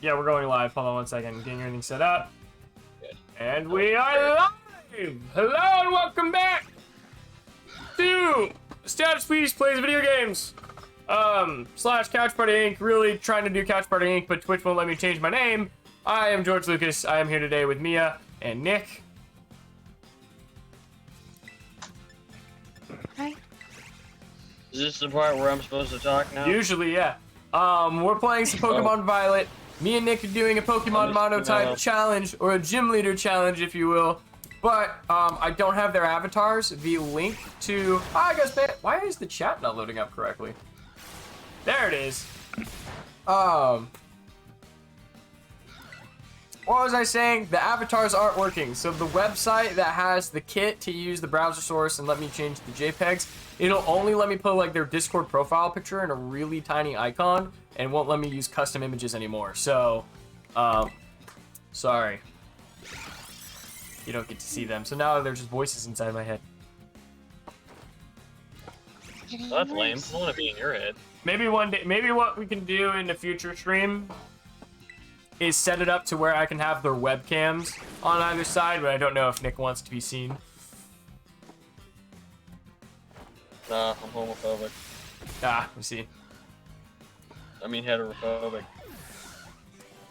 Yeah, we're going live. Hold on one second. Getting everything set up. Good. And we are live! Hello and welcome back to Status Please Plays Video Games. Slash Couch Party Inc. Really trying to do Couch Party Inc., but Twitch won't let me change my name. I am George Lucas. I am here today with Mia and Nick. Hi. Is this the part where I'm supposed to talk now? Usually, yeah. We're playing some Pokemon Violet. Me and Nick are doing a Pokemon Monotype challenge, or a Gym Leader challenge, if you will. But, I don't have their avatars. The link to... I guess, why is the chat not loading up correctly? There it is. What was I saying? The avatars aren't working. So the website that has the kit to use the browser source and let me change the JPEGs, it'll only let me put like their Discord profile picture and a really tiny icon, and won't let me use custom images anymore. So, sorry. You don't get to see them. So now they're just voices inside my head. Well, that's lame. I want to be in your head. Maybe one day, maybe what we can do in the future stream is set it up to where I can have their webcams on either side, but I don't know if Nick wants to be seen. Nah, I'm homophobic. Ah, we see. I mean heterophobic.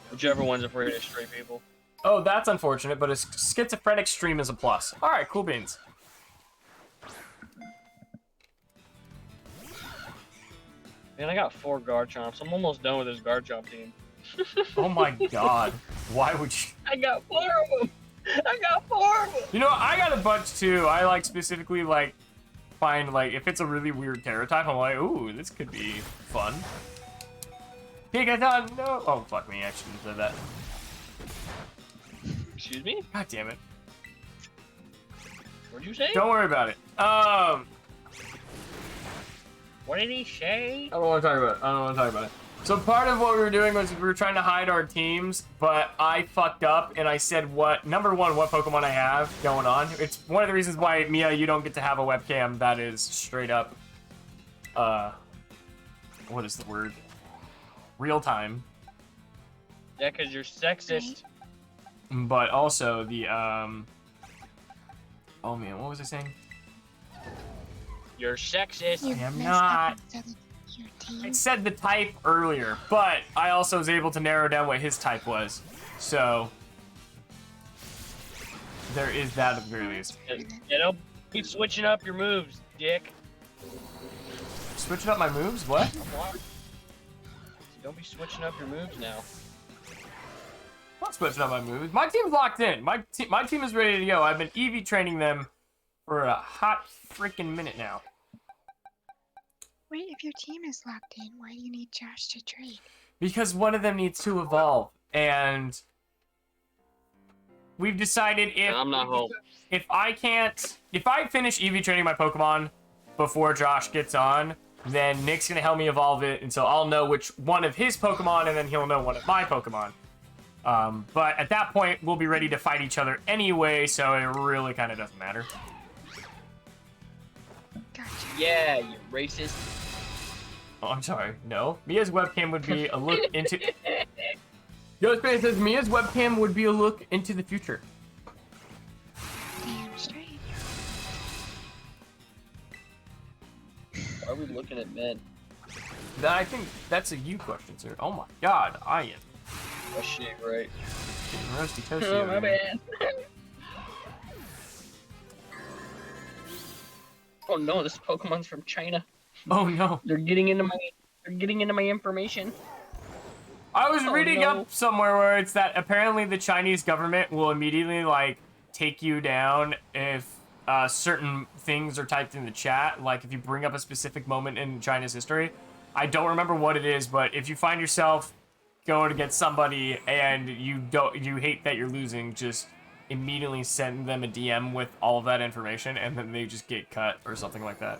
Whichever one's afraid of straight people. Oh, that's unfortunate, but a schizophrenic stream is a plus. All right, cool beans. Man, I got 4 Garchomps. I'm almost done with this Garchomp team. Oh my god. Why would you? I got 4 of them! I got 4 of them! You know, I got a bunch too. I like specifically like find like if it's a really weird Terra type, I'm like, ooh, this could be fun. Pikachu, no. Oh fuck me, I shouldn't have said that. Excuse me? God damn it. What'd you say? Don't worry about it. What did he say? I don't want to talk about it. I don't want to talk about it. So part of what we were doing was we were trying to hide our teams, but I fucked up and I said number one, what Pokemon I have going on. It's one of the reasons why, Mia, you don't get to have a webcam that is straight up, what is the word? Real time. Yeah, because you're sexist. But also the, oh man, what was I saying? You're sexist. You I am messed not. up and said your I team. said the type earlier, but I also was able to narrow down what his type was. So there is that at the very least. Yeah, don't keep switching up your moves, dick. Switching up my moves? What? Don't be switching up your moves now. I'm not switching up my moves. My team's locked in. My team is ready to go. I've been EV training them for a hot freaking minute now. Wait, if your team is locked in, why do you need Josh to trade? Because one of them needs to evolve, and we've decided I'm not home. if I finish EV training my Pokemon before Josh gets on, then Nick's gonna help me evolve it, and so I'll know which one of his Pokemon, and then he'll know one of my Pokemon. But at that point, we'll be ready to fight each other anyway, so it really kind of doesn't matter. Gotcha. Yeah, you racist. Oh, I'm sorry. No. Mia's webcam would be a look into... Yo, Space says Mia's webcam would be a look into the future. Damn straight. Why are we looking at men? I think that's a you question, sir. Oh my god, I am Oh shit, right. getting roasty toasty Oh, over my here. bad. Oh no, this Pokemon's from China. Oh no. They're getting into my information. I was Oh, reading no. up somewhere where it's that apparently the Chinese government will immediately, like, take you down if certain things are typed in the chat. Like, if you bring up a specific moment in China's history. I don't remember what it is, but if you find yourself going against somebody and you hate that you're losing, just immediately send them a DM with all of that information, and then they just get cut or something like that.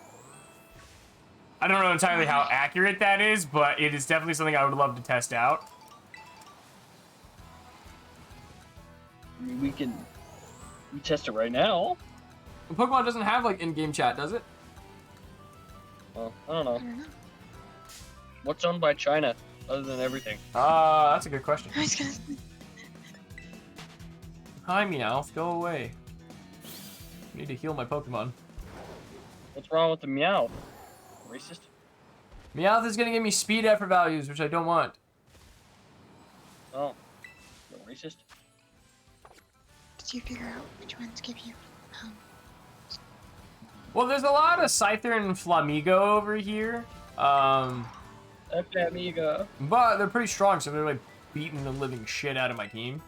I don't know entirely how accurate that is, but it is definitely something I would love to test out. I mean, we can test it right now. Pokemon doesn't have like in-game chat, does it? Well, I don't know. I don't know. What's owned by China? other than everything? That's a good question. I was gonna. Hi, Meowth. Go away. I need to heal my Pokemon. What's wrong with the Meow? Racist? Meowth is gonna give me speed effort values, which I don't want. Oh, you're racist? Did you figure out which ones give you? Well, there's a lot of Scyther and Flamigo over here. Okay, amigo. But they're pretty strong, so they're like beating the living shit out of my team.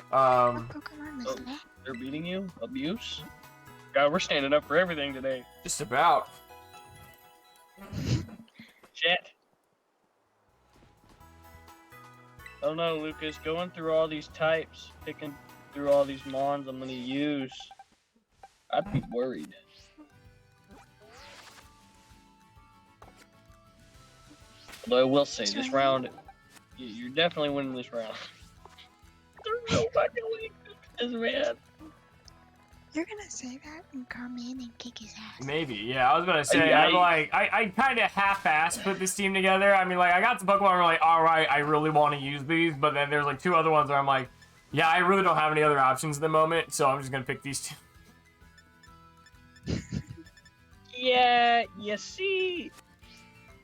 What Pokemon was oh. that? They're beating you? Abuse? God, we're standing up for everything today. Just about. Shit. I don't know, Lucas. Going through all these types, picking through all these mons I'm gonna use, I'd be worried. Although I will say, this round, you're definitely winning this round. There's no fucking way this man. You're gonna say that and come in and kick his ass. Maybe, yeah. I was gonna say, Yeah, I'm like, I kind of half-assed put this team together. I mean, like, I got some Pokemon where I'm like, all right, I really want to use these, but then there's like 2 other ones where I'm like, yeah, I really don't have any other options at the moment, so I'm just gonna pick these 2. Yeah, you see,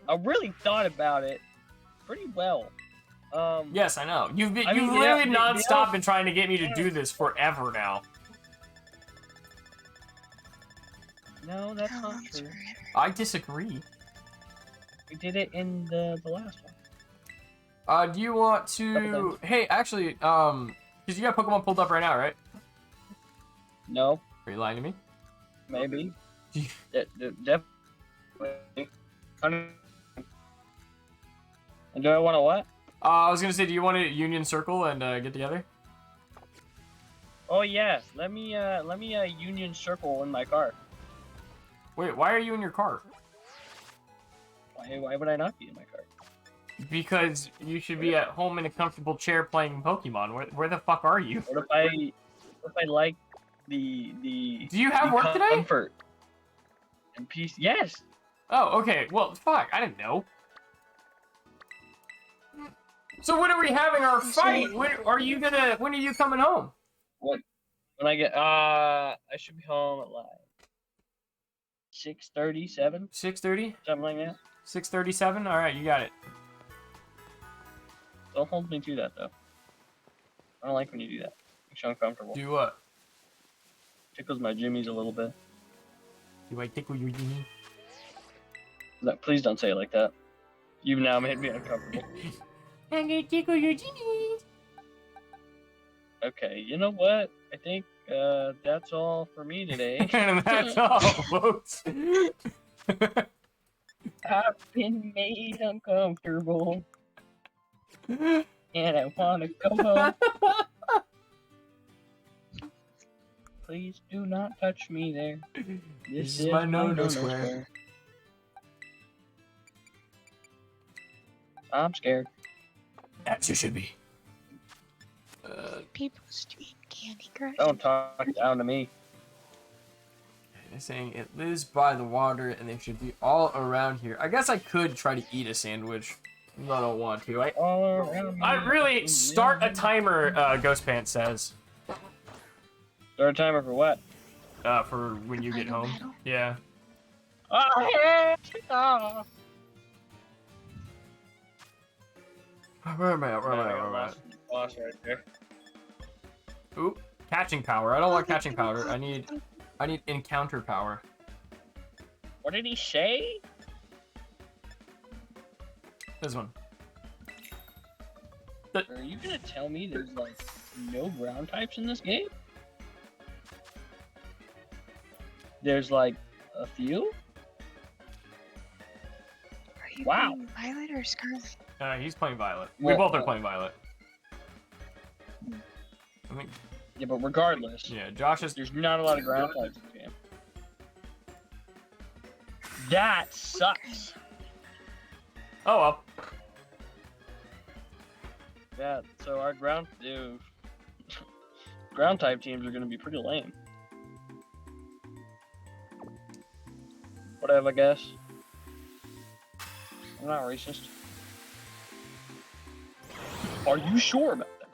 I really thought about it pretty well. Yes, I know. You've I mean, literally yeah, nonstop been trying to get me to do this forever now. No, that's How not long's true. forever? I disagree. We did it in the last one. Do you want to? Couple Hey, actually, because you got Pokemon pulled up right now, right? No, Are you lying to me? maybe. Definitely. And do I want to what? I was gonna say, do you want to Union Circle and get together? Oh yeah, let me Union Circle in my car. Wait, why are you in your car? Why would I not be in my car? Because you should be at home in a comfortable chair playing Pokemon. Where the fuck are you? What if I like the Do you have the work today? comfort and peace? Yes. Oh, okay. Well, fuck. I didn't know. So when are we having our fight? When are you coming home? What? When I get I should be home at like 6:37, 6:30? something like that. 6:37? All right, you got it. Don't hold me to that though. I don't like when you do that. Makes you uncomfortable. Do what? Tickles my jimmies a little bit. Do I tickle your knee? No, please don't say it like that. You've now made me uncomfortable. I'm gonna tickle your knees. Okay, you know what? I think that's all for me today. And that's all, folks. I've been made uncomfortable, and I want to go home. Please do not touch me there. This is my no-no square. I'm scared. As you should be. People stream Candy Crush. Don't talk down to me. They're saying it lives by the water and they should be all around here. I guess I could try to eat a sandwich. I don't want to. All around me. I really start a timer, Ghost Pants says. Start a timer for what? For when you get Final home. battle? Yeah. Oh, Where am I at? Where am I at? Where am I at? Boss right there. Oop. Catching power. I don't want catching power. I need encounter power. What did he say? This one. Are you gonna tell me there's like no ground types in this game? There's like a few? Are you Wow. playing Violet or Scarlet? He's playing Violet. We Well, both are playing Violet. I think, Yeah, but regardless, yeah, Josh is. there's not a lot of ground types in this game. That sucks. Oh well. Yeah, so our ground ground type teams are gonna be pretty lame. Whatever, I guess. I'm not racist. Are you sure about that?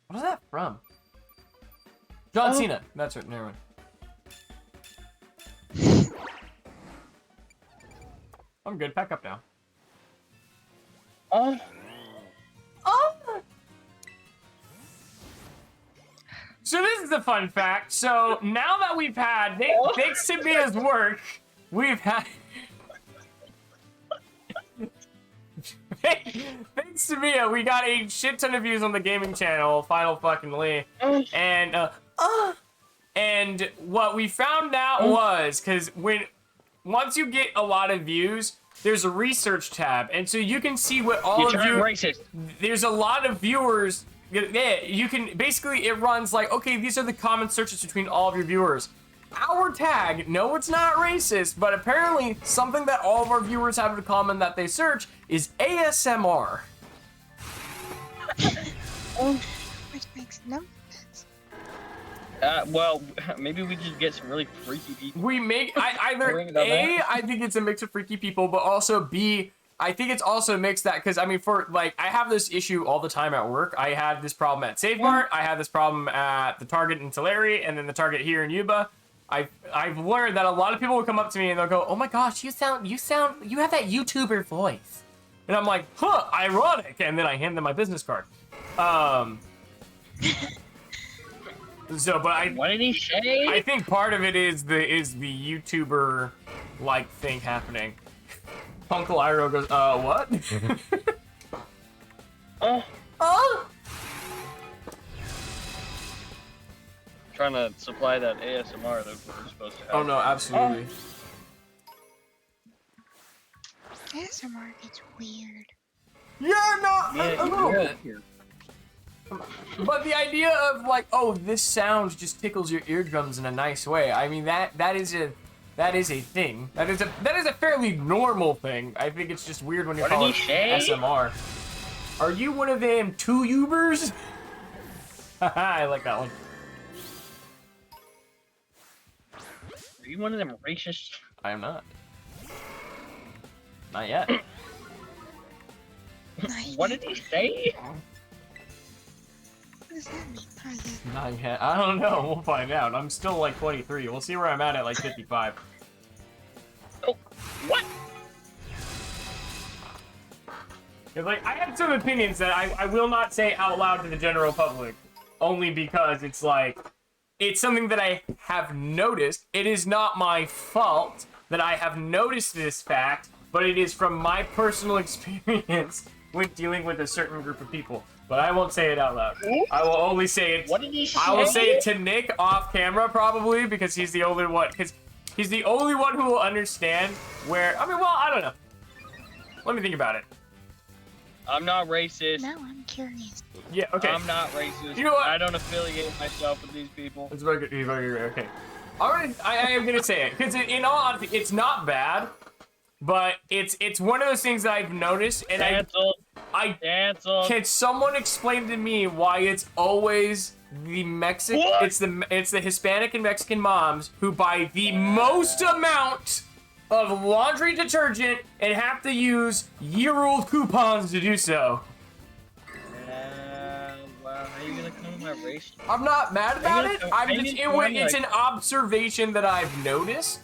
What is that from? John Oh. Cena. That's right. Never mind. I'm good. Pack up now. Oh, So this is a fun fact. So now that we've had, thanks to Mia's work, we've had. Thanks to Mia, we got a shit ton of views on the gaming channel, Final fucking Lee, and what we found out was because once you get a lot of views, there's a research tab, and so you can see what all you of turned you. racist. There's a lot of viewers. Yeah, you can basically it runs like, okay, these are the common searches between all of your viewers. Our tag, no, it's not racist, but apparently something that all of our viewers have in common that they search is ASMR. Which makes no sense. Well, maybe we just get some really freaky people. We make either Worrying about A, that? I think it's a mix of freaky people, but also B, I think it's also a mix that because I mean, for like, I have this issue all the time at work. I had this problem at Save Mart. I had this problem at the Target in Tulare, and then the Target here in Yuba. I've learned that a lot of people will come up to me and they'll go, "Oh my gosh, you have that YouTuber voice," and I'm like, "Huh, ironic," and then I hand them my business card. So, but What did he say? I think part of it is the YouTuber like thing happening. Uncle Iroh goes, what? Oh, Oh! trying to supply that ASMR that we're supposed to have. Oh no, absolutely. ASMR gets weird. Yeah, no, Yeah, a little yeah. bit. But the idea of like, oh, this sound just tickles your eardrums in a nice way. I mean, that is a thing. That is a fairly normal thing. I think it's just weird when you What call did it he say? SMR. Are you one of them two Ubers? I like that one. Are you one of them racist? I am not. Not yet. What did he say? What does that mean? Not yet. Not yet. I don't know. We'll find out. I'm still like 23. We'll see where I'm at like 55. Oh, what? 'Cause, like, I have some opinions that I will not say out loud to the general public, only because it's like, it's something that I have noticed. It is not my fault that I have noticed this fact, but it is from my personal experience with dealing with a certain group of people. But I won't say it out loud. I will only say it. What did he say? I will say it to Nick off camera probably because he's the only one. Because he's the only one who will understand where. I mean, well, I don't know. Let me think about it. I'm not racist. Now I'm curious. Yeah. Okay. I'm not racist. You know what? I don't affiliate myself with these people. It's very good. Very good. Okay. I am gonna say it because in all honesty, it's not bad, but it's one of those things that I've noticed, and Cancel. I Cancel. can someone explain to me why it's always the Mexican, What? it's the Hispanic and Mexican moms who buy the most amount of laundry detergent and have to use year-old coupons to do so. Wow, how are you gonna come to my race? I'm not mad about it. It's an like- observation that I've noticed.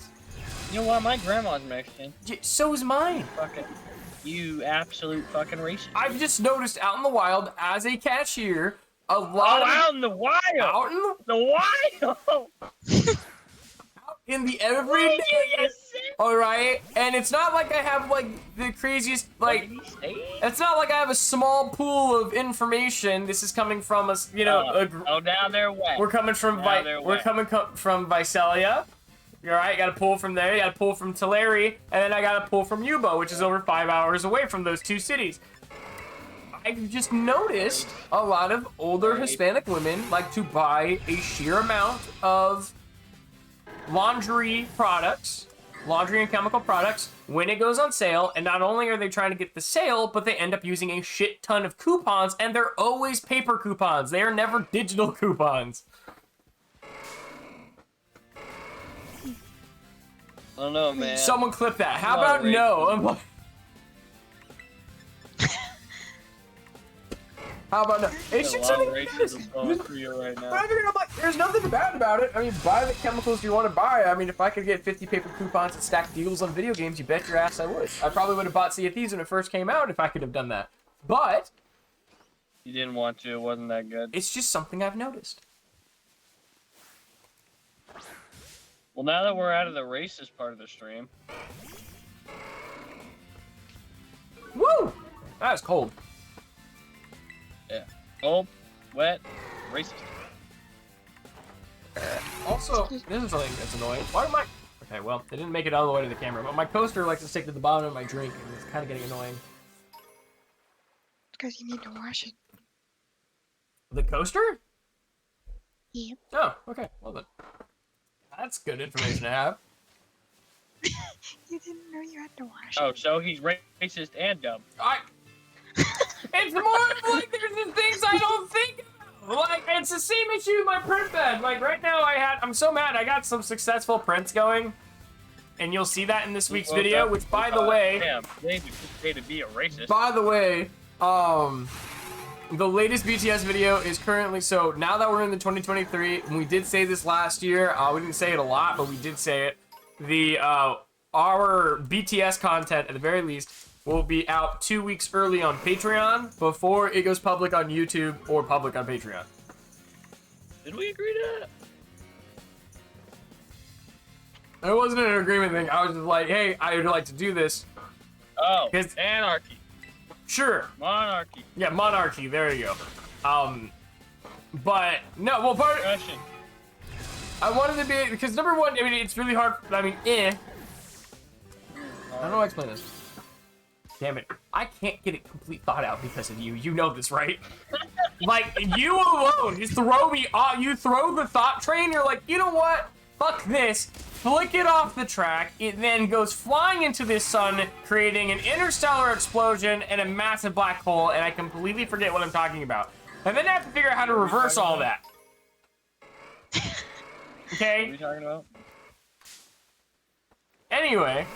You know what? My grandma's Mexican. So is mine. Fucking, you absolute fucking racist. I've just noticed out in the wild as a cashier, a Oh, lot of out in the wild. out in The wild. in the everyday. Yes. All right, and it's not like I have like the craziest like. What did he say? It's not like I have a small pool of information. This is coming from us, you know. Oh, now they're wet. We're coming from Now they're wet. from Visalia. All right, got to pull from there. You got to pull from Tulare, and then I got to pull from Yuba, which is over 5 hours away from those two cities. I've just noticed a lot of older Hispanic women like to buy a sheer amount of laundry products, laundry and chemical products, when it goes on sale. And not only are they trying to get the sale, but they end up using a shit ton of coupons, and they're always paper coupons. They are never digital coupons. I don't know, man. Someone clip that. How Not about racist. no? I'm like, How about no? It's There's a just lot of something. racism going through you right now. I figured I'm like, there's nothing bad about it. I mean, buy the chemicals you want to buy. I mean, if I could get 50 paper coupons and stack deals on video games, you bet your ass I would. I probably would have bought Sea of Thieves when it first came out if I could have done that. But You didn't want to. It wasn't that good. it's just something I've noticed. Well, now that we're out of the racist part of the stream, Woo! That was cold. cold, wet, racist. Also, this is something that's annoying. Why am I... Okay, well, it didn't make it all the way to the camera, but my coaster likes to stick to the bottom of my drink, and it's kind of getting annoying. Because you need to wash it. The coaster? Yep. Oh, okay. Well then. That's good information to have. You didn't know you had to wash Oh, it. so he's racist and dumb. It's more of like there's the things I don't think of. Like, it's the same issue with my print bed. Like, right now I'm so mad. I got some successful prints going. And you'll see that in this week's video, which, by the way... Damn, they pay to be a racist. By the way, the latest BTS video is currently, so now that we're in the 2023, and we did say this last year, we didn't say it a lot, but we did say it, our BTS content, at the very least, will be out 2 weeks early on Patreon before it goes public on YouTube or public on Patreon. Did we agree to that? It wasn't an agreement thing, I was just like, hey, I would like to do this. Oh, 'Cause- anarchy. Sure. Monarchy. Yeah, monarchy, there you go. But, no, well, Russian. I wanted to be, because number one, I mean, it's really hard, I mean, I don't know how to explain this. Damn it. I can't get a complete thought out because of you. You know this, right? Like, you alone just throw me off. You throw the thought train, you're like, you know what? Fuck this. Flick it off the track. It then goes flying into this sun, creating an interstellar explosion and a massive black hole, and I completely forget what I'm talking about. And then I have to figure out how to reverse all that. What are Okay? you talking about? Anyway,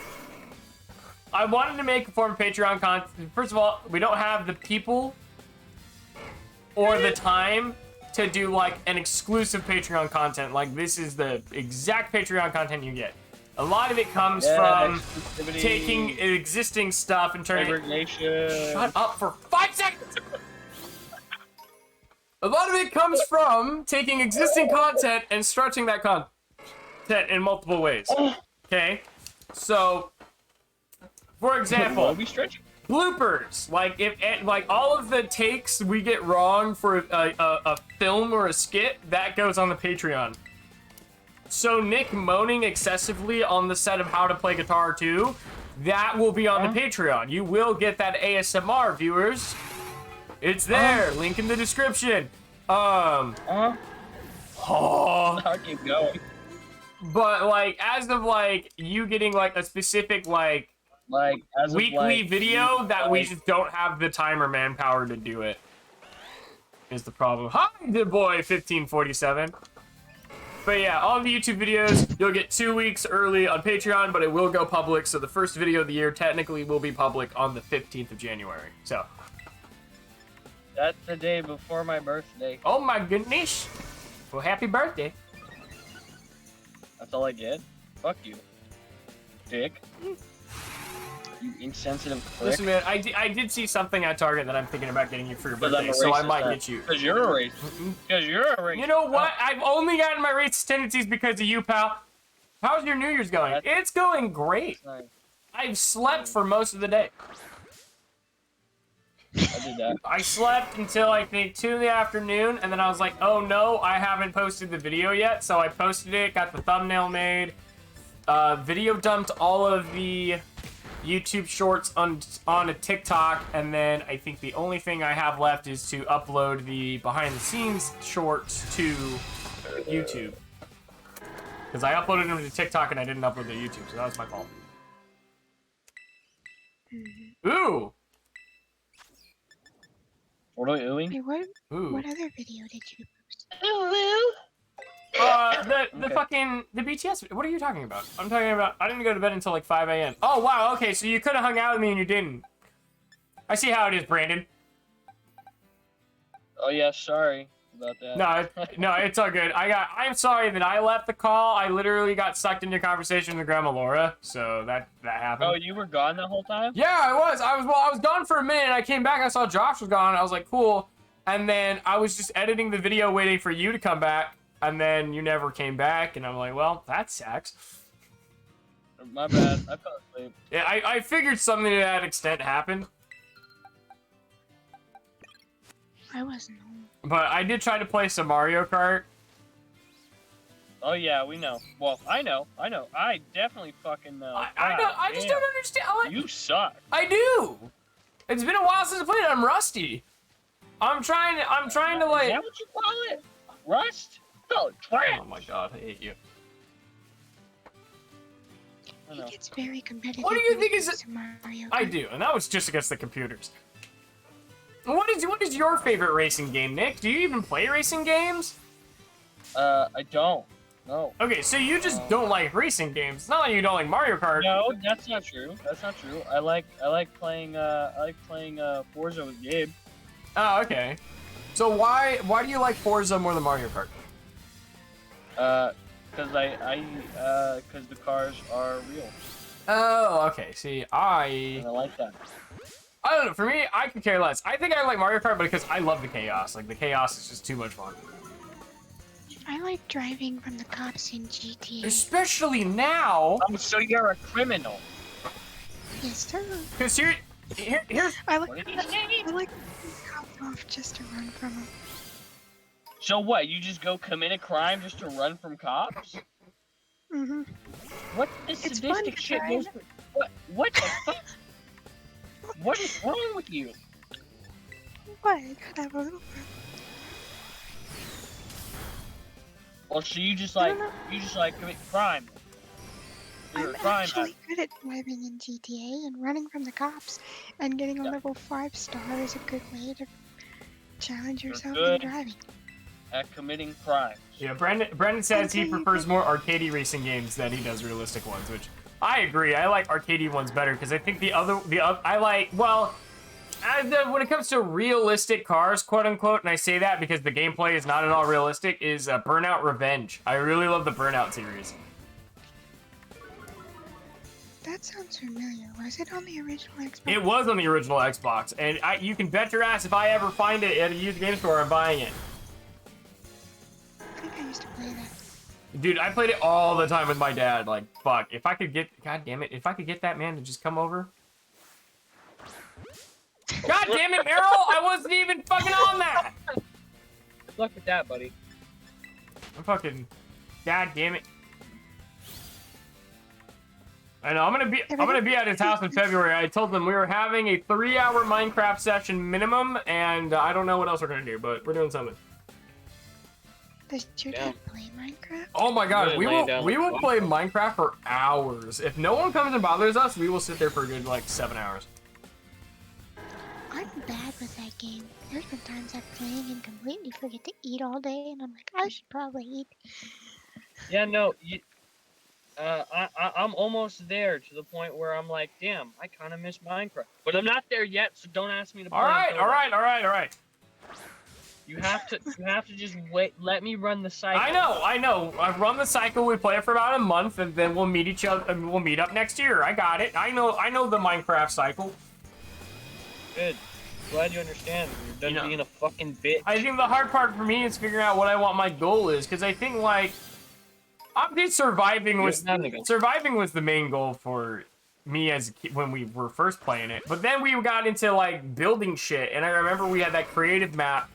I wanted to make a form of Patreon content. First of all, we don't have the people or the time to do like an exclusive Patreon content. Like, this is the exact Patreon content you get. A lot of it comes from exclusivity, taking existing stuff and turning it... segregation. Shut up for 5 seconds! A lot of it comes from taking existing content and stretching that content in multiple ways. Okay? So, for example, Will we stretch? bloopers. Like, if like all of the takes we get wrong for a film or a skit, that goes on the Patreon. So Nick moaning excessively on the set of How to Play Guitar 2, that will be on the Patreon. You will get that ASMR, viewers. It's there. Link in the description. Oh. I'll keep going. But like, as of like you getting like a specific like Like, as of, weekly like, video that we like- just don't have the time or manpower to do it is the problem. Hi, good boy 1547. But yeah, all the YouTube videos you'll get 2 weeks early on Patreon, but it will go public. So the first video of the year technically will be public on the 15th of January. So, That's the day before my birthday. oh my goodness. Well, happy birthday. That's all I get? Fuck you. Dick. You insensitive prick. Listen, man, I did see something at Target that I'm thinking about getting you for your Because I'm birthday, a so I racist, might huh? get you. Because you're a racist. Because you're a racist. You know what? I've only gotten my racist tendencies because of you, pal. How's your New Year's going? That's- It's going great. Nice. I've slept for most of the day. I did that. I slept until I think 2 in the afternoon, and then I was like, oh no, I haven't posted the video yet. So I posted it, got the thumbnail made, video dumped all of the YouTube shorts on a TikTok, and then I think the only thing I have left is to upload the behind the scenes shorts to YouTube. Because I uploaded them to TikTok and I didn't upload to YouTube, so that was my fault. Ooh! What are we doing? Wait, Ooh. what other video did you post? The Okay. fucking, the BTS, what are you talking about? I'm talking about, I didn't go to bed until like 5 a.m. Oh, wow, okay, so you could have hung out with me and you didn't. I see how it is, Brandon. Oh yeah, sorry about that. No, it's all good. I'm sorry that I left the call. I literally got sucked into a conversation with Grandma Laura, so that happened. Oh, you were gone the whole time? Yeah, I was. I was gone for a minute. And I came back. I saw Josh was gone. I was like, cool. And then I was just editing the video, waiting for you to come back. And then you never came back. And I'm like, well, that sucks. My bad. I fell asleep. Yeah, I figured something to that extent happened. I wasn't home. But I did try to play some Mario Kart. Oh yeah, we know. Well, I know. I definitely fucking know. I know. I just don't understand. You suck. I do. It's been a while since I played it. I'm rusty. I'm trying to like. Is that what you call it? Rust? Oh, trash. Oh my god, I hate you. I He know. gets very competitive. What do you when think it is comes to Mario I Kart. do, and that was just against the computers. What is your favorite racing game, Nick? Do you even play racing games? I don't. No. Okay, so you just don't like racing games. It's not like you don't like Mario Kart. No, that's not true. That's not true. I like playing Forza with Gabe. Oh, okay. So why do you like Forza more than Mario Kart? Cause cause the cars are real, Oh, okay. See, and I like that. I don't know. For me, I could care less. I think I like Mario Kart, but because I love the chaos. Like the chaos is just too much fun. I like driving from the cops in GTA. Especially now, Oh, so you're a criminal. Yes, sir. because here's I like. What did he say? I like cops off just to run from them. So what? You just go commit a crime just to run from cops? Mm-hmm. What this It's fun sadistic to shit try. goes? What the fuck? What is wrong with you? What? I gotta have a little fun. Or so you just I like don't commit crime? You're I'm a crime actually good at driving in GTA, and running from the cops and getting a Yeah. level 5 star is a good way to challenge You're yourself good. in driving. at committing crimes. yeah. Brandon says he Until you prefers get- more arcadey racing games than he does realistic ones, which I agree. I like arcadey ones better because I think the other I like when it comes to realistic cars, quote unquote, and I say that because the gameplay is not at all realistic, is Burnout Revenge. I really love the Burnout series. That sounds familiar. Was it on the original Xbox? It was on the original Xbox, and you can bet your ass if I ever find it at a used game store, I'm buying it. I think I used to play that. Dude, I played it all the time with my dad. Like, fuck, if I could get, god damn it, if I could get that man to just come over. God damn it, Meryl, I wasn't even fucking on that. Good luck with that, buddy. I'm fucking, god damn it. I know, I'm gonna be at his house in February. I told them we were having a 3-hour Minecraft session minimum, and I don't know what else we're gonna do, but we're doing something. Does your Yeah. dad play Minecraft? Oh my god, Really we laying will down we the will law. play Minecraft for hours. If no one comes and bothers us, we will sit there for a good like 7 hours. I'm bad with that game. There's been times I'm playing and completely forget to eat all day, and I'm like, I should probably eat. Yeah, no, I'm almost there to the point where I'm like, damn, I kind of miss Minecraft. But I'm not there yet, so don't ask me to play. All right, until all then. right. You have to just wait. Let me run the cycle. I know. I've run the cycle. We play it for about a month, and then we'll meet each other. And we'll meet up next year. I got it. I know the Minecraft cycle. Good. Glad you understand. You're done You know, being a fucking bitch. I think the hard part for me is figuring out what I want my goal is, because I think like obviously surviving was the main goal for me as a kid when we were first playing it. But then we got into like building shit, and I remember we had that creative map.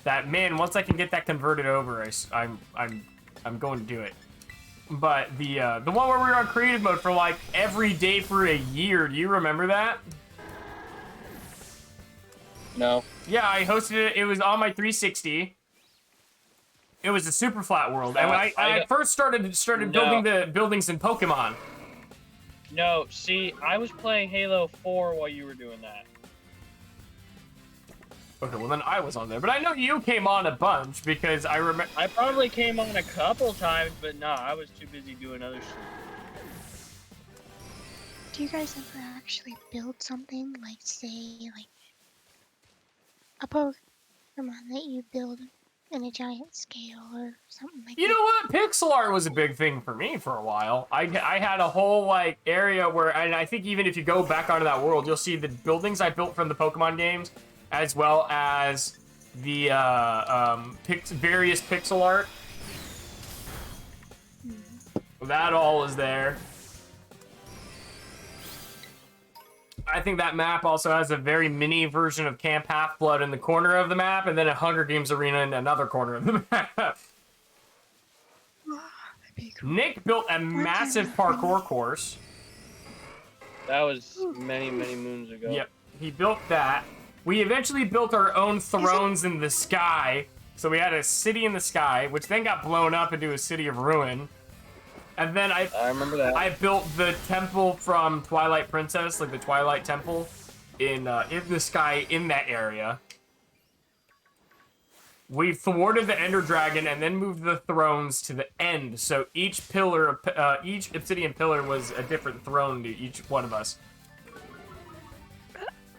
That man, once I can get that converted over, I'm going to do it. But the one where we were on creative mode for like every day for a year, do you remember that? No. Yeah, I hosted it. It was on my 360. It was a super flat world, and when I first started building the buildings in Pokemon. No, see, I was playing Halo 4 while you were doing that. Okay, well then I was on there, but I know you came on a bunch because I remember. I probably came on a couple times, but nah, I was too busy doing other shit. Do you guys ever actually build something, like say, like a Pokemon that you build in a giant scale or something like You that. know what? Pixel art was a big thing for me for a while. I had a whole like area where, and I think even if you go back onto that world, you'll see the buildings I built from the Pokemon games, as well as the various pixel art. That all is there. I think that map also has a very mini version of Camp Half-Blood in the corner of the map, and then a Hunger Games arena in another corner of the map. Oh, that'd be cool. Nick built a massive parkour course. That was many, many moons ago. Yep, he built that. We eventually built our own thrones in the sky. So we had a city in the sky, which then got blown up into a city of ruin. And then I remember that. I built the temple from Twilight Princess, like the Twilight Temple, in the sky in that area. We thwarted the Ender Dragon and then moved the thrones to the end. So each pillar, each obsidian pillar was a different throne to each one of us.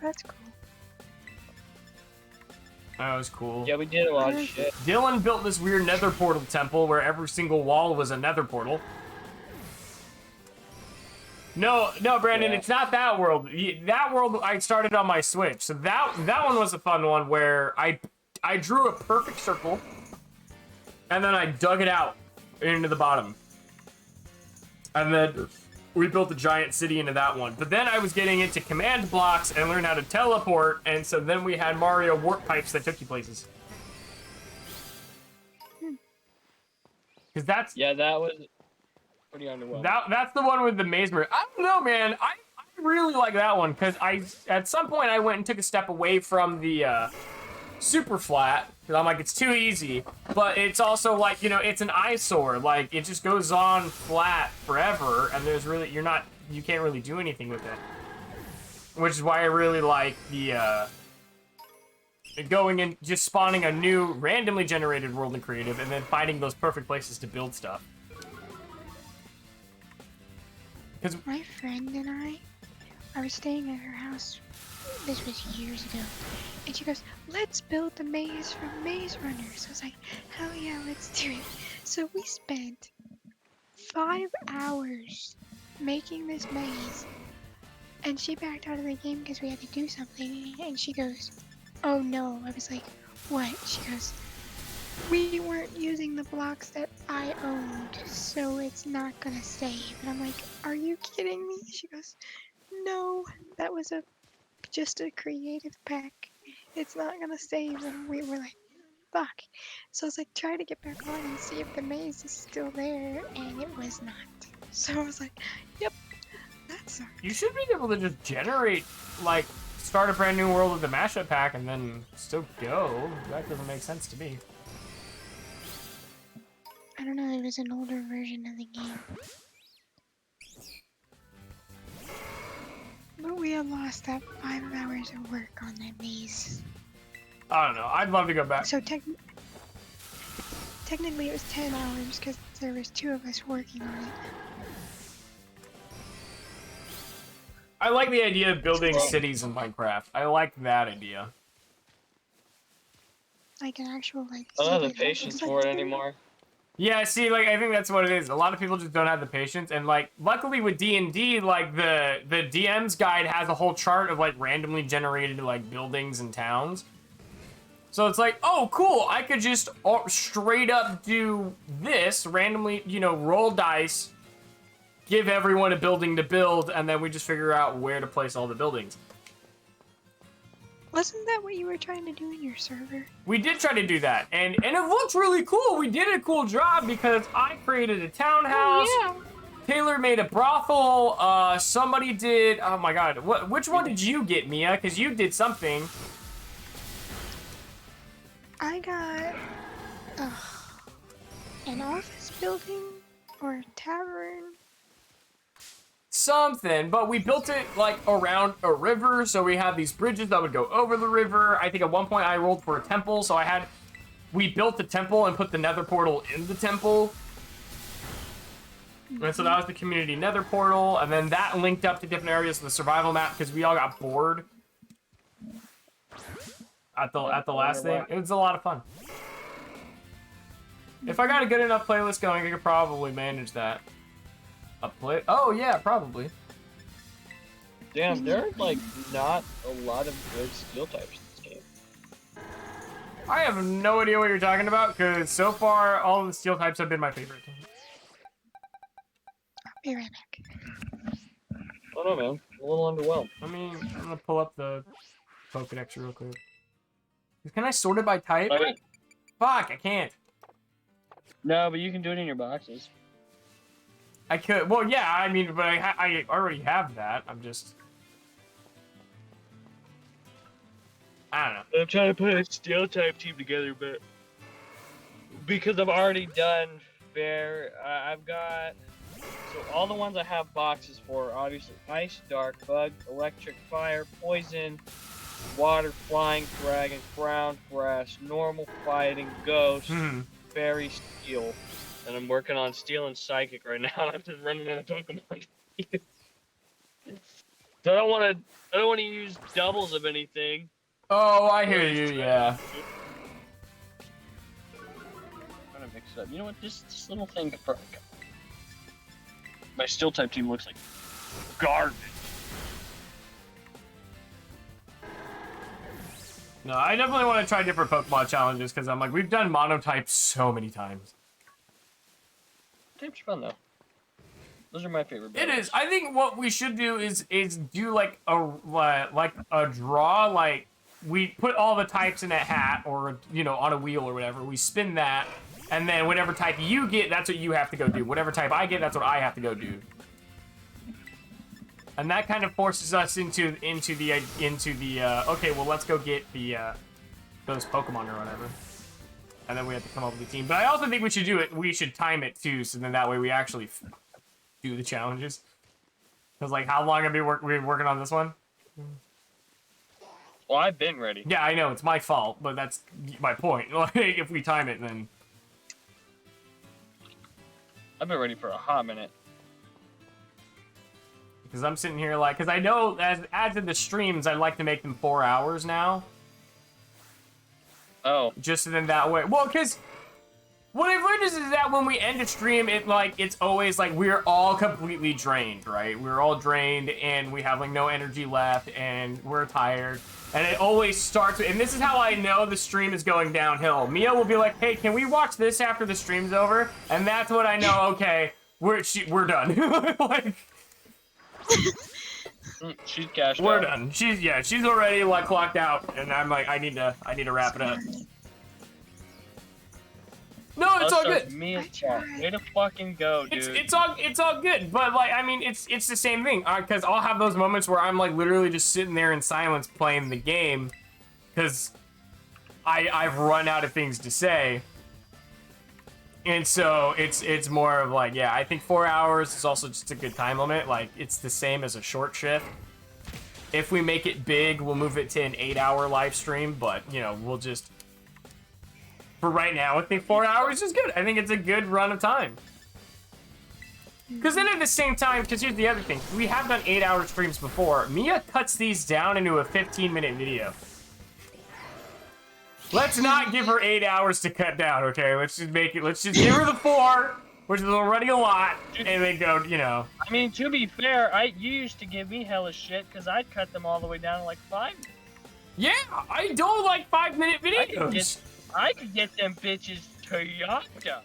That's cool. That was cool. Yeah, we did a lot of shit. Dylan built this weird nether portal temple where every single wall was a nether portal. No, Brandon, Yeah. it's not that world. That world I started on my Switch. So that one was a fun one where I drew a perfect circle and then I dug it out into the bottom. And then we built a giant city into that one. But then I was getting into command blocks and learned how to teleport, and so then we had Mario warp pipes that took you places. Because that's Yeah, that was pretty underwhelming. that's the one with the maze mirror. I don't know, man. I really like that one because at some point I went and took a step away from the super flat because I'm like, it's too easy. But it's also like, you know, it's an eyesore. Like, it just goes on flat forever, and there's really you can't really do anything with it. Which is why I really like the going and just spawning a new randomly generated world in creative and then finding those perfect places to build stuff. My friend and I were staying at her house. This was years ago. And she goes, let's build the maze from Maze Runner. So I was like, hell yeah, let's do it. So we spent 5 hours making this maze. And she backed out of the game because we had to do something. And she goes, oh no. I was like, what? She goes, we weren't using the blocks that I owned, so it's not gonna save. And I'm like, are you kidding me? She goes, no, that was just a creative pack. It's not gonna save. And we were like, fuck. So I was like, try to get back on and see if the maze is still there, and it was not. So I was like, yep, that sucks. You should be able to just generate, like, start a brand new world with the mashup pack and then still go. That doesn't make sense to me. I don't know, it was an older version of the game. But we had lost that 5 hours of work on that maze. I don't know. I'd love to go back. So technically it was 10 hours because there was 2 of us working on it. I like the idea of building cities in Minecraft. I like that idea. Like an actual, like... I don't have the city that patience looks for it like- anymore. Yeah, see, like, I think that's what it is. A lot of people just don't have the patience, and, like, luckily with D&D, like, the DM's guide has a whole chart of, like, randomly generated, like, buildings and towns. So it's like, oh, cool, I could just straight up do this, randomly, you know, roll dice, give everyone a building to build, and then we just figure out where to place all the buildings. Wasn't that what you were trying to do in your server? We did try to do that, and it looked really cool. We did a cool job because I created a townhouse. Oh, Taylor made a brothel. Somebody did. Oh my God, which one did you get, Mia? Because you did something. I got an office building or a tavern. Something, but we built it like around a river, so we had these bridges that would go over the river. I think at one point I rolled for a temple, so we built the temple and put the nether portal in the temple. And so that was the community nether portal, and then that linked up to different areas of the survival map because we all got bored. at the I last wonder thing. why. It was a lot of fun. If I got a good enough playlist going, I could probably manage that. Oh yeah, probably. Damn, there are like not a lot of good steel types in this game. I have no idea what you're talking about, because so far, all of the steel types have been my favorite. I'll be right back. I don't know, man. I'm a little underwhelmed. I mean, I'm gonna pull up the Pokedex real quick. Can I sort it by type? Okay. Fuck, I can't. No, but you can do it in your boxes. I could. Well, yeah, I mean, but I already have that. I'm just. I don't know. I'm trying to put a steel type team together, but because I've already done fair, I've got so all the ones I have boxes for are obviously ice, dark, bug, electric, fire, poison, water, flying, dragon, ground, grass, normal, fighting, ghost, fairy, steel, and I'm working on steel and psychic right now. And I'm just running out of Pokemon. So I don't want to use doubles of anything. Oh, I hear you. Yeah. I'm gonna mix it up. You know what? This little thing could probably go. My steel type team looks like garbage. No, I definitely want to try different Pokemon challenges because I'm like, we've done monotype so many times. Types are fun though. Those are my favorite. It battles. is. I think what we should do is do like a draw. Like we put all the types in a hat or on a wheel or whatever. We spin that, and then whatever type you get, that's what you have to go do. Whatever type I get, that's what I have to go do. And that kind of forces us into the okay, well let's go get the those Pokemon or whatever. And then we have to come up with a team. But I also think we should do it. We should time it too, so then that way we actually do the challenges. Because like, how long have we been working on this one? Well, I've been ready. Yeah, I know it's my fault, but that's my point. Like, if we time it, then I've been ready for a hot minute. because I'm sitting here like, because I know as in the streams, I like to make them 4 hours now. Oh, Just so then that way, well, because what I've learned is that when we end a stream, it's always like we're all completely drained, right? We're all drained and we have like no energy left and we're tired. And it always starts, and this is how I know the stream is going downhill. Mia will be like, "Hey, can we watch this after the stream's over?" And that's what I know. Okay, we're done. Like, she's cashed we're out. done. She's already like clocked out, and I'm like, I need to wrap it up. No, it's all good. Me and chat. Way to fucking go, dude. It's all good, but like I mean it's the same thing because I'll have those moments where I'm like literally just sitting there in silence playing the game because I've run out of things to say, and so it's more of like, yeah, I think 4 hours is also just a good time limit. Like it's the same as a short shift. If we make it big, we'll move it to an 8-hour live stream, but we'll just. For right now, I think 4 hours is good. I think it's a good run of time. Because then at the same time, because here's the other thing. We have done 8-hour streams before. Mia cuts these down into a 15-minute video. Let's not give her 8 hours to cut down, okay? Let's just give her the 4, which is already a lot, and then go, I mean, to be fair, you used to give me hella shit because I'd cut them all the way down to like 5. Yeah, I don't like 5-minute videos. I could get them bitches to Yaka.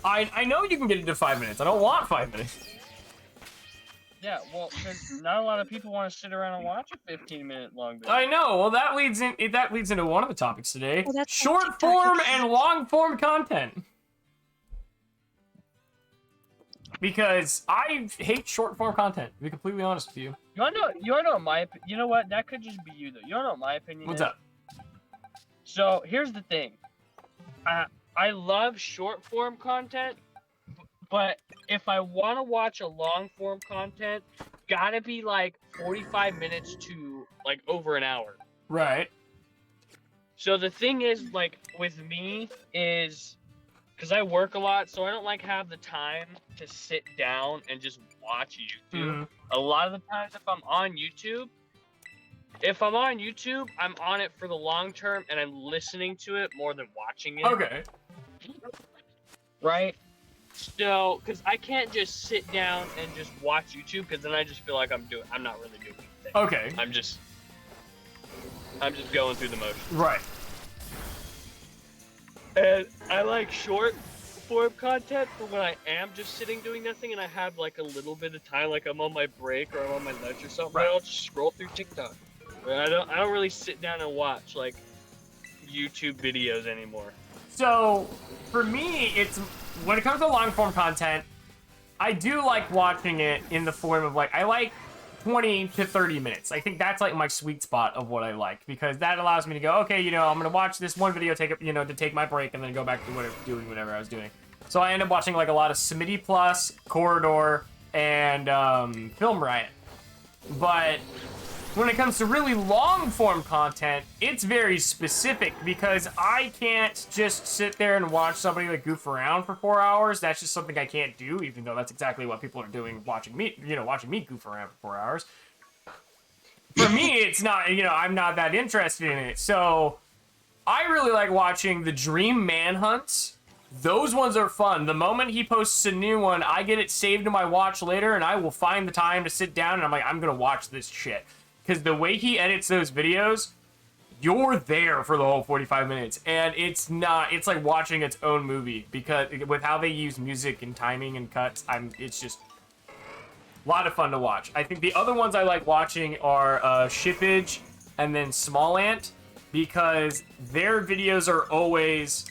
I know you can get it to 5 minutes. I don't want 5 minutes. Yeah, well, because not a lot of people want to sit around and watch a 15-minute long video. I know. Well, that leads into one of the topics today: Well, that's short form and long form content. Because I hate short form content. To be completely honest with you. You wanna know my opinion? You know what? That could just be you though. You wanna know what my opinion What's is? up? So here's the thing. I love short form content, but if I want to watch a long form content, gotta be like 45 minutes to like over an hour. Right. So the thing is, like with me, is because I work a lot, so I don't like have the time to sit down and just watch YouTube. Mhm. A lot of the times, if I'm on YouTube, If I'm on YouTube, I'm on it for the long term, and I'm listening to it more than watching it. Okay. Right? So, because I can't just sit down and just watch YouTube, because then I just feel like I'm not really doing anything. Okay. I'm just going through the motions. Right. And I like short form content for when I am just sitting doing nothing and I have like a little bit of time, like I'm on my break or I'm on my lunch or something. Right. I'll just scroll through TikTok. I don't really sit down and watch like YouTube videos anymore. So, for me, it's when it comes to long form content, I do like watching it in the form of like I like 20 to 30 minutes. I think that's like my sweet spot of what I like because that allows me to go, okay, you know, I'm gonna watch this one video, to take my break, and then go back to whatever I was doing. So I end up watching like a lot of Smitty Plus, Corridor, and Film Riot. But when it comes to really long form content, it's very specific because I can't just sit there and watch somebody like goof around for 4 hours. That's just something I can't do, even though that's exactly what people are doing watching me goof around for 4 hours. For me, it's not, I'm not that interested in it. So I really like watching the Dream Manhunts. Those ones are fun. The moment he posts a new one, I get it saved to my watch later, and I will find the time to sit down, and I'm like, I'm gonna watch this shit. Because the way he edits those videos, you're there for the whole 45 minutes. And it's like watching its own movie. Because with how they use music and timing and cuts, it's just a lot of fun to watch. I think the other ones I like watching are Shippage and then Small Ant. Because their videos are always...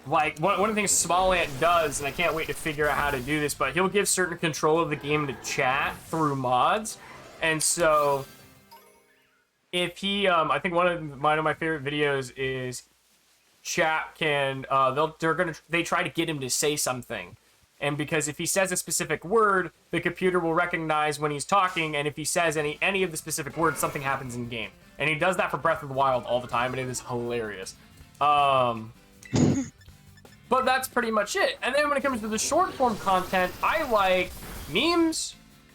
Like, one of the things Small Ant does, and I can't wait to figure out how to do this, but he'll give certain control of the game to chat through mods. And so... If he, I think one of my favorite videos is chat can, they try to get him to say something. And because if he says a specific word, the computer will recognize when he's talking, and if he says any of the specific words, something happens in game. And he does that for Breath of the Wild all the time, and it is hilarious. But that's pretty much it. And then when it comes to the short form content, I like memes,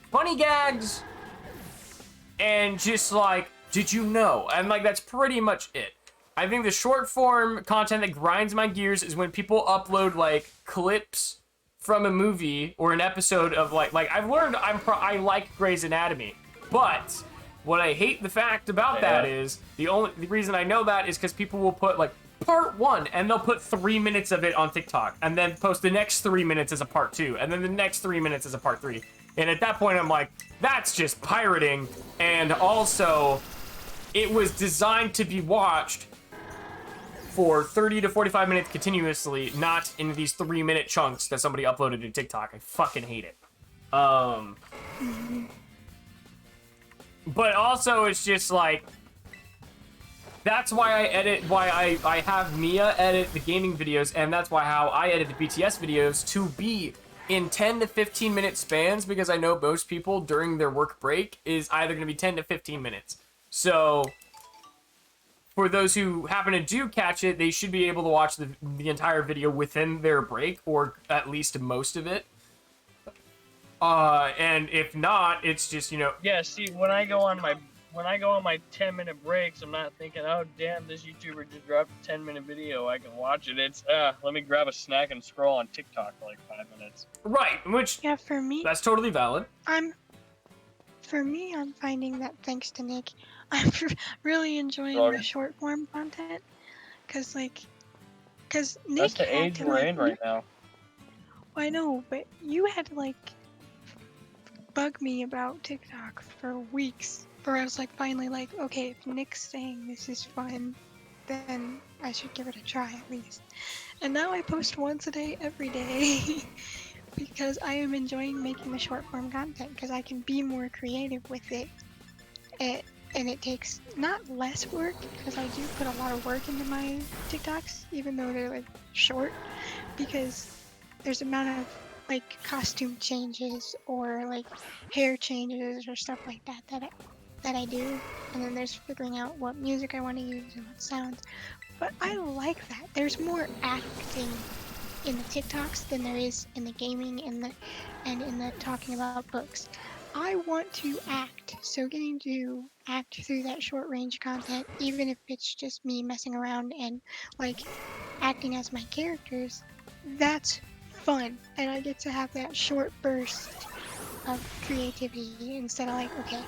funny gags, and just like, did you know? And like, that's pretty much it. I think the short form content that grinds my gears is when people upload like clips from a movie or an episode of like I've learned I like Grey's Anatomy, but what I hate the fact about that is the reason I know that is because people will put like part 1 and they'll put 3 minutes of it on TikTok and then post the next 3 minutes as a part 2 and then the next 3 minutes as a part 3. And at that point I'm like, that's just pirating. And also it was designed to be watched for 30 to 45 minutes continuously, not in these 3-minute chunks that somebody uploaded to TikTok. I fucking hate it. But also it's just like, that's why I have Mia edit the gaming videos, and that's how I edit the BTS videos to be in 10 to 15 minute spans, because I know most people during their work break is either going to be 10 to 15 minutes. So for those who happen to do catch it, they should be able to watch the entire video within their break, or at least most of it. And if not, it's just, Yeah, see, when I go on my 10-minute breaks, I'm not thinking, oh damn, this YouTuber just dropped a 10-minute video, I can watch it. It's let me grab a snack and scroll on TikTok for like 5 minutes. Right, which Yeah, for me, that's totally valid. I'm finding that thanks to Nick, I'm really enjoying the short form content, cause Nick That's the had age to we're in right now. Well, I know, but you had to like bug me about TikTok for weeks, where I was like finally like, okay, if Nick's saying this is fun, then I should give it a try at least. And now I post once a day, every day. Because I am enjoying making the short form content, because I can be more creative with it. And it takes not less work, because I do put a lot of work into my TikToks, even though they're like short, because there's amount of like costume changes or like hair changes or stuff like that that I do, and then there's figuring out what music I want to use and what sounds. But I like that. There's more acting in the TikToks than there is in the gaming and in the talking about books. I want to act, so getting to act through that short range content, even if it's just me messing around and like acting as my characters, that's fun. And I get to have that short burst of creativity instead of like, okay,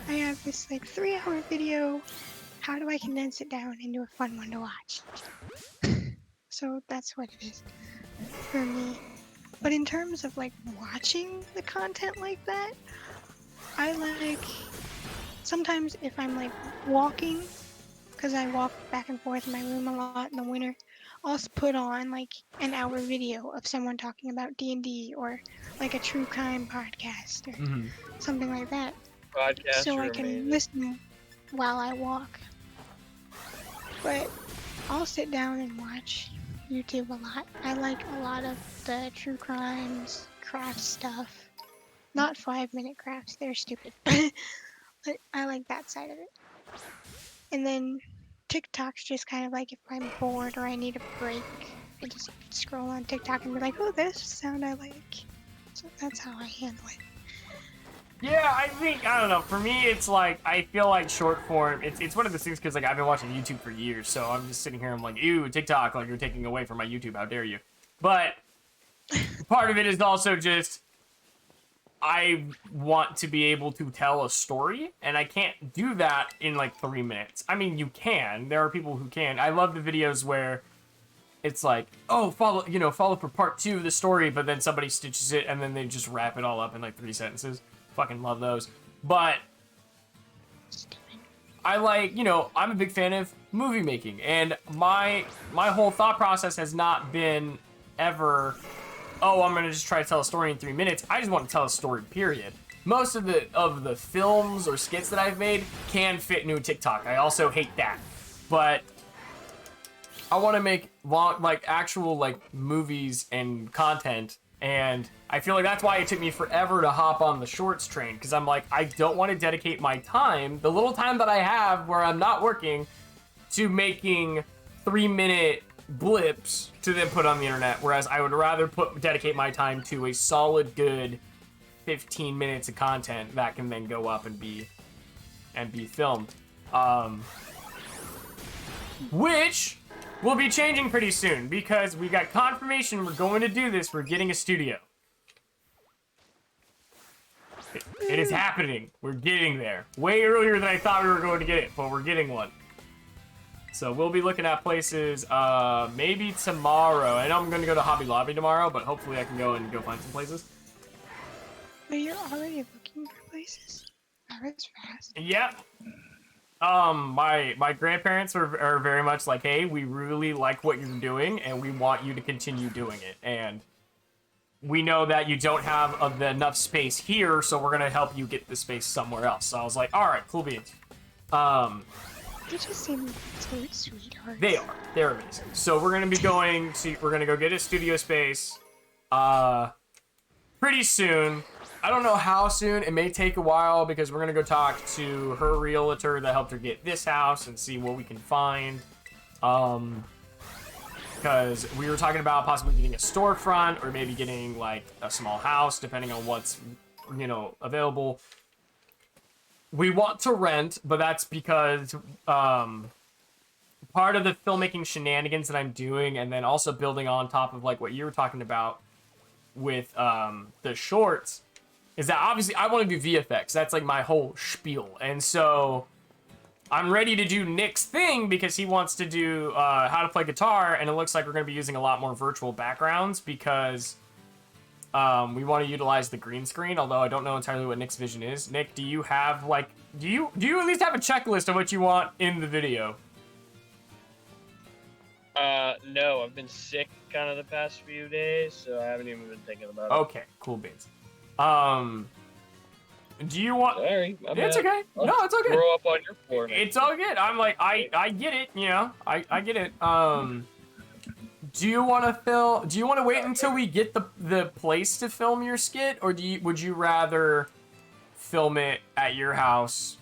I have this like 3 hour video. How do I condense it down into a fun one to watch? So that's what it is for me. But in terms of like watching the content like that, I like sometimes if I'm like walking, because I walk back and forth in my room a lot in the winter, I'll put on like an hour video of someone talking about D&D or like a true crime podcast or Mm-hmm. something like that, Podcasts so are I can amazing. listen while I walk. But I'll sit down and watch YouTube a lot. I like a lot of the true crimes, craft stuff. Not 5 minute crafts, they're stupid. But I like that side of it. And then TikTok's just kind of like if I'm bored or I need a break, I just scroll on TikTok and be like, oh, this sound I like. So that's how I handle it. Yeah, I think, I don't know, for me, it's like, I feel like short form, it's one of those things, because, like, I've been watching YouTube for years, so I'm just sitting here, I'm like, ew, TikTok, like, you're taking away from my YouTube, how dare you. But part of it is also just, I want to be able to tell a story, and I can't do that in, like, 3 minutes. I mean, you can, there are people who can. I love the videos where it's like, oh, follow for part 2 of the story, but then somebody stitches it, and then they just wrap it all up in, like, 3 sentences. Fucking love those. But I like, I'm a big fan of movie making, and my whole thought process has not been ever, oh, I'm gonna just try to tell a story in 3 minutes. I just want to tell a story, period. Most of the films or skits that I've made can fit into a TikTok. I also hate that. But I want to make long, like, actual, like, movies and content, and I feel like that's why it took me forever to hop on the shorts train, because I'm like, I don't want to dedicate my time, the little time that I have where I'm not working, to making 3-minute blips to then put on the internet, whereas I would rather dedicate my time to a solid, good 15 minutes of content that can then go up and be filmed. Which will be changing pretty soon, because we got confirmation we're going to do this. We're getting a studio. It is happening. We're getting there. Way earlier than I thought we were going to get it, but we're getting one. So we'll be looking at places maybe tomorrow. I know I'm going to go to Hobby Lobby tomorrow, but hopefully I can go find some places. But you're already looking for places? That was fast. Yep. My grandparents are very much like, hey, we really like what you're doing, and we want you to continue doing it. And we know that you don't have enough space here, so we're gonna help you get the space somewhere else. So I was like, all right, cool beans. They just seem so sweethearts. They are. They're amazing. So we're gonna go get a studio space, pretty soon. I don't know how soon. It may take a while, because we're gonna go talk to her realtor that helped her get this house and see what we can find. Because we were talking about possibly getting a storefront, or maybe getting like a small house, depending on what's, available. We want to rent, but that's because part of the filmmaking shenanigans that I'm doing, and then also building on top of like what you were talking about with the shorts, is that obviously I want to do VFX. That's like my whole spiel. And so I'm ready to do Nick's thing, because he wants to do how to play guitar, and it looks like we're going to be using a lot more virtual backgrounds, because we want to utilize the green screen, although I don't know entirely what Nick's vision is. Nick, do you have like, do you at least have a checklist of what you want in the video? No, I've been sick kind of the past few days, so I haven't even been thinking about it. Okay, cool beans. Do you want? Sorry, It's okay. I'll No, it's okay. Grow up on your floor. It's all good. I'm like, I get it. I get it. Do you want to wait until we get the place to film your skit, or would you rather film it at your house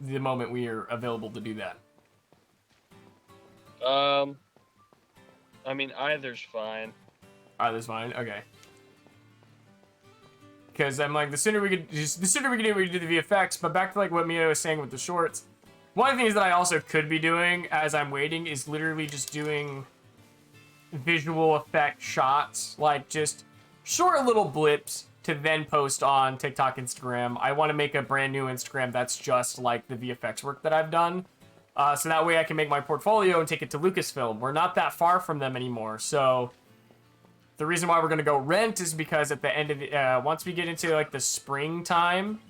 the moment we are available to do that? I mean, either's fine. Either's fine. Okay. because I'm like, the sooner we could do it, we could do the VFX. But back to like what Mia was saying with the shorts. One of the things that I also could be doing as I'm waiting is literally just doing visual effect shots, like just short little blips to then post on TikTok, Instagram. I want to make a brand new Instagram that's just like the VFX work that I've done. So that way I can make my portfolio and take it to Lucasfilm. We're not that far from them anymore. So the reason why we're going to go rent is because at the end of the, once we get into like the springtime,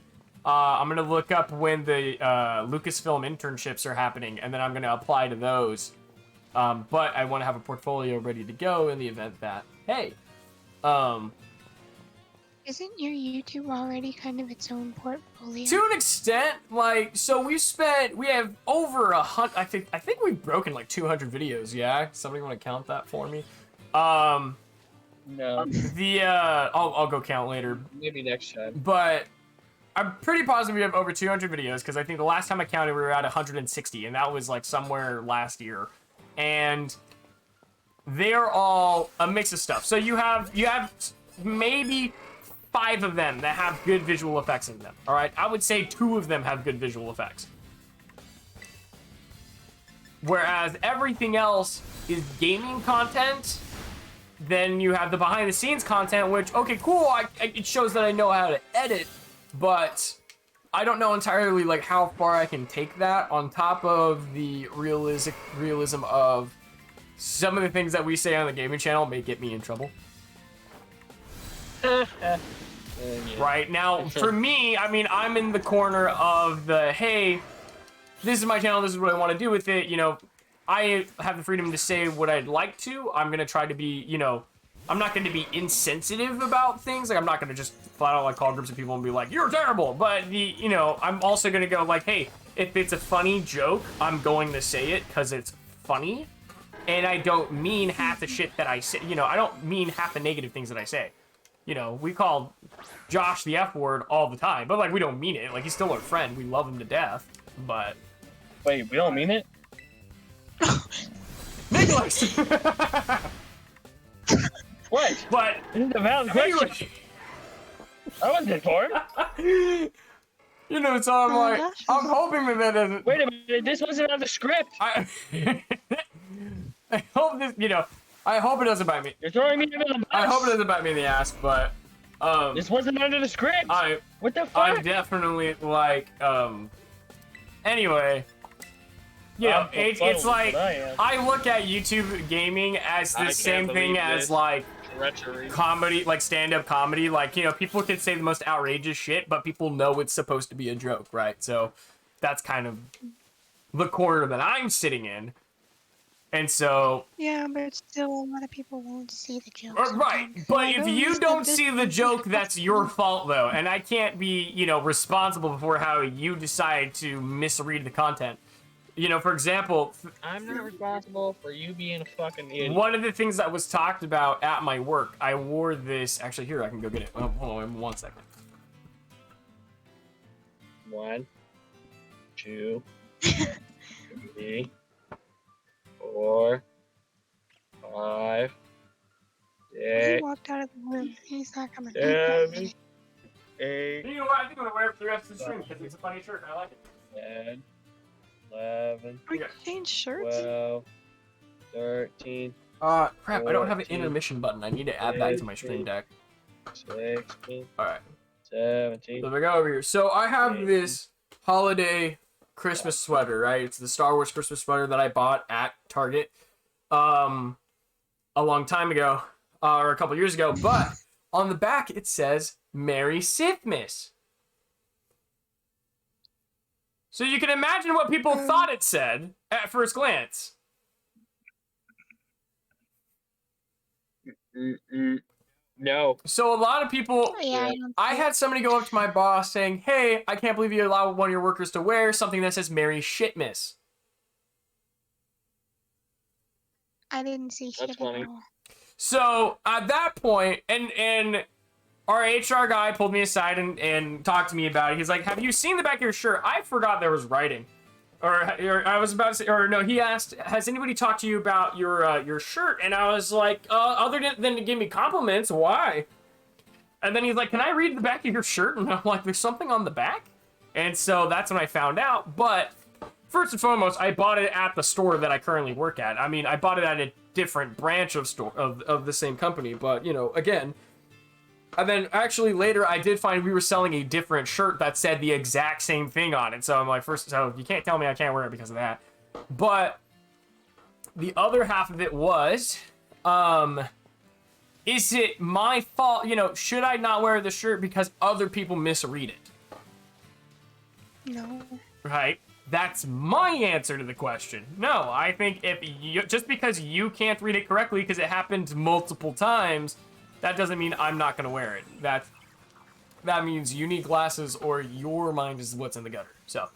I'm going to look up when the Lucasfilm internships are happening, and then I'm going to apply to those. But I want to have a portfolio ready to go in the event that, hey, Isn't your YouTube already kind of its own portfolio? to an extent, like, so we have over 100, I think we've broken like 200 videos, yeah? Somebody want to count that for me? No, I'll go count later, maybe next time. but I'm pretty positive we have over 200 videos, because I think the last time I counted we were at 160, and that was like somewhere last year. And they're all a mix of stuff. So you have maybe 5 of them that have good visual effects in them. All right, I would say 2 of them have good visual effects. Whereas everything else is gaming content. Then you have the behind the scenes content, which, okay, cool, it shows that I know how to edit, but I don't know entirely like how far I can take that on top of the realism of some of the things that we say on the gaming channel may get me in trouble. Yeah. Right now, for me, I mean, I'm in the corner of the, hey, this is my channel, this is what I want to do with it, you know, I have the freedom to say what I'd like to. I'm going to try to be, you know, I'm not going to be insensitive about things. Like, I'm not going to just flat out, like, call groups of people and be like, you're terrible. But, you know, I'm also going to go, like, hey, if it's a funny joke, I'm going to say it because it's funny. And I don't mean half the shit that I say. You know, I don't mean half the negative things that I say. You know, we call Josh the F word all the time. But, like, we don't mean it. Like, he's still our friend. We love him to death. But... Wait, we don't mean it? Nicholas! What? But... This is a valid question. I wasn't informed. You know, so I'm like, I'm hoping that doesn't... Wait a minute, this wasn't on the script. I hope this, you know, I hope it doesn't bite me. You're throwing me under the bus. I hope it doesn't bite me in the ass, but, This wasn't under the script. What the fuck? I'm definitely, like, anyway... You know, it's like, I look at YouTube gaming as the same thing as, like, comedy, like stand-up comedy. Like, you know, people can say the most outrageous shit, but people know it's supposed to be a joke, right? So that's kind of the corner that I'm sitting in. And so... Yeah, but still a lot of people won't see the joke. Right, but if you don't see the joke, that's your fault, though. And I can't be, you know, responsible for how you decide to misread the content. You know, for example... I'm not responsible for you being a fucking idiot. One of the things that was talked about at my work, I wore this... Actually, here, I can go get it. Oh, hold on 1 second. 1, 2, 3, 4, 5, He 6, walked out of the room. He's not coming 7, back. 8, You know what? I think I'm gonna wear it for the rest of the stream because it's a funny shirt and I like it. 10, 11, Are you changing shirts? 12, 13, Crap, I don't have an 14, intermission button. I need to add that to my stream deck. 16, Alright, 17. so if I go over here. So I have this holiday Christmas sweater, right? It's the Star Wars Christmas sweater that I bought at Target a long time ago, or a couple years ago, but on the back it says Merry Sithmas. So you can imagine what people thought it said at first glance. No. So a lot of people, Yeah, I had somebody go up to my boss saying, hey, I can't believe you allow one of your workers to wear something that says Merry Shitmas. I didn't see shit That's at funny. all. So at that point, and our HR guy pulled me aside and talked to me about it. He's like, have you seen the back of your shirt? I forgot there was writing. Or I was about to say, or no, he asked, has anybody talked to you about your shirt? And I was like, other than to give me compliments, why? And then he's like, can I read the back of your shirt? And I'm like, there's something on the back? And so that's when I found out. But first and foremost, I bought it at the store that I currently work at. I mean, I bought it at a different branch of store of the same company. But, you know, again, and then actually later I did find we were selling a different shirt that said the exact same thing on it. So I'm like, so you can't tell me I can't wear it because of that. But the other half of it was, is it my fault? You know, should I not wear the shirt because other people misread it? No. Right? That's my answer to the question. No, I think if you, just because you can't read it correctly because it happened multiple times, that doesn't mean I'm not going to wear it. That means you need glasses or your mind is what's in the gutter. So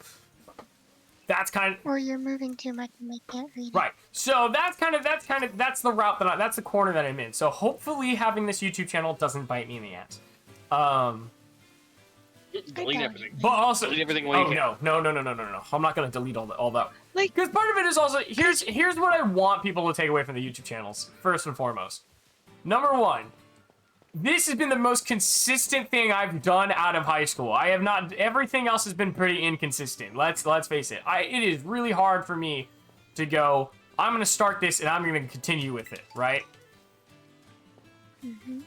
that's kind of... Or you're moving too much and they can't read it. Right. So that's the route that's the corner that I'm in. So hopefully having this YouTube channel doesn't bite me in the ass. Delete everything. But also, Delete everything while you can. no. I'm not gonna delete all that. Like, Because part of it is also here's what I want people to take away from the YouTube channels. First and foremost, number one, this has been the most consistent thing I've done out of high school. I have not. Everything else has been pretty inconsistent. Let's face it. It is really hard for me to go, I'm gonna start this and I'm gonna continue with it, right? mm-hmm.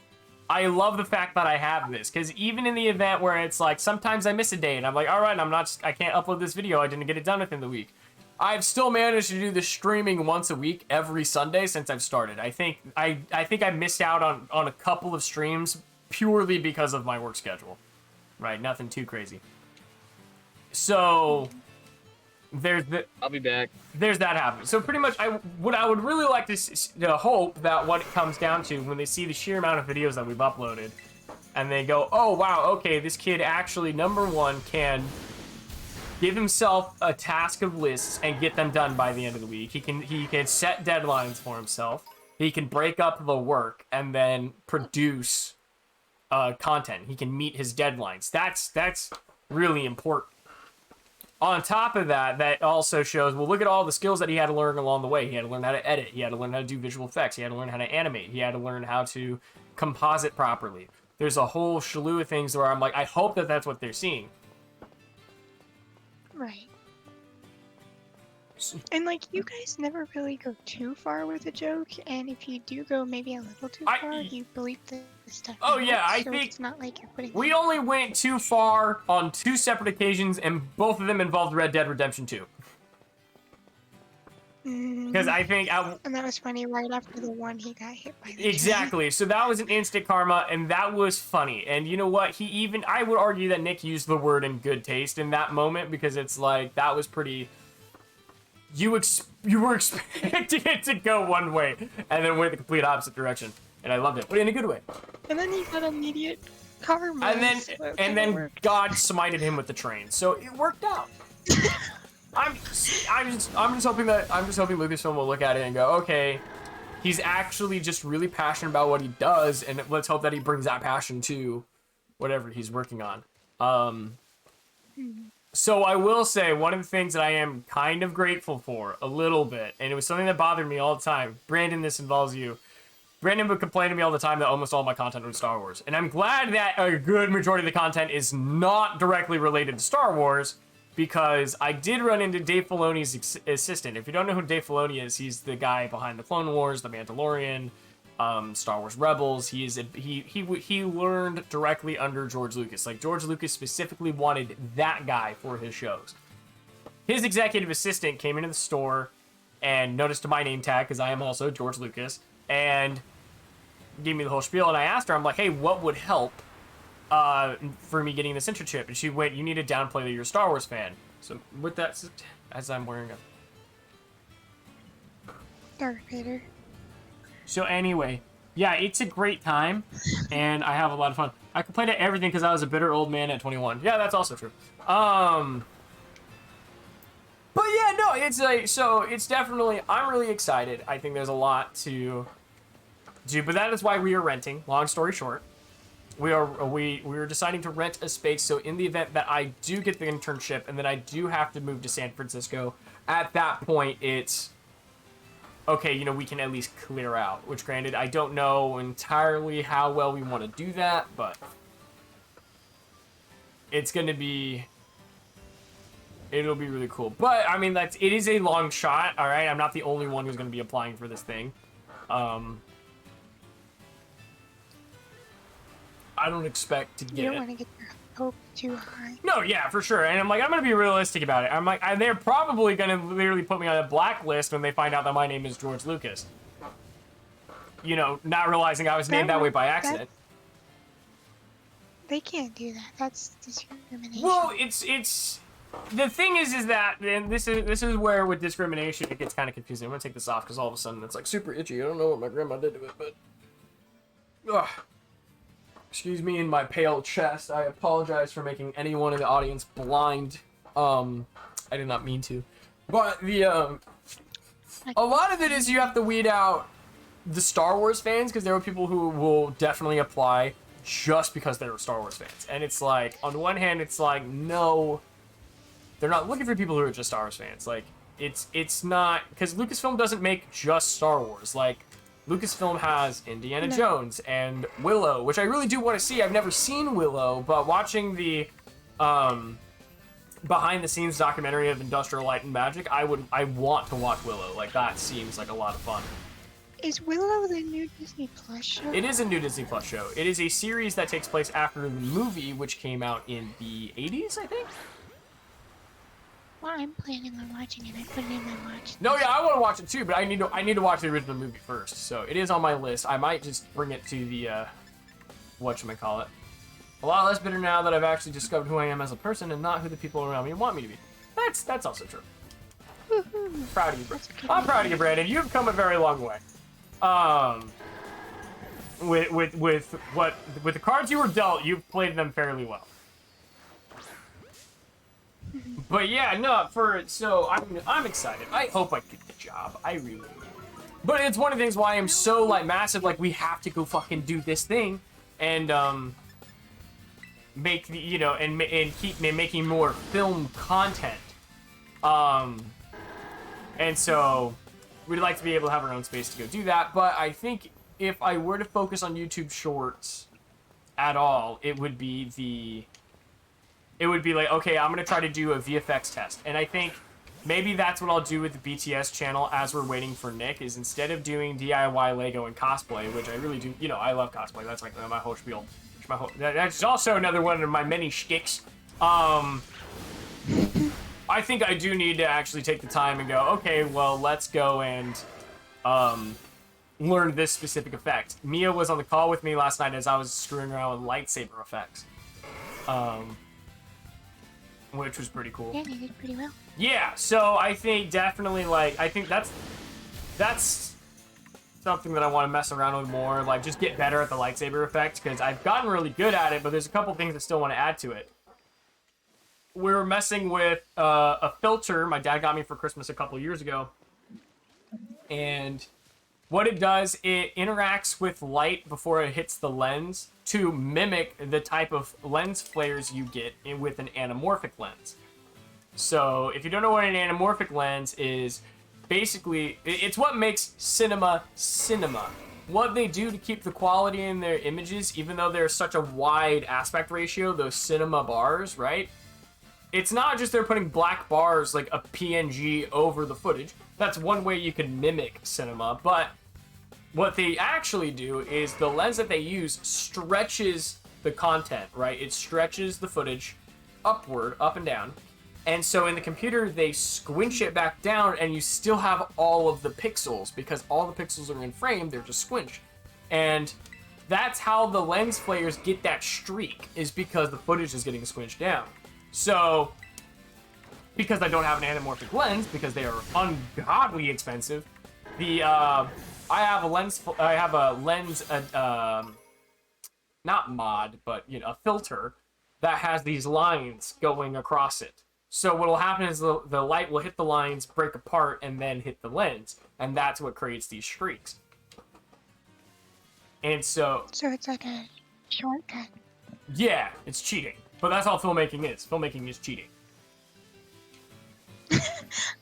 I love the fact that I have this, because even in the event where it's like, sometimes I miss a day, and I'm like, all right, I can't upload this video, I didn't get it done within the week. I've still managed to do the streaming once a week, every Sunday since I've started. I think I missed out on a couple of streams purely because of my work schedule. Right, nothing too crazy. So, I'll be back. there's that happening. So pretty much, what I would really like to hope that what it comes down to when they see the sheer amount of videos that we've uploaded, and they go, oh wow, okay, this kid actually, number one, can give himself a task of lists and get them done by the end of the week. He can set deadlines for himself. He can break up the work and then produce content. He can meet his deadlines. That's really important. On top of that, that also shows, well, look at all the skills that he had to learn along the way. He had to learn how to edit. He had to learn how to do visual effects. He had to learn how to animate. He had to learn how to composite properly. There's a whole slew of things where I'm like, I hope that that's what they're seeing. Right. And, like, you guys never really go too far with a joke, and if you do go maybe a little too far, you believe the stuff. Oh, yeah, I so think it's not like you're putting... We only went too far on 2 separate occasions, and both of them involved Red Dead Redemption 2. Because I think... And that was funny, right after the one he got hit by the Exactly. So that was an instant karma, and that was funny. And you know what? I would argue that Nick used the word in good taste in that moment, because it's like, that was pretty... You were expecting it to go one way, and then went the complete opposite direction. And I loved it, but in a good way. And then he got immediate karma. And then God smited him with the train, so it worked out. I'm just hoping Lucasfilm will look at it and go, okay, he's actually just really passionate about what he does, and let's hope that he brings that passion to whatever he's working on. So I will say, one of the things that I am kind of grateful for, a little bit, and it was something that bothered me all the time. Brandon, this involves you. Brandon would complain to me all the time that almost all my content was Star Wars. And I'm glad that a good majority of the content is not directly related to Star Wars, because I did run into Dave Filoni's assistant. If you don't know who Dave Filoni is, he's the guy behind The Clone Wars, The Mandalorian, Star Wars Rebels. He learned directly under George Lucas. Like, George Lucas specifically wanted that guy for his shows. His executive assistant came into the store and noticed my name tag, because I am also George Lucas, and gave me the whole spiel. And I asked her, I'm like, hey, what would help for me getting this internship? And she went, you need to downplay that you're a Star Wars fan. So with that, as I'm wearing a Darth Vader. So anyway, yeah, it's a great time, and I have a lot of fun. I complained at everything because I was a bitter old man at 21. Yeah, that's also true. But yeah, no, it's definitely, I'm really excited. I think there's a lot to do, but that is why we are renting. Long story short, we are deciding to rent a space. So in the event that I do get the internship and then I do have to move to San Francisco, at that point it's okay, you know, we can at least clear out. Which, granted, I don't know entirely how well we want to do that, but it's going to be... It'll be really cool. But, I mean, it is a long shot, all right? I'm not the only one who's going to be applying for this thing. I don't expect to get You don't it. want to get your hope too high. No, yeah, for sure. And I'm like, I'm going to be realistic about it. I'm like, they're probably going to literally put me on a blacklist when they find out that my name is George Lucas. You know, not realizing I was named that way by accident. They can't do that. That's discrimination. Well, it's the thing is that, and this is where with discrimination it gets kind of confusing. I'm gonna take this off because all of a sudden it's like super itchy. I don't know what my grandma did to it, but ugh. Excuse me in my pale chest. I apologize for making anyone in the audience blind. I did not mean to, but the a lot of it is you have to weed out the Star Wars fans, because there are people who will definitely apply just because they're Star Wars fans. And it's like, on the one hand, it's like, no, they're not looking for people who are just Star Wars fans. Like, it's not, because Lucasfilm doesn't make just Star Wars. Like, Lucasfilm has Indiana Jones and Willow, which I really do want to see. I've never seen Willow, but watching the behind-the-scenes documentary of Industrial Light and Magic, I want to watch Willow. Like, that seems like a lot of fun. Is Willow the new Disney Plus show? It is a new Disney Plus show. It is a series that takes place after the movie, which came out in the 80s, I think? Well, I'm planning on watching it. I put it in my watch. No, yeah, I want to watch it too, but I need to watch the original movie first. So it is on my list. I might just bring it to the, whatchamacallit. A lot less bitter now that I've actually discovered who I am as a person and not who the people around me want me to be. That's also true. Proud of you, Brandon. I'm proud of you, Brandon. You've come a very long way. With the cards you were dealt, you've played them fairly well. But yeah, no, so I'm excited. I hope I get the job. I really do. But it's one of the things why I'm so like massive, like we have to go fucking do this thing and make the, you know, and keep making more film content. And so we'd like to be able to have our own space to go do that, but I think if I were to focus on YouTube Shorts at all, it would be like, okay, I'm gonna try to do a VFX test, and I think maybe that's what I'll do with the BTS channel as we're waiting for Nick, is instead of doing DIY Lego and cosplay, which I really do, you know, I love cosplay, that's like my whole spiel. That's also another one of my many shticks. I think I do need to actually take the time and go, okay, well, let's go and learn this specific effect. Mia was on the call with me last night as I was screwing around with lightsaber effects, which was pretty cool. Yeah, you did pretty well. Yeah, so I think definitely, like, I think that's something that I want to mess around with more, like, just get better at the lightsaber effect, because I've gotten really good at it, but there's a couple things I still want to add to it. We're messing with a filter my dad got me for Christmas a couple years ago, and what it does, it interacts with light before it hits the lens to mimic the type of lens flares you get with an anamorphic lens. So if you don't know what an anamorphic lens is, basically it's what makes cinema. What they do to keep the quality in their images, even though there's such a wide aspect ratio, those cinema bars, right? It's not just they're putting black bars like a PNG over the footage. That's one way you can mimic cinema, but what they actually do is the lens that they use stretches the content, right? It stretches the footage upward, up and down. And so in the computer, they squinch it back down and you still have all of the pixels because all the pixels are in frame, they're just squinched. And that's how the lens flares get that streak, is because the footage is getting squinched down. So, because I don't have an anamorphic lens, because they are ungodly expensive, I have a lens, not mod, but, you know, a filter that has these lines going across it. So what'll happen is the light will hit the lines, break apart, and then hit the lens, and that's what creates these streaks. And so it's like a shortcut. Yeah, it's cheating. But that's all filmmaking is. Filmmaking is cheating.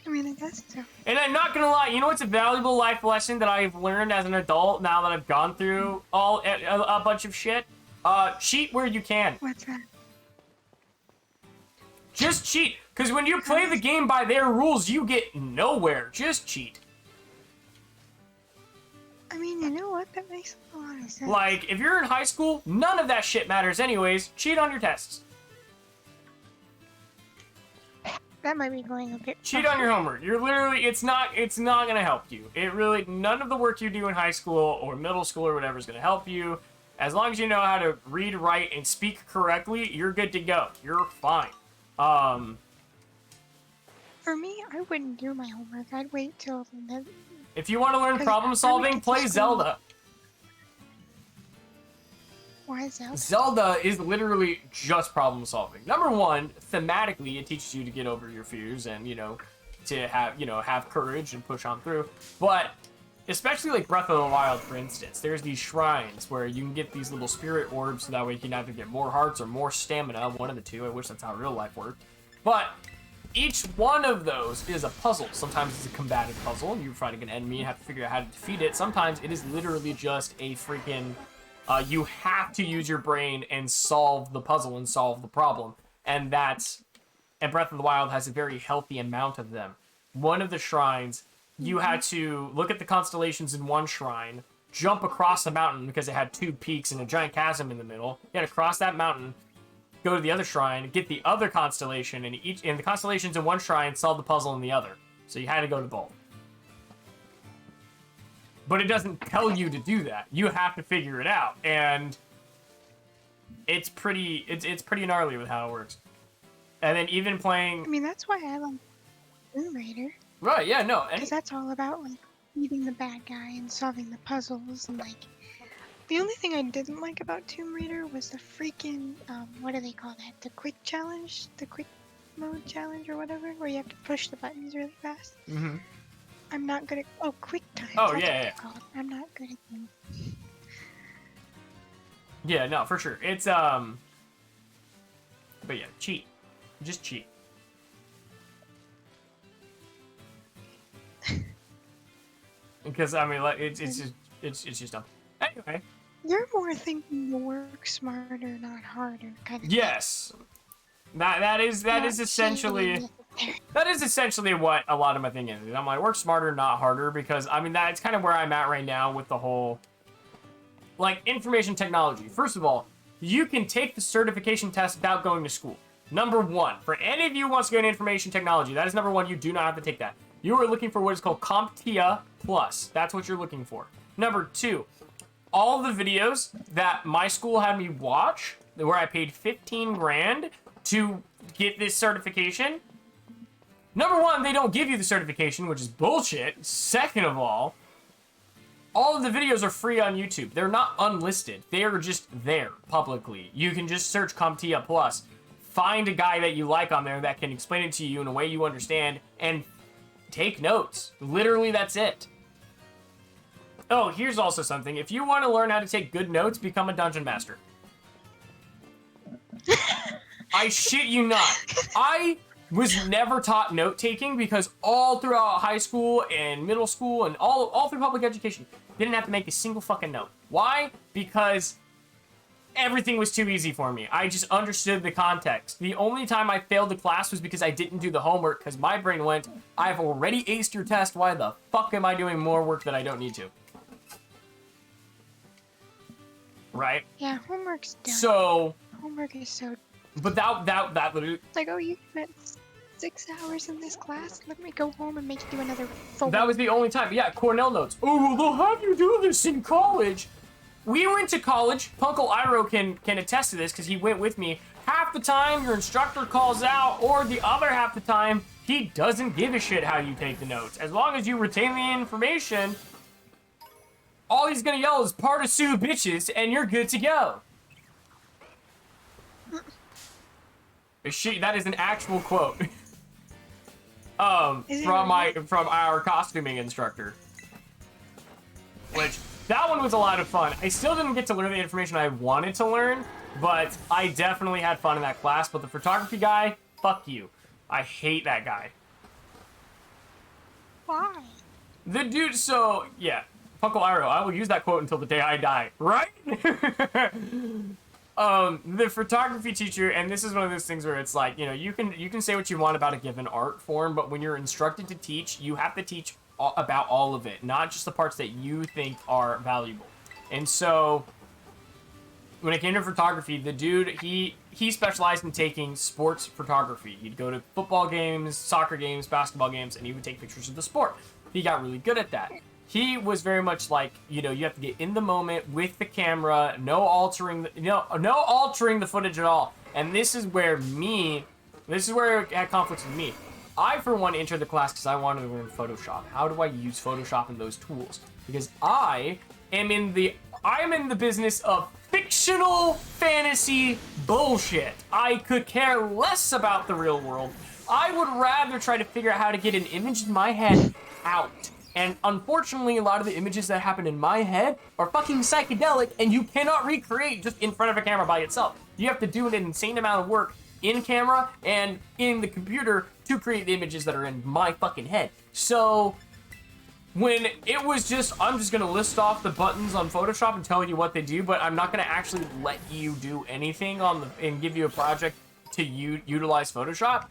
I mean, I guess so. And I'm not gonna lie, you know what's a valuable life lesson that I've learned as an adult now that I've gone through a bunch of shit? Cheat where you can. What's that? Just cheat. Because when you play the game by their rules, you get nowhere. Just cheat. I mean, you know what? That makes a lot of sense. Like, if you're in high school, none of that shit matters anyways. Cheat on your tests. That might be going a bit. Cheat on your homework. You're literally, it's not gonna help you. It really, none of the work you do in high school or middle school or whatever is gonna help you. As long as you know how to read, write, and speak correctly, you're good to go. You're fine. For me, I wouldn't do my homework. I'd wait till the. If you want to learn 'Cause problem I solving, went to play school. Zelda. Why is that? Zelda is literally just problem solving. Number one, thematically, it teaches you to get over your fears and, you know, to have, you know, have courage and push on through. But especially like Breath of the Wild, for instance, there's these shrines where you can get these little spirit orbs so that way you can either get more hearts or more stamina, one of the two. I wish that's how real life worked. But each one of those is a puzzle. Sometimes it's a combative puzzle, and you're fighting an enemy and have to figure out how to defeat it. Sometimes it is literally just a freaking... you have to use your brain and solve the puzzle and solve the problem. And that's... And Breath of the Wild has a very healthy amount of them. One of the shrines, you had to look at the constellations in one shrine, jump across the mountain because it had two peaks and a giant chasm in the middle. You had to cross that mountain, go to the other shrine, get the other constellation, and the constellations in one shrine solve the puzzle in the other. So you had to go to both. But it doesn't tell you to do that. You have to figure it out, and it's pretty gnarly with how it works. And then even I playing, mean, that's why I love Tomb Raider. right? Yeah, no, and Because that's all about, like, beating the bad guy and solving the puzzles and, like... The only thing I didn't like about Tomb Raider was the freaking, what do they call that? The quick challenge? The quick mode challenge or whatever? Where you have to push the buttons really fast? Mhm. I'm not good at... Oh, quick time. Oh, that's yeah, what yeah. they're called. I'm not good at them. Yeah, no, for sure. It's but yeah, cheat. Just cheat. Because I mean, like, it's just dumb. Anyway, You're more thinking to work smarter, not harder, kind of. yes, that is essentially what a lot of my thing is. I'm like, work smarter, not harder, because I mean that's kind of where I'm at right now with the whole like information technology. First of all, you can take the certification test without going to school. Number one, for any of you who wants to go into information technology, that is number one. You do not have to take that. You are looking for what is called CompTIA Plus. That's what you're looking for. Number two, all the videos that my school had me watch, where I paid 15 grand to get this certification. Number one, they don't give you the certification, which is bullshit. Second of all of the videos are free on YouTube. They're not unlisted. They are just there publicly. You can just search CompTIA Plus. Find a guy that you like on there that can explain it to you in a way you understand and take notes. Literally, that's it. Oh, here's also something. If you want to learn how to take good notes, become a dungeon master. I shit you not. I was never taught note taking because all throughout high school and middle school and all through public education, didn't have to make a single fucking note. Why? Because everything was too easy for me. I just understood the context. The only time I failed the class was because I didn't do the homework because my brain went, I've already aced your test. Why the fuck am I doing more work that I don't need to? Right? Yeah, homework's done. So, Homework is so... but that literally, It's like, oh, you spent 6 hours in this class? Let me go home and make you do another 4. that was the only time. Yeah, Cornell notes. Oh, well, they'll have you do this in college. We went to college. Punkle Iro can attest to this because he went with me. Half the time, your instructor calls out, or the other half the time, he doesn't give a shit how you take the notes. As long as you retain the information, all he's gonna yell is "part of Sue bitches," and you're good to go. That is an actual quote. Is it from our costuming instructor. Which, that one was a lot of fun. I still didn't get to learn the information I wanted to learn, but I definitely had fun in that class. But the photography guy, fuck you. I hate that guy. Why? The dude, so, yeah. Uncle Iroh, I will use that quote until the day I die, right? The photography teacher, and this is one of those things where it's like, you know, you can say what you want about a given art form, but when you're instructed to teach, you have to teach about all of it, not just the parts that you think are valuable. And so, when it came to photography, the dude, he specialized in taking sports photography. He'd go to football games, soccer games, basketball games, and he would take pictures of the sport. He got really good at that. He was very much like, you know, you have to get in the moment with the camera, no altering the footage at all. And this is where it had conflicts with me. I, for one, entered the class because I wanted to learn Photoshop. How do I use Photoshop and those tools? Because I am in the business of fictional fantasy bullshit. I could care less about the real world. I would rather try to figure out how to get an image in my head out. And unfortunately, a lot of the images that happen in my head are fucking psychedelic, and you cannot recreate just in front of a camera by itself. You have to do an insane amount of work in camera and in the computer to create the images that are in my fucking head. So when it was just, I'm just gonna list off the buttons on Photoshop and tell you what they do, but I'm not gonna actually let you do anything and give you a project to utilize Photoshop.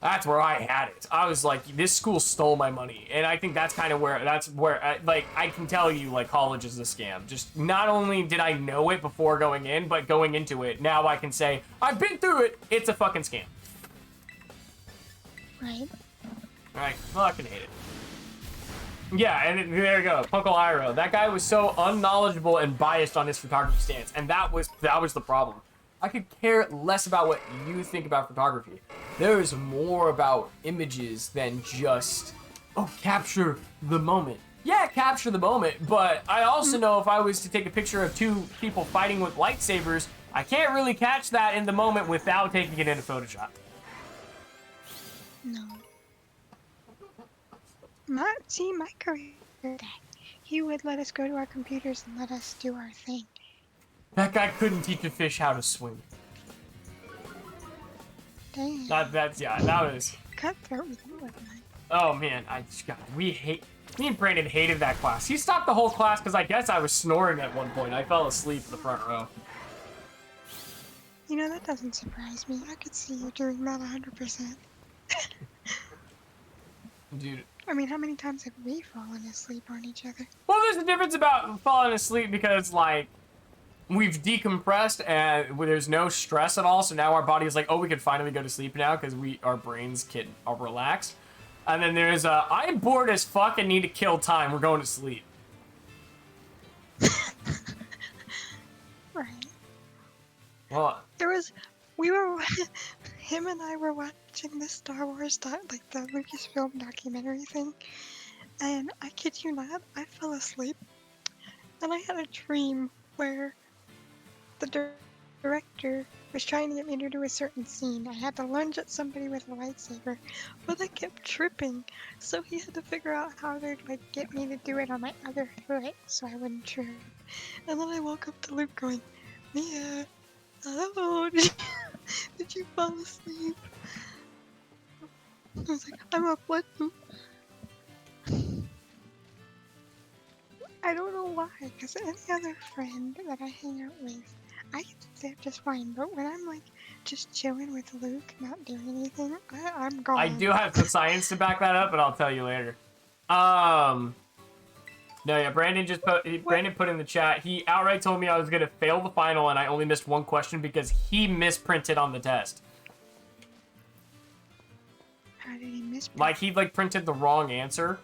That's where I had it. I was like, this school stole my money. And I think that's kind of where, I can tell you, like, college is a scam. Just not only did I know it before going in, but going into it, now I can say, I've been through it, it's a fucking scam. Right. I fucking hate it. Yeah, and there you go, Uncle Iroh. That guy was so unknowledgeable and biased on his photography stance, and that was the problem. I could care less about what you think about photography. There's more about images than just, oh, capture the moment. Yeah, capture the moment, but I also know if I was to take a picture of two people fighting with lightsabers, I can't really catch that in the moment without taking it into Photoshop. No. My career, that he would let us go to our computers and let us do our thing. That guy couldn't teach a fish how to swim. Damn. That was... Cutthroat with mine. Oh man, me and Brandon hated that class. He stopped the whole class because I guess I was snoring at one point. I fell asleep in the front row. You know, that doesn't surprise me. I could see you doing that 100%. Dude. I mean, how many times have we fallen asleep on each other? Well, there's a difference about falling asleep because, like, we've decompressed and there's no stress at all. So now our body is like, oh, we can finally go to sleep now because our brains are relaxed. And then there's I'm bored as fuck and need to kill time. We're going to sleep. Right. Well, him and I were watching the Star Wars, like the Lucasfilm documentary thing. And I kid you not, I fell asleep. And I had a dream where the director was trying to get me to do a certain scene. I had to lunge at somebody with a lightsaber, but I kept tripping, so he had to figure out how to get me to do it on my other foot so I wouldn't trip. And then I woke up to Luke going, Mia, hello, did you fall asleep? I was like, I'm up, what? I don't know why, because any other friend that I hang out with, I can stay up just fine, but when I'm like just chilling with Luke, not doing anything, I'm gone. I do have the science to back that up, but I'll tell you later. No, yeah, Brandon put in the chat, he outright told me I was gonna fail the final and I only missed one question because he misprinted on the test. How did he misprint? Like, he printed the wrong answer.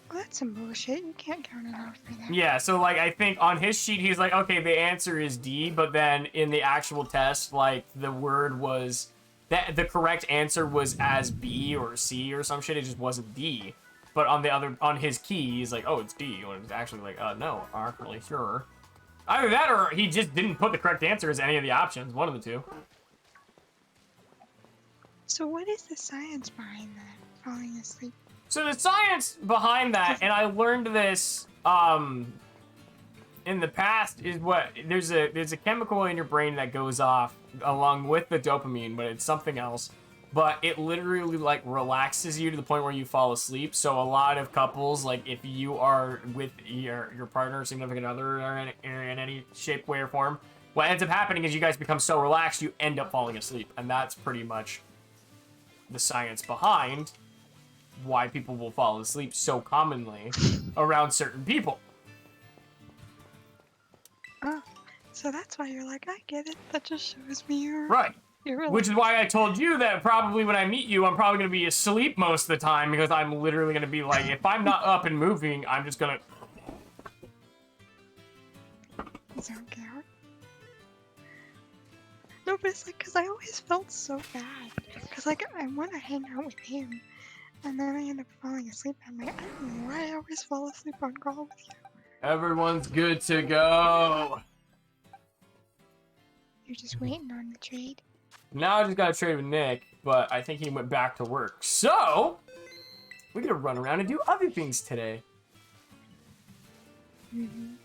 Well, that's some bullshit. You can't count it off for that. Yeah, so, like, I think on his sheet, he's like, okay, the answer is D, but then in the actual test, like, the word was... the correct answer was as B or C or some shit, it just wasn't D. But on his key, he's like, oh, it's D, when it's actually like, no, aren't really sure. Either that or he just didn't put the correct answer as any of the options, one of the two. So what is the science behind that, falling asleep? So the science behind that, and I learned this in the past, is what there's a chemical in your brain that goes off along with the dopamine, but it's something else. but it literally like relaxes you to the point where you fall asleep. So a lot of couples, like if you are with your partner, significant other, or in any shape, way, or form, what ends up happening is you guys become so relaxed you end up falling asleep, and that's pretty much the science behind why people will fall asleep so commonly around certain people. Oh, so that's why you're like, I get it. That just shows me you're Right. You're Which is why I told you that probably when I meet you, I'm probably going to be asleep most of the time, because I'm literally going to be like, if I'm not up and moving, I'm just going to... don't care. No, but it's like, because I always felt so bad. Because, like, I want to hang out with him, and then I end up falling asleep. I'm like, I don't know why I always fall asleep on call with you. Everyone's good to go. You're just waiting on the trade. Now I just got to trade with Nick, but I think he went back to work. So, we're going to run around and do other things today. Mm-hmm.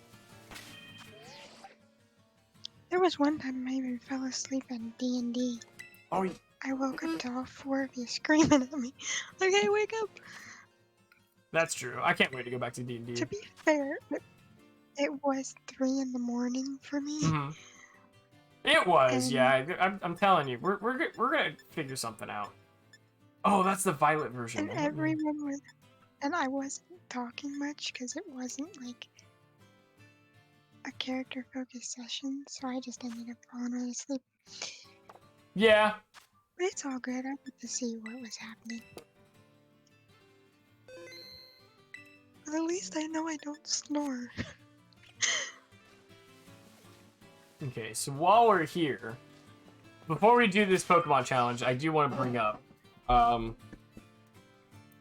There was one time I even fell asleep in D&D. Oh, I woke up to all 4 of you screaming at me. Like, hey, wake up! that's true. I can't wait to go back to D&D. To be fair, it was 3 in the morning for me. Mm-hmm. It was, And- yeah. I'm telling you, we're gonna figure something out. Oh, that's the Violet version. And everyone was, and I wasn't talking much because it wasn't like a character-focused session, so I just ended up falling right asleep. Yeah. But it's all good. I got to see what was happening. But at least I know I don't snore. Okay, so while we're here, before we do this Pokemon challenge, I do want to bring up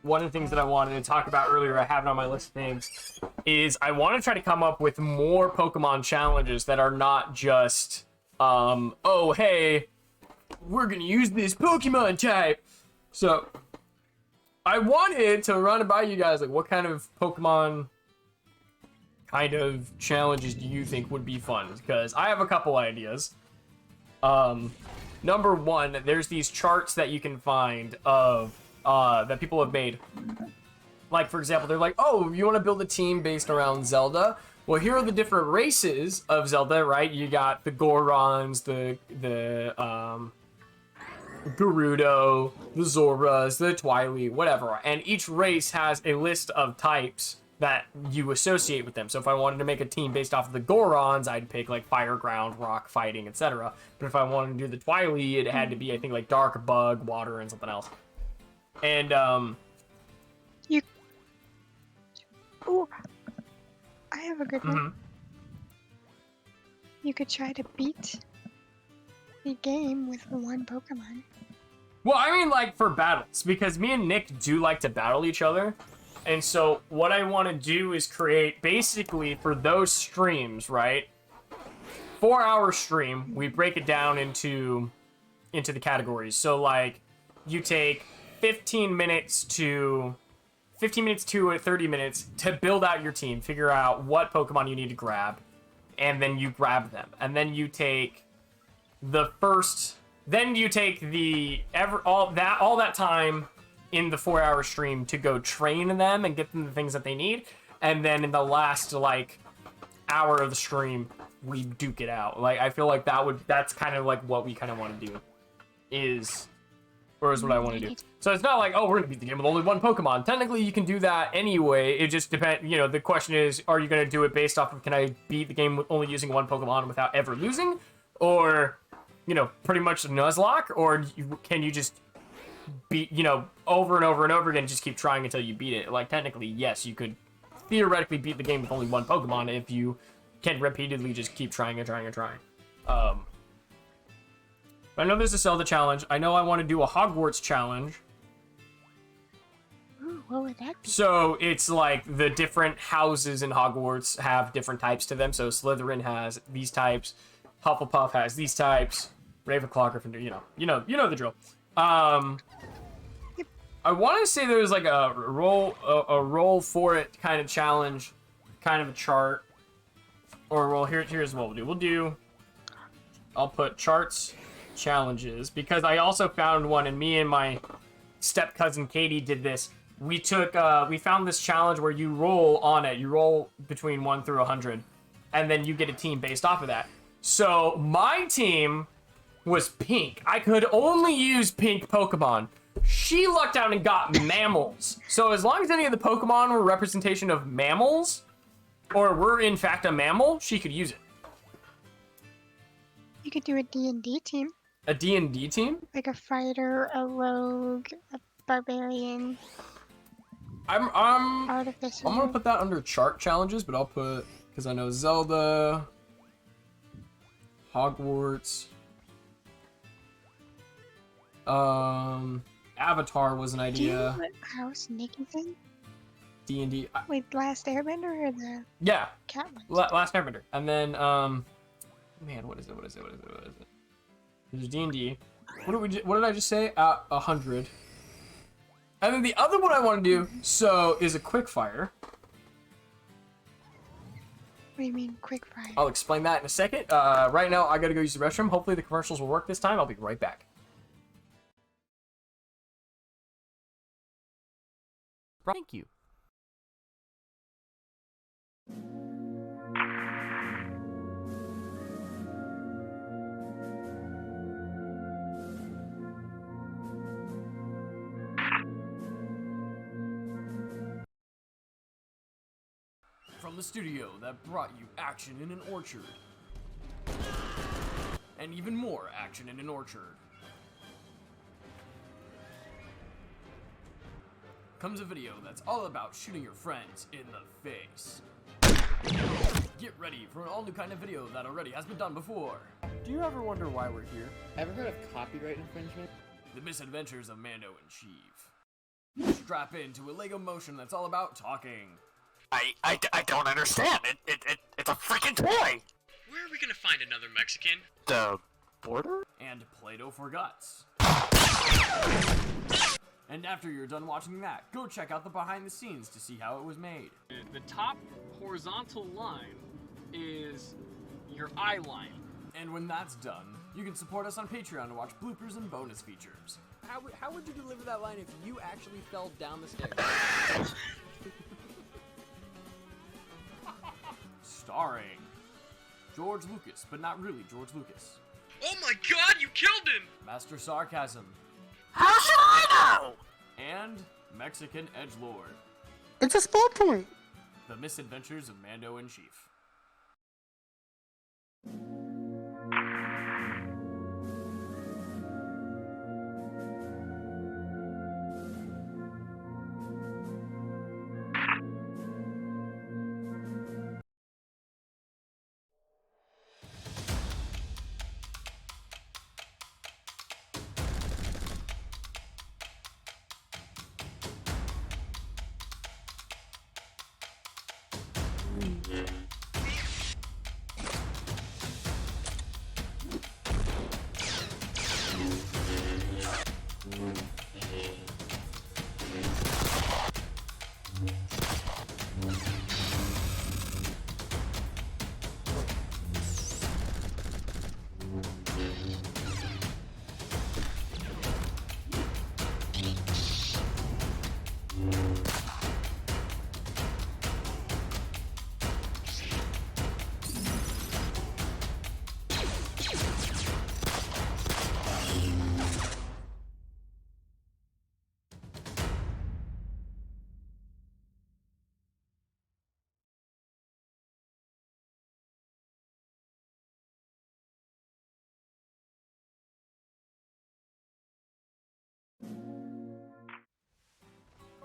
one of the things that I wanted to talk about earlier, I have it on my list of things, is I want to try to come up with more Pokemon challenges that are not just, oh, hey, we're going to use this Pokemon type. So, I wanted to run it by you guys, like, what kind of Pokemon kind of challenges do you think would be fun? Because I have a couple ideas. Number one, there's these charts that you can find of that people have made. Like, for example, they're like, oh, you want to build a team based around Zelda? Well, here are the different races of Zelda, right? You got the Gorons, the Gerudo, the Zoras, the Twily, whatever. And each race has a list of types that you associate with them. So if I wanted to make a team based off of the Gorons, I'd pick like Fire, Ground, Rock, Fighting, etc. But if I wanted to do the Twily, it had to be, I think, like Dark, Bug, Water, and something else. And Ooh, I have a good one. mhm. You could try to beat the game with one Pokemon. Well, I mean, like, for battles, because me and Nick do like to battle each other. And so what I want to do is create, basically, for those streams, right? 4-hour stream, we break it down into the categories. So, like, you take 15 minutes to 30 minutes to build out your team, figure out what Pokemon you need to grab, and then you grab them. And then you take all that time in the 4-hour stream to go train them and get them the things that they need, and then in the last like hour of the stream we duke it out. Like, I feel like that's kind of like what we kind of want to do is what I want to do. So it's not like, oh, we're gonna beat the game with only one Pokemon. Technically you can do that anyway. It just depends, you know, the question is, are you gonna do it based off of, can I beat the game with only using one Pokemon without ever losing, or, you know, pretty much a Nuzlocke, or can you just beat, you know, over and over and over again, just keep trying until you beat it? Like, technically, yes, you could theoretically beat the game with only one Pokemon if you can repeatedly just keep trying and trying and trying. I know there's a Zelda challenge. I know I want to do a Hogwarts challenge. Ooh, what would that be? So it's like the different houses in Hogwarts have different types to them. So Slytherin has these types, Hufflepuff has these types, Ravenclaw, Gryffindor, you know the drill. I want to say there was like a roll for it kind of challenge, kind of a chart. Or, well, here's what we'll do. I'll put charts challenges because I also found one, and me and my step cousin Katie did this. We found this challenge where you roll on it. You roll between 1 through 100, and then you get a team based off of that. So my team was pink. I could only use pink Pokemon. She lucked out and got mammals. So as long as any of the Pokemon were representation of mammals, or were in fact a mammal, she could use it. You could do a D&D team. A D&D team? Like a fighter, a rogue, a barbarian, I'm artificer. gonna put that under chart challenges, but I'll put, because I know Zelda, Hogwarts, Avatar was an Do you know idea. what House Nick's in? D&D. Wait, Last Airbender or the Yeah, cat one? Last Airbender. And then, man, what is it? There's D&D. What did I just say? 100. And then the other one I want to do, is a quickfire. What do you mean, quick fire? I'll explain that in a second. Right now, I gotta go use the restroom. Hopefully the commercials will work this time. I'll be right back. Thank you. From the studio that brought you action in an orchard. And even more action in an orchard. Comes a video that's all about shooting your friends in the face. Get ready for an all new kind of video that already has been done before. Do you ever wonder why we're here? Ever heard of copyright infringement? The Misadventures of Mando and Chief. Strap into a Lego Motion that's all about talking. I don't understand. It's a freaking toy. Where are we gonna find another Mexican? The border? And Play-Doh for Guts. And after you're done watching that, go check out the behind the scenes to see how it was made. The top horizontal line is your eye line. And when that's done, you can support us on Patreon to watch bloopers and bonus features. How would you deliver that line if you actually fell down the stairs? Starring George Lucas, but not really George Lucas. Oh my god, you killed him! Master Sarcasm. How should I know? And Mexican Edgelord. It's a sport point. The Misadventures of Mando and Chief.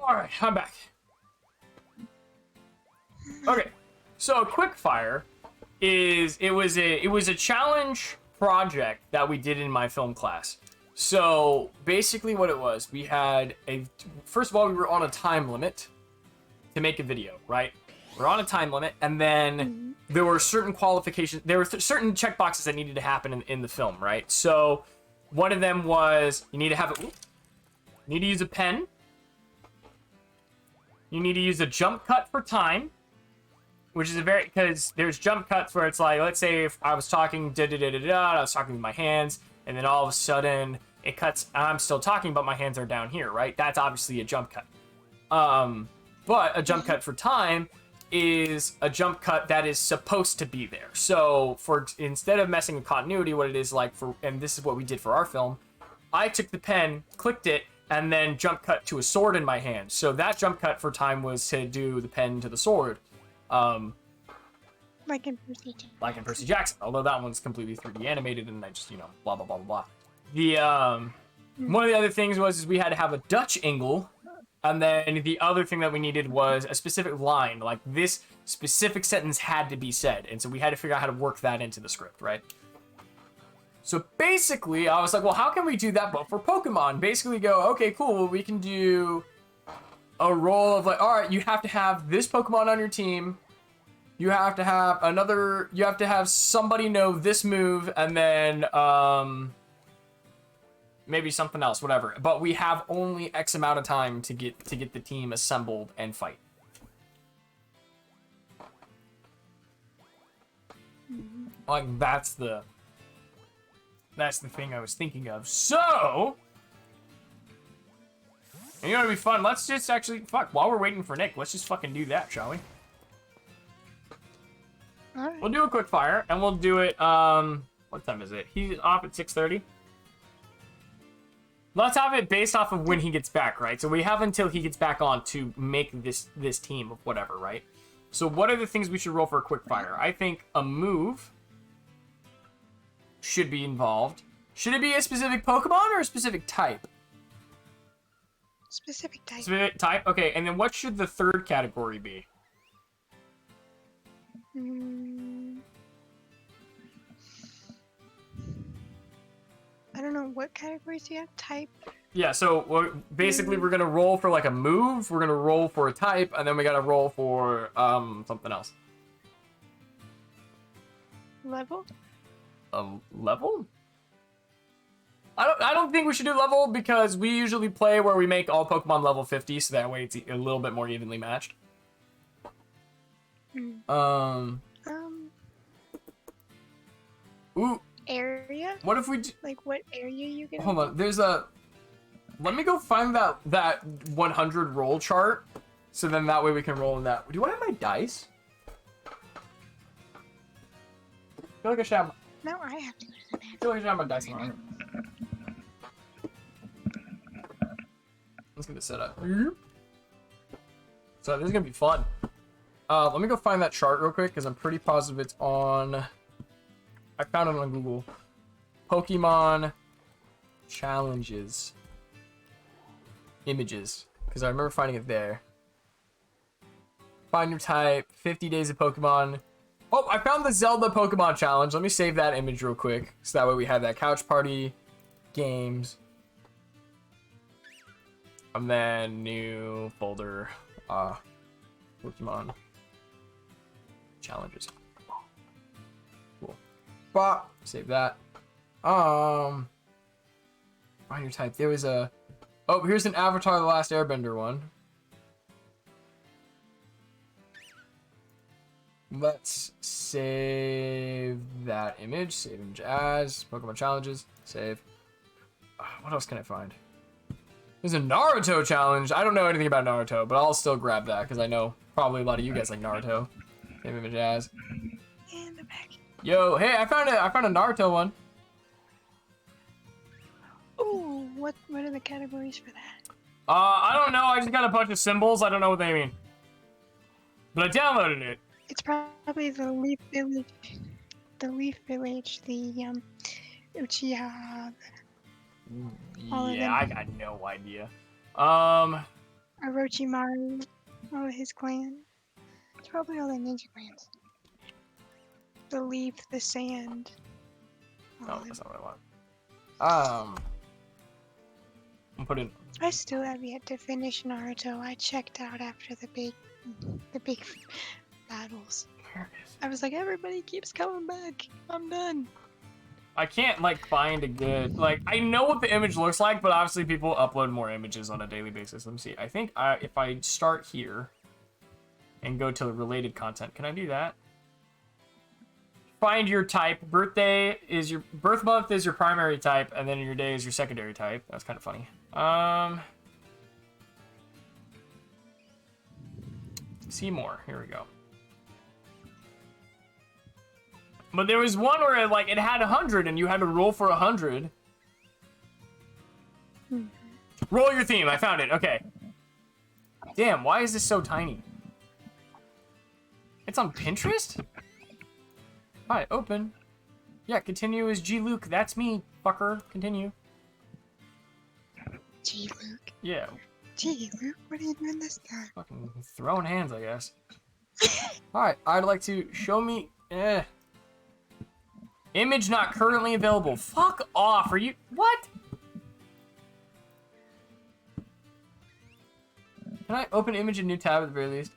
Alright, I'm back. Okay, so Quickfire was a challenge project that we did in my film class. So basically what it was, we had first of all, we were on a time limit to make a video, right? We're on a time limit, and then there were certain qualifications, there were certain checkboxes that needed to happen in the film, right? So one of them was you need to have you need to use a pen. You need to use a jump cut for time, which is because there's jump cuts where it's like, let's say if I was talking I was talking with my hands, and then all of a sudden it cuts. I'm still talking, but my hands are down here, right? That's obviously a jump cut. But a jump cut for time is a jump cut that is supposed to be there. So instead of messing with continuity, what it is like and this is what we did for our film, I took the pen, clicked it, and then jump cut to a sword in my hand. So that jump cut for time was to do the pen to the sword. Like in Percy Jackson. Like in Percy Jackson, although that one's completely 3D animated, and I just, blah, blah, blah, blah, blah. The, one of the other things is we had to have a Dutch angle, and then the other thing that we needed was a specific line, like this specific sentence had to be said, and so we had to figure out how to work that into the script, right? So basically, I was like, well, how can we do that but for Pokemon? Basically go, okay, cool, well, we can do a roll of like, all right, you have to have this Pokemon on your team, you have to have somebody know this move, and then, maybe something else, whatever. But we have only X amount of time to get the team assembled and fight. Like, that's the thing I was thinking of. So, you know, it'd be fun. Let's just actually, while we're waiting for Nick, let's just fucking do that, shall we? Alright. We'll do a quick fire, and we'll do it, what time is it? He's off at 6:30. Let's have it based off of when he gets back, right? So we have until he gets back on to make this team of whatever, right? So what are the things we should roll for a quick fire? I think a move should be involved. Should it be a specific Pokemon or a specific type? Specific type. Specific type? Okay, and then what should the third category be? I don't know, what categories do you have? Type? Yeah, so basically we're going to roll for like a move, we're going to roll for a type, and then we got to roll for something else. Level? A level? I don't think we should do level because we usually play where we make all Pokemon level 50, so that way it's a little bit more evenly matched. Ooh. Area? What if we Like what area you get? Hold on, let me go find that 100 roll chart, so then that way we can roll in that. Do I have my dice? I feel like I should have, No, I have to go to the bathroom. I feel like I should have my dice on. Let's get this set up. So this is gonna be fun. Let me go find that chart real quick because I'm pretty positive it's on. I found it on Google. Pokemon challenges images, because I remember finding it there. Find your type, 50 days of Pokemon. Oh, I found the Zelda Pokemon challenge. Let me save that image real quick, so that way we have that couch party, games, and then new folder, Pokemon challenges. Cool. Bop. Save that. Find your type. There was a. Oh, here's an Avatar: The Last Airbender one. Let's save that image. Save image as Pokemon challenges. Save. What else can I find? There's a Naruto challenge. I don't know anything about Naruto, but I'll still grab that because I know probably a lot of you guys like Naruto. Save image as. In the back. Yo, hey, I found a Naruto one. Ooh, what are the categories for that? I don't know. I just got a bunch of symbols. I don't know what they mean. But I downloaded it. It's probably the Leaf Village. The Leaf Village, the Uchiha. All of Yeah, them. I got no idea. Orochimaru, all of his clan. It's probably all the ninja clans. The leaf, the sand. No, all of that's them. not what I want. I'm putting. I still have yet to finish Naruto. I checked out after the big battles. Where is it? I was like, everybody keeps coming back. I'm done. I can't like find a good like. I know what the image looks like, but obviously people upload more images on a daily basis. Let me see. I think if I start here and go to the related content, can I do that? find your type. Birthday is your birth month is your primary type, and then your day is your secondary type. That's kind of funny. See more. Here we go. But there was one where it had 100, and you had to roll for 100. Roll your theme. I found it. Okay. Damn. Why is this so tiny? It's on Pinterest? Hi, open. Yeah, continue is G Luke. That's me, fucker. Continue. Gee, Luke. Yeah, Gee, Luke, what are you doing this time? fucking throwing hands, I guess. Alright, I'd like to show me. Image not currently available. Fuck off. Are you. What? Can I open image in new tab at the very least?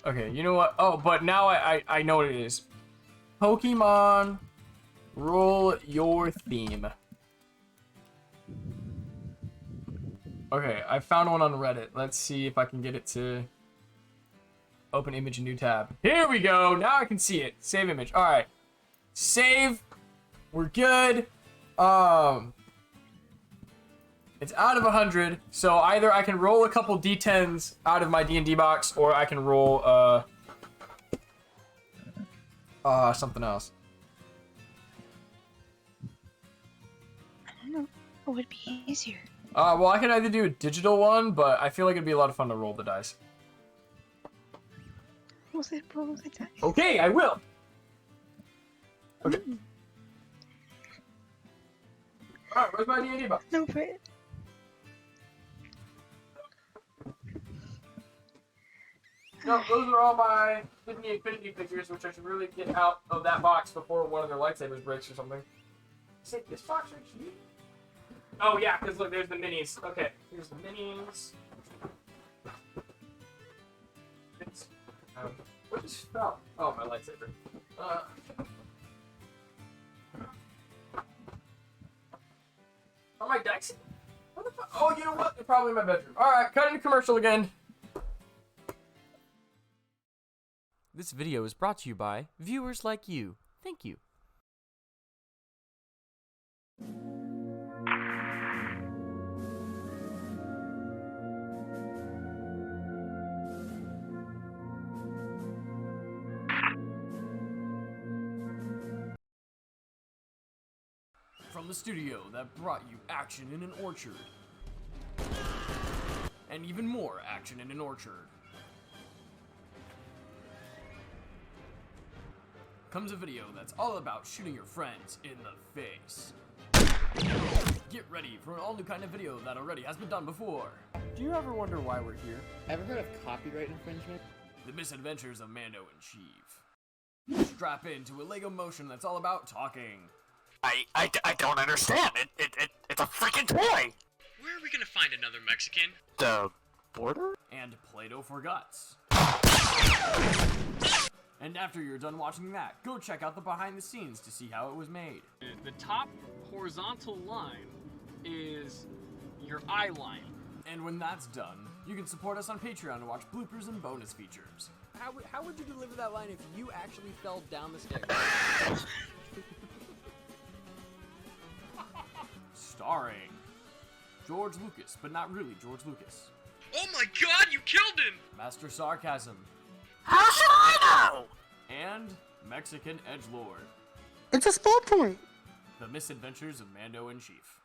Okay, you know what? Oh, but now I know what it is. Pokemon, roll your theme. Okay, I found one on Reddit. Let's see if I can get it to open image in new tab. Here we go. Now I can see it. Save image. All right. Save. We're good. It's out of 100, so either I can roll a couple d10s out of my D&D box, or I can roll something else. I don't know. What would be easier? Well, I could either do a digital one, but I feel like it'd be a lot of fun to roll the dice. Roll the dice. Okay, I will. Okay. All right, where's my D&D box? No, but No, those are all my Disney Infinity figures, which I should really get out of that box before one of their lightsabers breaks or something. Is it this box right here? Oh yeah, because look, there's the minis. Okay, here's the minis. What just fell? Oh, my lightsaber. Are my dice? What the fuck? Oh, you know what? They're probably in my bedroom. Alright, cut into commercial again. This video is brought to you by viewers like you. Thank you. From the studio that brought you action in an orchard. And even more action in an orchard. Comes a video that's all about shooting your friends in the face. Get ready for an all new kind of video that already has been done before. Do you ever wonder why we're here? Ever heard of copyright infringement? The misadventures of Mando and Sheev. Strap into a Lego Motion that's all about talking. I don't understand. It's a freaking toy. Where are we gonna find another Mexican? The border? And Play-Doh for Guts. And after you're done watching that, go check out the behind the scenes to see how it was made. The top horizontal line is your eye line. And when that's done, you can support us on Patreon to watch bloopers and bonus features. How would you deliver that line if you actually fell down the stairs? Starring George Lucas, but not really George Lucas. Oh my god, you killed him! Master Sarcasm. How should I know? And Mexican Edgelord. It's a spell point. The Misadventures of Mando and Sheev.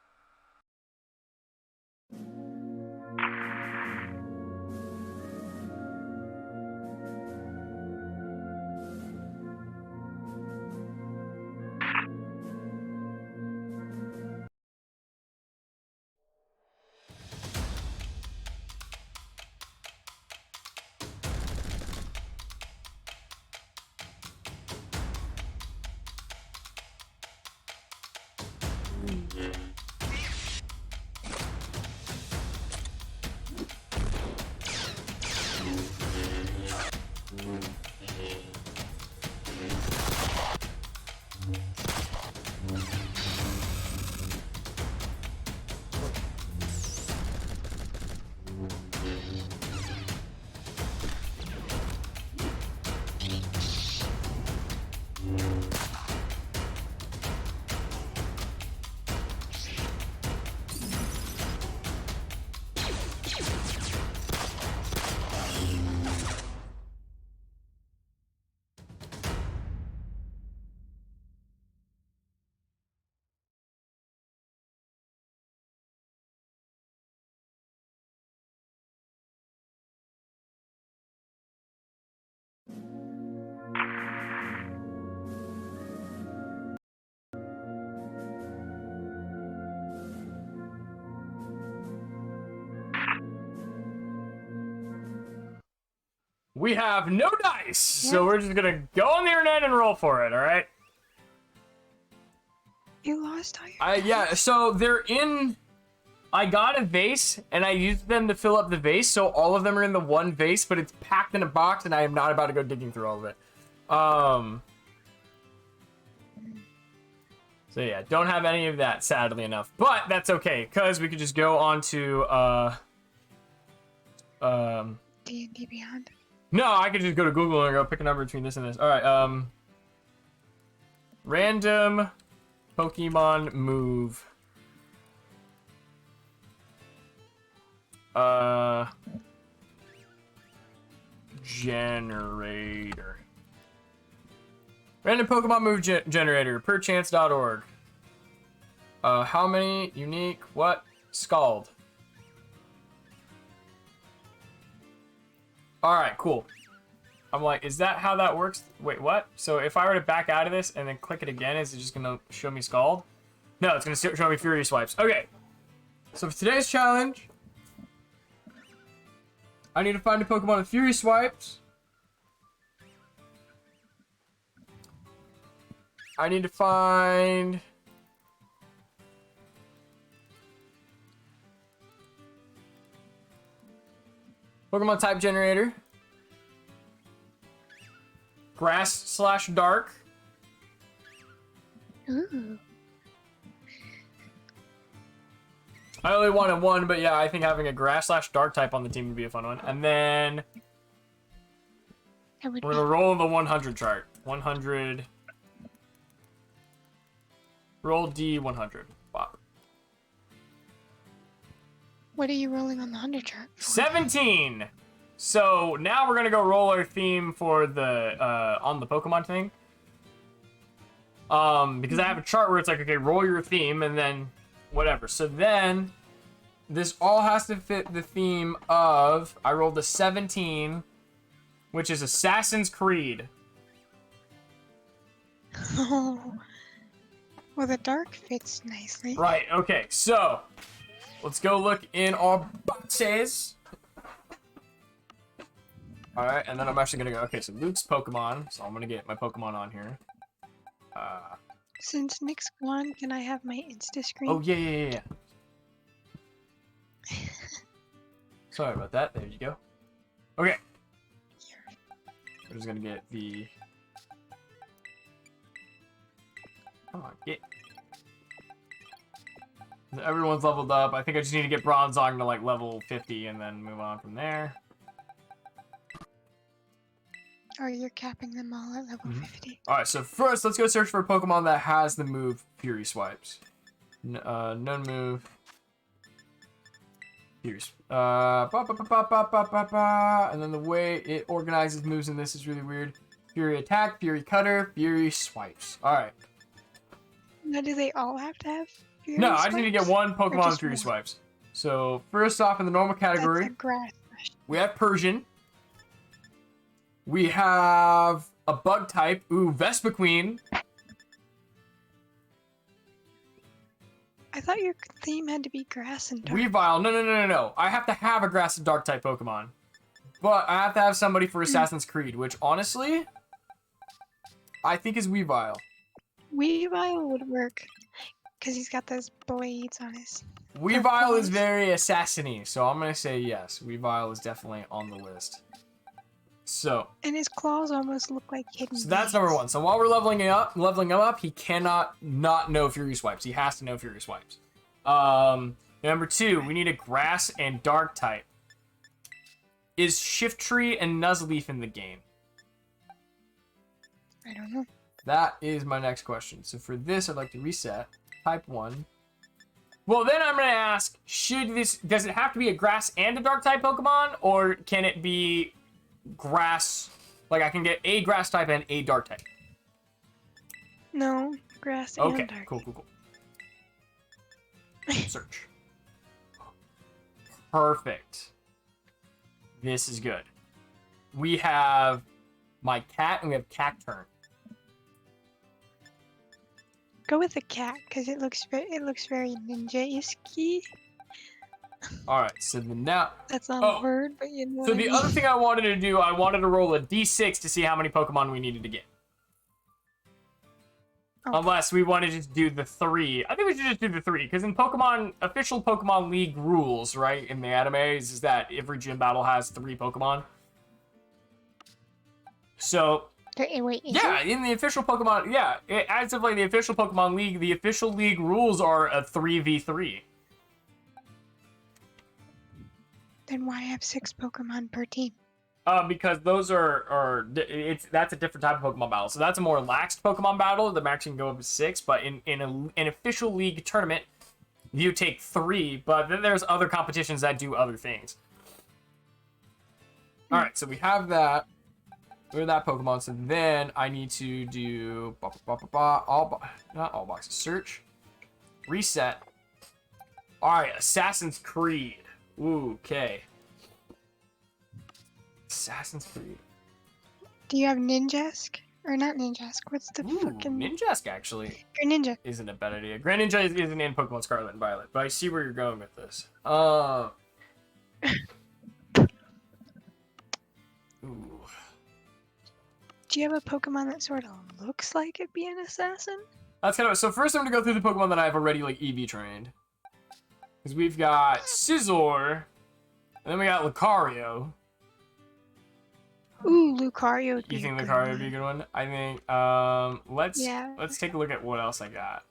We have no dice, so Yeah. we're just gonna go on the internet and roll for it, alright? You lost all your Yeah, dice? so they're in... I got a vase, and I used them to fill up the vase, so all of them are in the one vase, but it's packed in a box, and I am not about to go digging through all of it. So yeah, don't have any of that, sadly enough. But that's okay, because we could just go on to, D&D Beyond. No, I could just go to Google and go pick a number between this and this. Alright, random Pokemon move. Generator. Random Pokemon move generator, perchance.org. How many unique, what? Scald. Alright, cool. I'm like, is that how that works? Wait, what? So if I were to back out of this and then click it again, is it just gonna show me Scald? No, it's gonna show me Fury Swipes. Okay. So for today's challenge, I need to find a Pokemon with Fury Swipes. I need to find... Pokemon type generator. Grass/dark. Ooh. I only wanted one, but yeah, I think having a grass/dark type on the team would be a fun one. And then That would we're be... gonna roll the 100 chart. 100. Roll D100. Wow. What are you rolling on the 100 chart for? 17. So now we're gonna go roll our theme for the on the Pokemon thing. Because I have a chart where it's like, okay, roll your theme and then whatever. So then this all has to fit the theme of, I rolled a 17, which is Assassin's Creed. Oh. Well, the dark fits nicely. Right, okay, so let's go look in our boxes. Alright, and then I'm actually gonna go, okay, so Luke's Pokemon, so I'm gonna get my Pokemon on here. Since Nick's gone, can I have my Insta screen? Oh, yeah. Sorry about that, there you go. Okay. I'm just gonna get the... Come on, get... Everyone's leveled up. I think I just need to get Bronzong to like level 50 and then move on from there. Or you're capping them all at level 50. Alright, so first, let's go search for a Pokemon that has the move Fury Swipes. Known move. Fury. And then the way it organizes moves in this is really weird. Fury Attack, Fury Cutter, Fury Swipes. Alright. Now, do they all have to have Fury No, I just need to get Swipes? one Or Pokemon with just Fury one? Swipes. So, first off in the normal category, That's a grass. we have Persian. We have a bug type. Ooh, Vespiquen. I thought your theme had to be grass and dark. Weavile. No. I have to have a grass and dark type Pokemon. But I have to have somebody for Assassin's Creed, which honestly, I think is Weavile. Weavile would work. Because he's got those blades on his... Weavile is very assassiny, so I'm going to say yes. Weavile is definitely on the list. So And his claws almost look like hidden that's number one. So while we're leveling him up, he cannot not know Fury Swipes. He has to know Fury Swipes. Number two, we need a grass and dark type. Is Shiftry and Nuzleaf in the game? I don't know. That is my next question. So for this, I'd like to reset. Type 1. Well, then I'm going to ask, does it have to be a grass and a dark type Pokemon? Or can it be grass? Like I can get a grass type and a dark type. No, grass Okay, and dark. cool. Search. Perfect. This is good. We have my cat and we have Cacturn. Go with the cat, because it looks very ninja-esque. All right, so then now. That's not Oh. a word, but you know So what I the mean. other thing I wanted to do, I wanted to roll a d6 to see how many Pokemon we needed to get. Oh. Unless we wanted to just do the 3. I think we should just do the 3, because in Pokemon, official Pokemon League rules, right, in the animes, is that every gym battle has 3 Pokemon. So, Wait, is yeah, it? in the official Pokemon, yeah, as of like the official Pokemon League, the official league rules are a 3v3. Then why have 6 Pokemon per team? Because those that's a different type of Pokemon battle. So that's a more laxed Pokemon battle. The max can go up to 6, but in an official league tournament, you take 3. But then there's other competitions that do other things. All right, so we have that. We're that Pokemon. So then I need to do not all boxes. Search, reset. All right, Assassin's Creed. Ooh, okay. Assassin's Creed. Do you have Ninjask? Or not Ninjask? What's the Ooh, fucking... Ninjask actually Your Ninja. isn't a bad idea. Greninja isn't in Pokemon Scarlet and Violet, but I see where you're going with this. Ooh. Do you have a Pokemon that sort of looks like it'd be an assassin? That's kind of so. First, I'm gonna go through the Pokemon that I've already like EV trained, because we've got Scizor, and then we got Lucario. Ooh, Lucario would be You think a good Lucario would be a one. good one? I think. Yeah. Let's take a look at what else I got.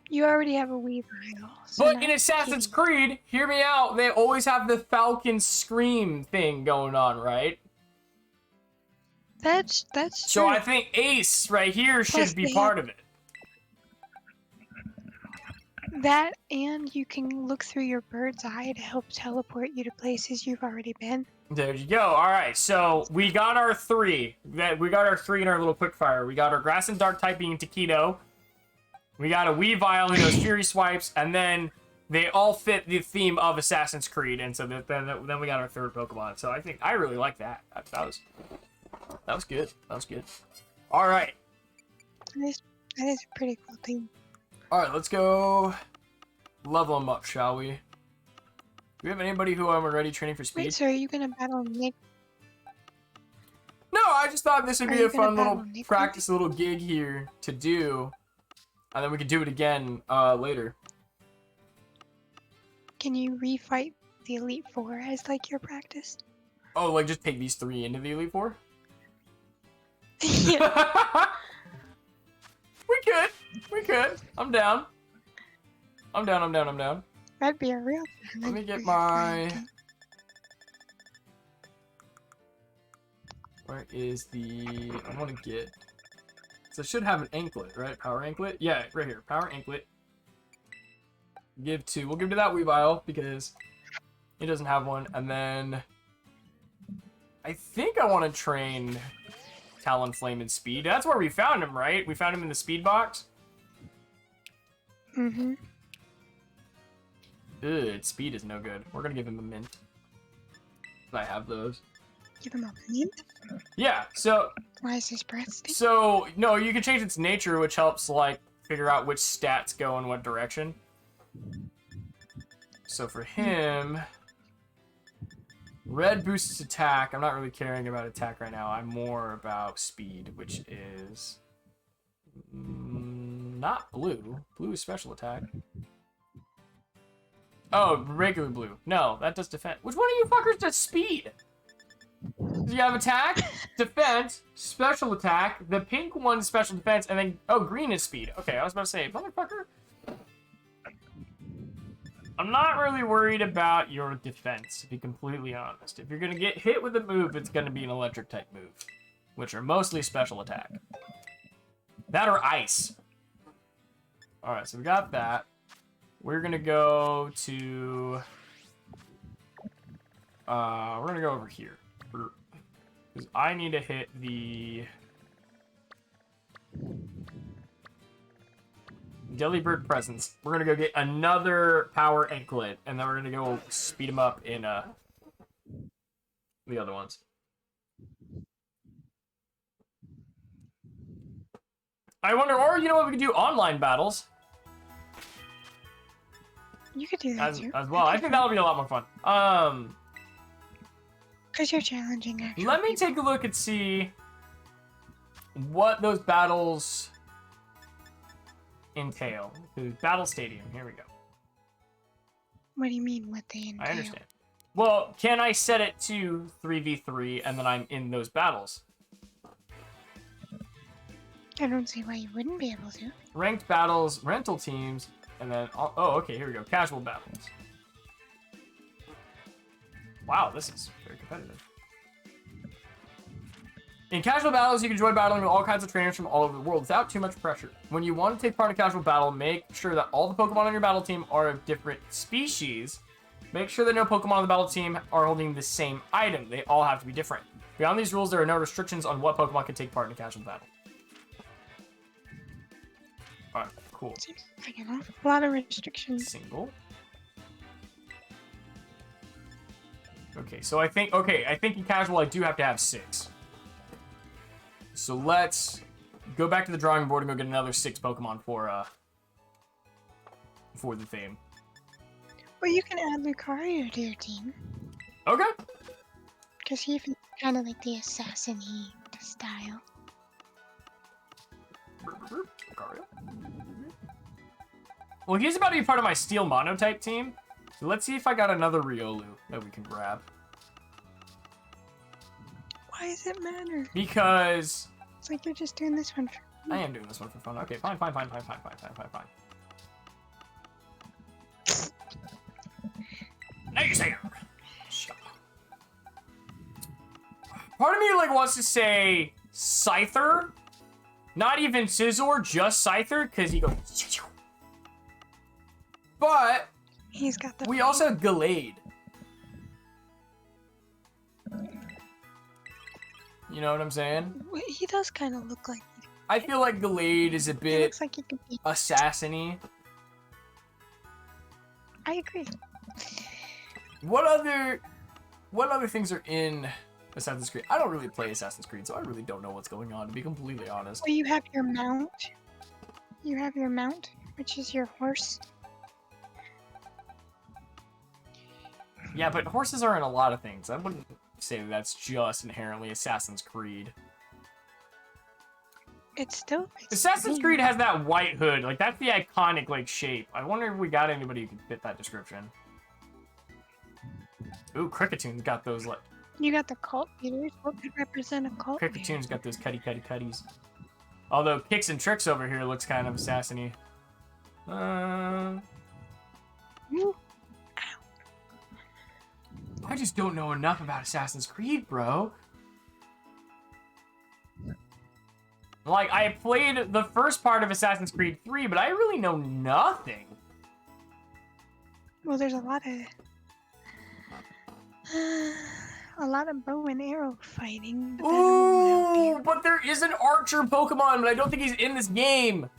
You already have a Weavile. So But not in Assassin's kidding. Creed, hear me out. They always have the Falcon Scream thing going on, right? That's So true. I think Ace right here Plus should be they part of it. That, and you can look through your bird's eye to help teleport you to places you've already been. There you go. All right, so we got our 3. We got our 3 in our little quickfire. We got our Grass and Dark type being Taquito. We got a Weavile who does Fury Swipes, and then they all fit the theme of Assassin's Creed, and so then we got our 3rd Pokemon. So I really like that. That was good. That was good. All right. That is a pretty cool thing. All right, let's go level them up, shall we? Do we have anybody who I'm already training for speed? Wait, so are you gonna battle Nick? No, I just thought this would Are be you a fun gonna little battle Nick? practice little gig here to do. And then we could do it again later. Can you refight the Elite Four as like your practice? Oh, like just take these 3 into the Elite Four? Yeah. We could. I'm down. I'm down. That'd be a real fun. Let me get my... Where is the... I want to get... So it should have an anklet, right? Power anklet? Yeah, right here. Power anklet. We'll give to that Weavile because he doesn't have one. And then... I think I want to train Talonflame and Speed. That's where we found him, right? We found him in the Speed box? Mm-hmm. Ugh, Speed is no good. We're gonna give him a mint. I have those. Give him a mint? Yeah, so... Why is his breath stink? So, no, you can change its nature, which helps, like, figure out which stats go in what direction. So for him... Red boosts its attack. I'm not really caring about attack right now. I'm more about speed, which is... not blue. Blue is special attack. Oh, regular blue. No, that does defense. Which one of you fuckers does speed? Do you have attack, defense, special attack, the pink one is special defense, and then, oh, green is speed. Okay, I was about to say, motherfucker. I'm not really worried about your defense, to be completely honest. If you're going to get hit with a move, it's going to be an electric type move, which are mostly special attack. That or ice. Alright, so we got that. We're going to go to... we're going to go over here. Because I need to hit the... Delibird Presence. We're going to go get another Power Anklet, and then we're going to go speed them up in the other ones. I wonder, or you know what, we could do online battles. You could do that as too. well. I think that'll be a lot more fun. Because you're challenging actually. Let me take a look and see what those battles entail. The battle stadium. Here we go. What do you mean what they entail? I understand. Well, can I set it to 3v3 and then I'm in those battles? I don't see why you wouldn't be able to. Ranked battles, rental teams, and then... Oh, okay, here we go. Casual battles. Wow, this is very competitive. In casual battles, you can enjoy battling with all kinds of trainers from all over the world without too much pressure. When you want to take part in a casual battle, make sure that all the Pokemon on your battle team are of different species. Make sure that no Pokemon on the battle team are holding the same item. They all have to be different. Beyond these rules, there are no restrictions on what Pokemon can take part in a casual battle. Alright, cool. Seems like an awful lot of restrictions. Single. Okay, so I think in casual I do have to have 6. So let's go back to the drawing board and go get another 6 Pokemon for the theme. Well, you can add Lucario to your team. Okay. Because he's kind of like the assassin-y style. Lucario. Well, he's about to be part of my Steel Monotype team. So let's see if I got another Riolu that we can grab. Why does it matter? Because It's like you're just doing this one for I am doing this one for fun. Okay, fine. Naysayers. Shut up. Part of me like wants to say Scyther. Not even Scizor, just Scyther, because he goes. But He's got the. we also have Gallade. You know what I'm saying? He does kind of look like. I feel like Gallade is a He bit looks like he could be. assassin-y. I agree. What other things are in Assassin's Creed? I don't really play Assassin's Creed, so I really don't know what's going on, to be completely honest. Well, you have your mount. You have your mount, which is your horse. Yeah, but horses are in a lot of things. I wouldn't say that's just inherently Assassin's Creed. It's still. Assassin's Creed has that white hood. Like, that's the iconic, like, shape. I wonder if we got anybody who can fit that description. Ooh, Kricketune got those, like... You got the cult leaders. What could represent a cult leader? Kricketune's got those cutties. Although Kicks and Tricks over here looks kind of assassin-y. Ooh, I just don't know enough about Assassin's Creed, bro. Like, I played the first part of Assassin's Creed 3, but I really know nothing. well, there's a lot of bow and arrow fighting. But that won't help Ooh, you. but there is an archer Pokemon, but I don't think he's in this game.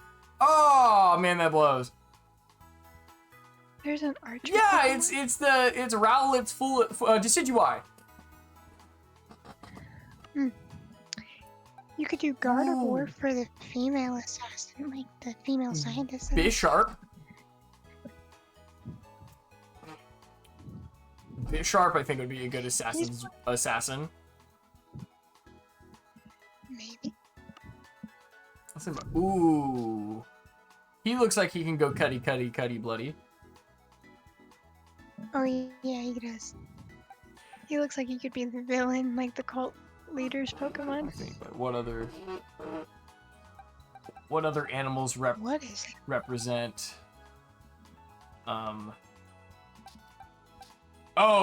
Oh, man, that blows. There's an archer. Yeah, Pokemon? it's Rowlet's full Decidueye. You could do Gardevoir for the female assassin, like the female scientist. Bisharp. Bisharp, I think, would be a good assassin. Maybe. Ooh. He looks like he can go cutty bloody. Oh yeah, he does. He looks like he could be the villain, like the cult leader's I Pokemon. think, but what other animals What is it? represent Oh,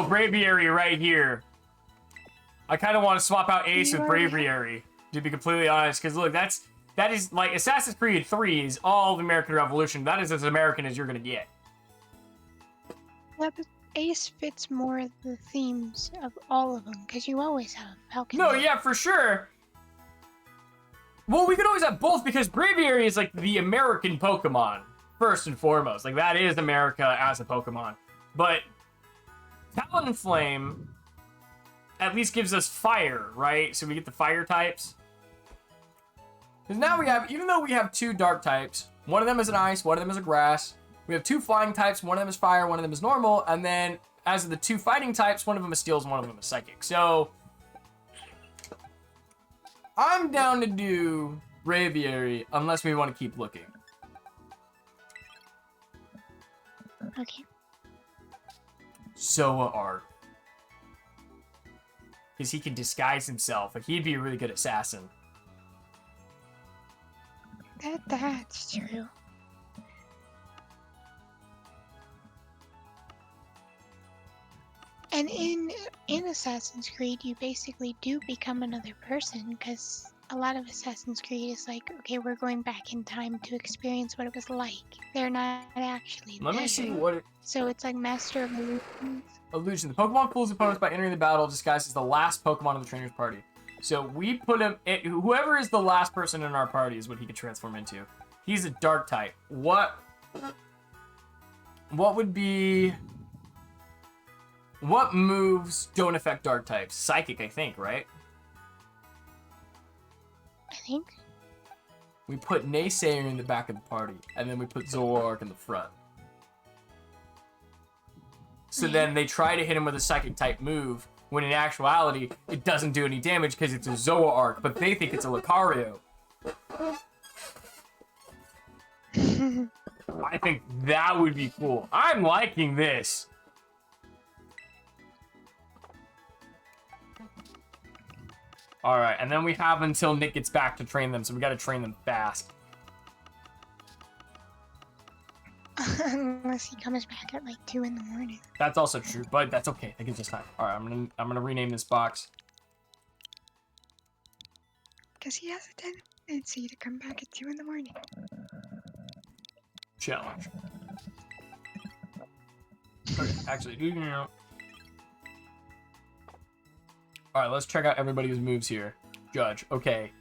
Braviary right here. I kind of want to swap out Ace You with already Braviary, to be completely honest, because look, that is like Assassin's Creed 3 is all of American Revolution. That is as American as you're gonna get. Yeah, but Ace fits more of the themes of all of them, because you always have Falcon. No, yeah, for sure. Well, we could always have both because Braviary is like the American Pokemon, first and foremost. Like, that is America as a Pokemon. But Talonflame at least gives us fire, right? So we get the fire types. Because now we have, even though we have 2 dark types, one of them is an ice, one of them is a grass, We have 2 flying types. One of them is fire, one of them is normal. And then as of the 2 fighting types, one of them is steels, one of them is psychic. So I'm down to do Braviary unless we want to keep looking. Okay. Zoa-Arc. Because he can disguise himself, and he'd be a really good assassin. That's true. And in Assassin's Creed, you basically do become another person, because a lot of Assassin's Creed is like, okay, we're going back in time to experience what it was like. They're not actually Let me there. see what it... So it's like Master of Illusions. Illusion. The Pokemon fools opponents by entering the battle disguised as the last Pokemon of the trainer's party. So we put him... whoever is the last person in our party is what he could transform into. He's a dark type. What would be... What moves don't affect dark types? Psychic, I think, right? I think. We put Naysayer in the back of the party, and then we put Zoroark in the front. So then they try to hit him with a psychic type move, when in actuality, it doesn't do any damage because it's a Zoroark, but they think it's a Lucario. I think that would be cool. I'm liking this. Alright, and then we have until Nick gets back to train them, so we gotta train them fast. Unless he comes back at like 2 in the morning. That's also true, but that's okay. That gives us time. Alright, I'm gonna rename this box. Because he has a tendency to come back at 2 in the morning. Challenge. Okay, actually, you know. Alright, let's check out everybody's moves here. Judge, okay.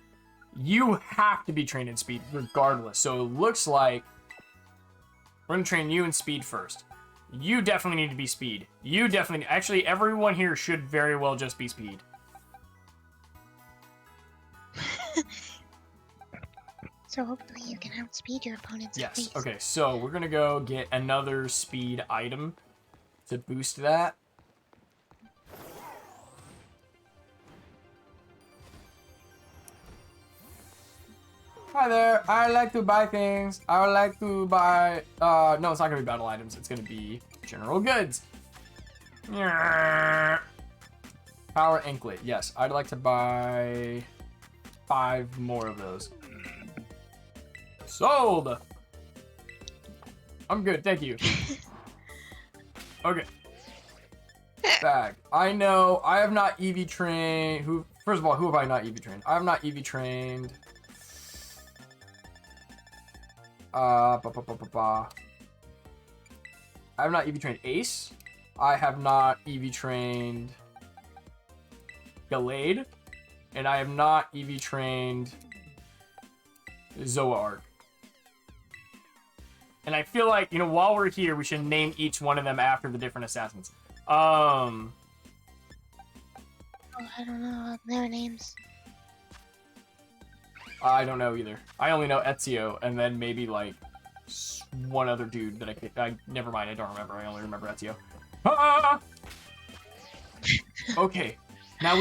You have to be trained in speed regardless. So it looks like we're gonna train you in speed first. You definitely need to be speed. You definitely... Actually, everyone here should very well just be speed. So hopefully you can outspeed your opponents. at Yes, least. okay, so we're gonna go get another speed item to boost that. Hi there, I like to buy things. I would like to buy, no, it's not gonna be battle items. It's gonna be general goods. Power anklet, yes. I'd like to buy 5 more of those. Sold! I'm good, thank you. Okay. Bag. I know, I have not EV trained, first of all, who have I not EV trained? I have not EV trained. I have not EV trained Ace. I have not EV trained Gallade. And I have not EV trained Zoa-Arc. And I feel like, you know, while we're here, we should name each one of them after the different assassins. Oh, I don't know their names. I don't know either. I only know Ezio, and then maybe like one other dude that never mind. I don't remember. I only remember Ezio. Ah! Okay, now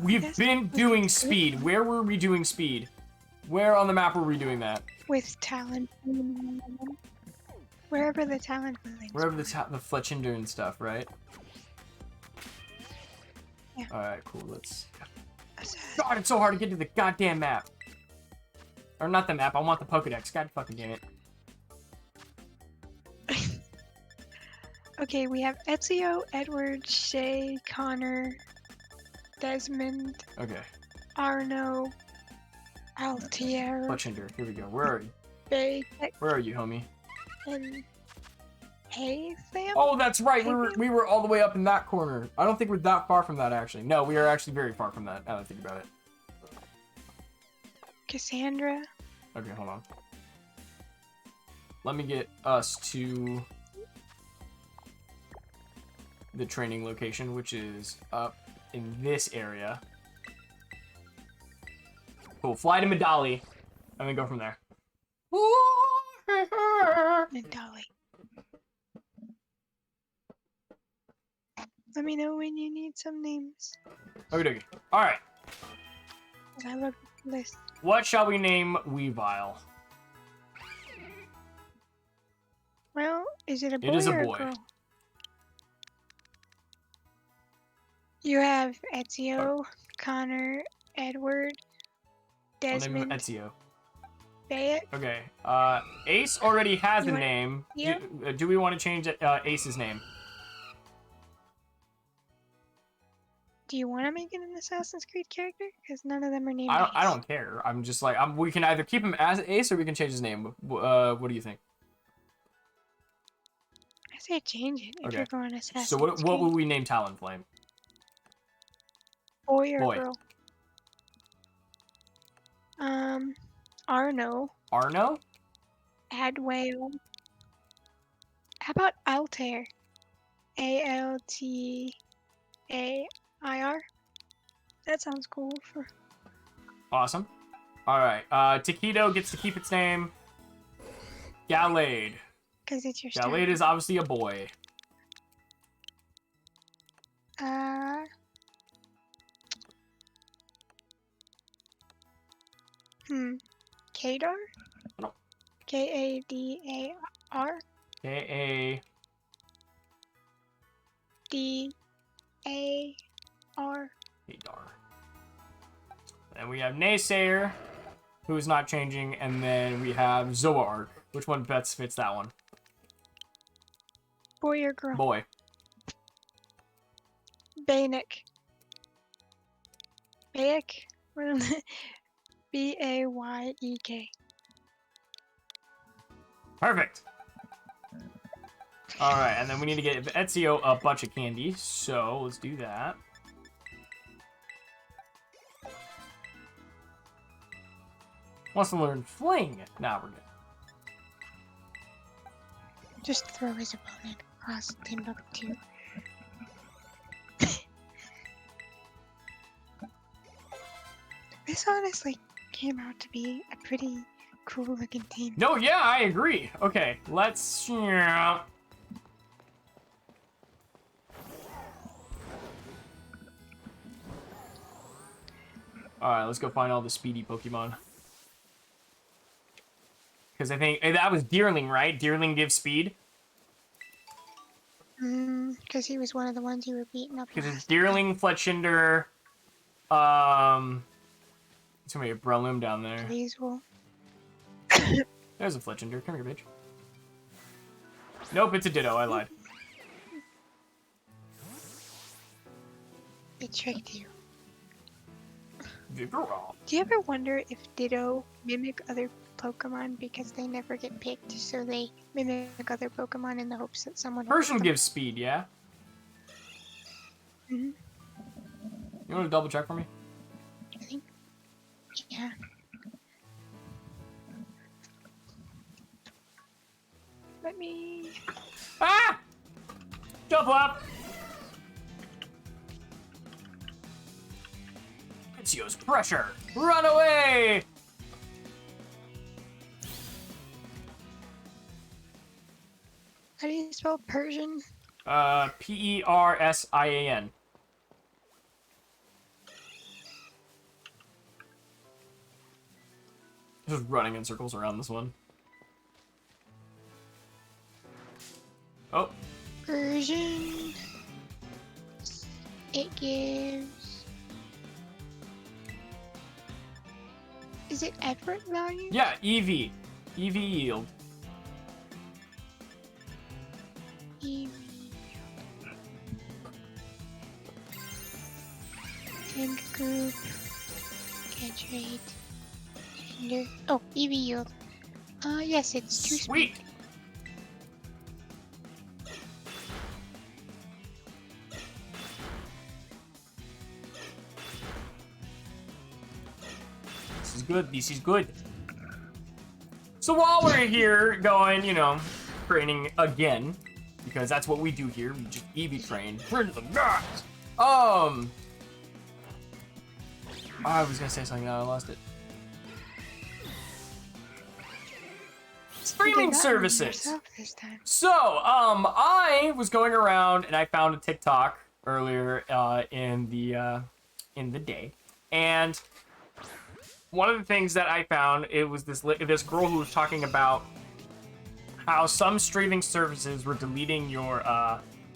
we've been doing speed. Where were we doing speed? Where on the map were we doing that? With talent. Wherever the talent buildings. Wherever the Fletchinder and stuff, right? Yeah. All right, cool. Let's. God, it's so hard to get to the goddamn map. Or not the map, I want the Pokedex. God fucking damn it. Okay, we have Ezio, Edward, Shay, Connor, Desmond, Okay. Arno, Altier, Fletchinder, here we go. Where are you? Bay, Where are you, homie? and Hey Sam? Oh, that's right. We were all the way up in that corner. I don't think we're that far from that, actually. No, we are actually very far from that, now that I think about it. Cassandra. Okay, hold on. Let me get us to the training location, which is up in this area. Cool. Fly to Medali, and then go from there. And Dolly. Let me know when you need some names. Okay. All right. 'Cause I looked at the list. What shall we name Weavile? Well, is it a boy It is a or boy. a girl? You have Ezio, Connor, Edward, I'll name him Desmond, Ezio. Bayek. Okay. Ace already has You a want- name. yeah. Do we want to change Ace's name? Do you want to make it an Assassin's Creed character? Because none of them are named I Ace. don't care. I'm just like we can either keep him as Ace or we can change his name. What do you think? I say change it if Okay. you're going Assassin's So what Creed. will we name Talonflame? Boy or Boy. girl? Arno, Arno? Adwale. How about Altair? Altair. That sounds cool for. Awesome. All right. Taquito gets to keep its name. Gallade. Because it's your style. Gallade is obviously a boy. Kadar? No. Kadar? K-A... D-A-R. Hadar. Then we have Naysayer, who is not changing, and then we have Zoark. Which one best fits that one? Boy or girl? Boy. Bayek. Bayek? B-A-Y-E-K. Perfect. All right, and then we need to get Ezio a bunch of candy, so let's do that. Wants to learn Fling. Nah, we're good. Just throw his opponent across Timbuktu. This honestly came out to be a pretty cool looking team. No, yeah, I agree. Okay, let's... Yeah. Alright, let's go find all the speedy Pokemon. Because I think... that was Deerling, right? Deerling gives speed? Because he was one of the ones you were beating up Because it's last. Deerling, Fletchinder, somebody a Breloom down there. Blazewool. There's a Fletchinder. Come here, bitch. Nope, it's a Ditto. I lied. It tricked you. Vigoroth. Do you ever wonder if Ditto mimic other Pokemon because they never get picked, so they mimic other Pokemon in the hopes that someone will pick Persian them? gives speed, yeah? Mhm. You want to double check for me? I think. Yeah. Let me. Ah! Jump up! Ezio's pressure! Run away! How do you spell Persian? Persian. Just running in circles around this one. Oh, Persian. It gives. Is it effort value? yeah, EV. EV yield. EV. Tank group. Catch rate. Gender. Oh, EV yield. Yes, it's 2 speed. Sweet! This is good, this is good. So while we're here going, you know, training again, because that's what we do here, we just EV train. We're into the nuts! I was gonna say something, now I lost it. Streaming You did that one services. yourself this time. So, I was going around and I found a TikTok earlier in the day, and one of the things that I found, it was this girl who was talking about how some streaming services were deleting your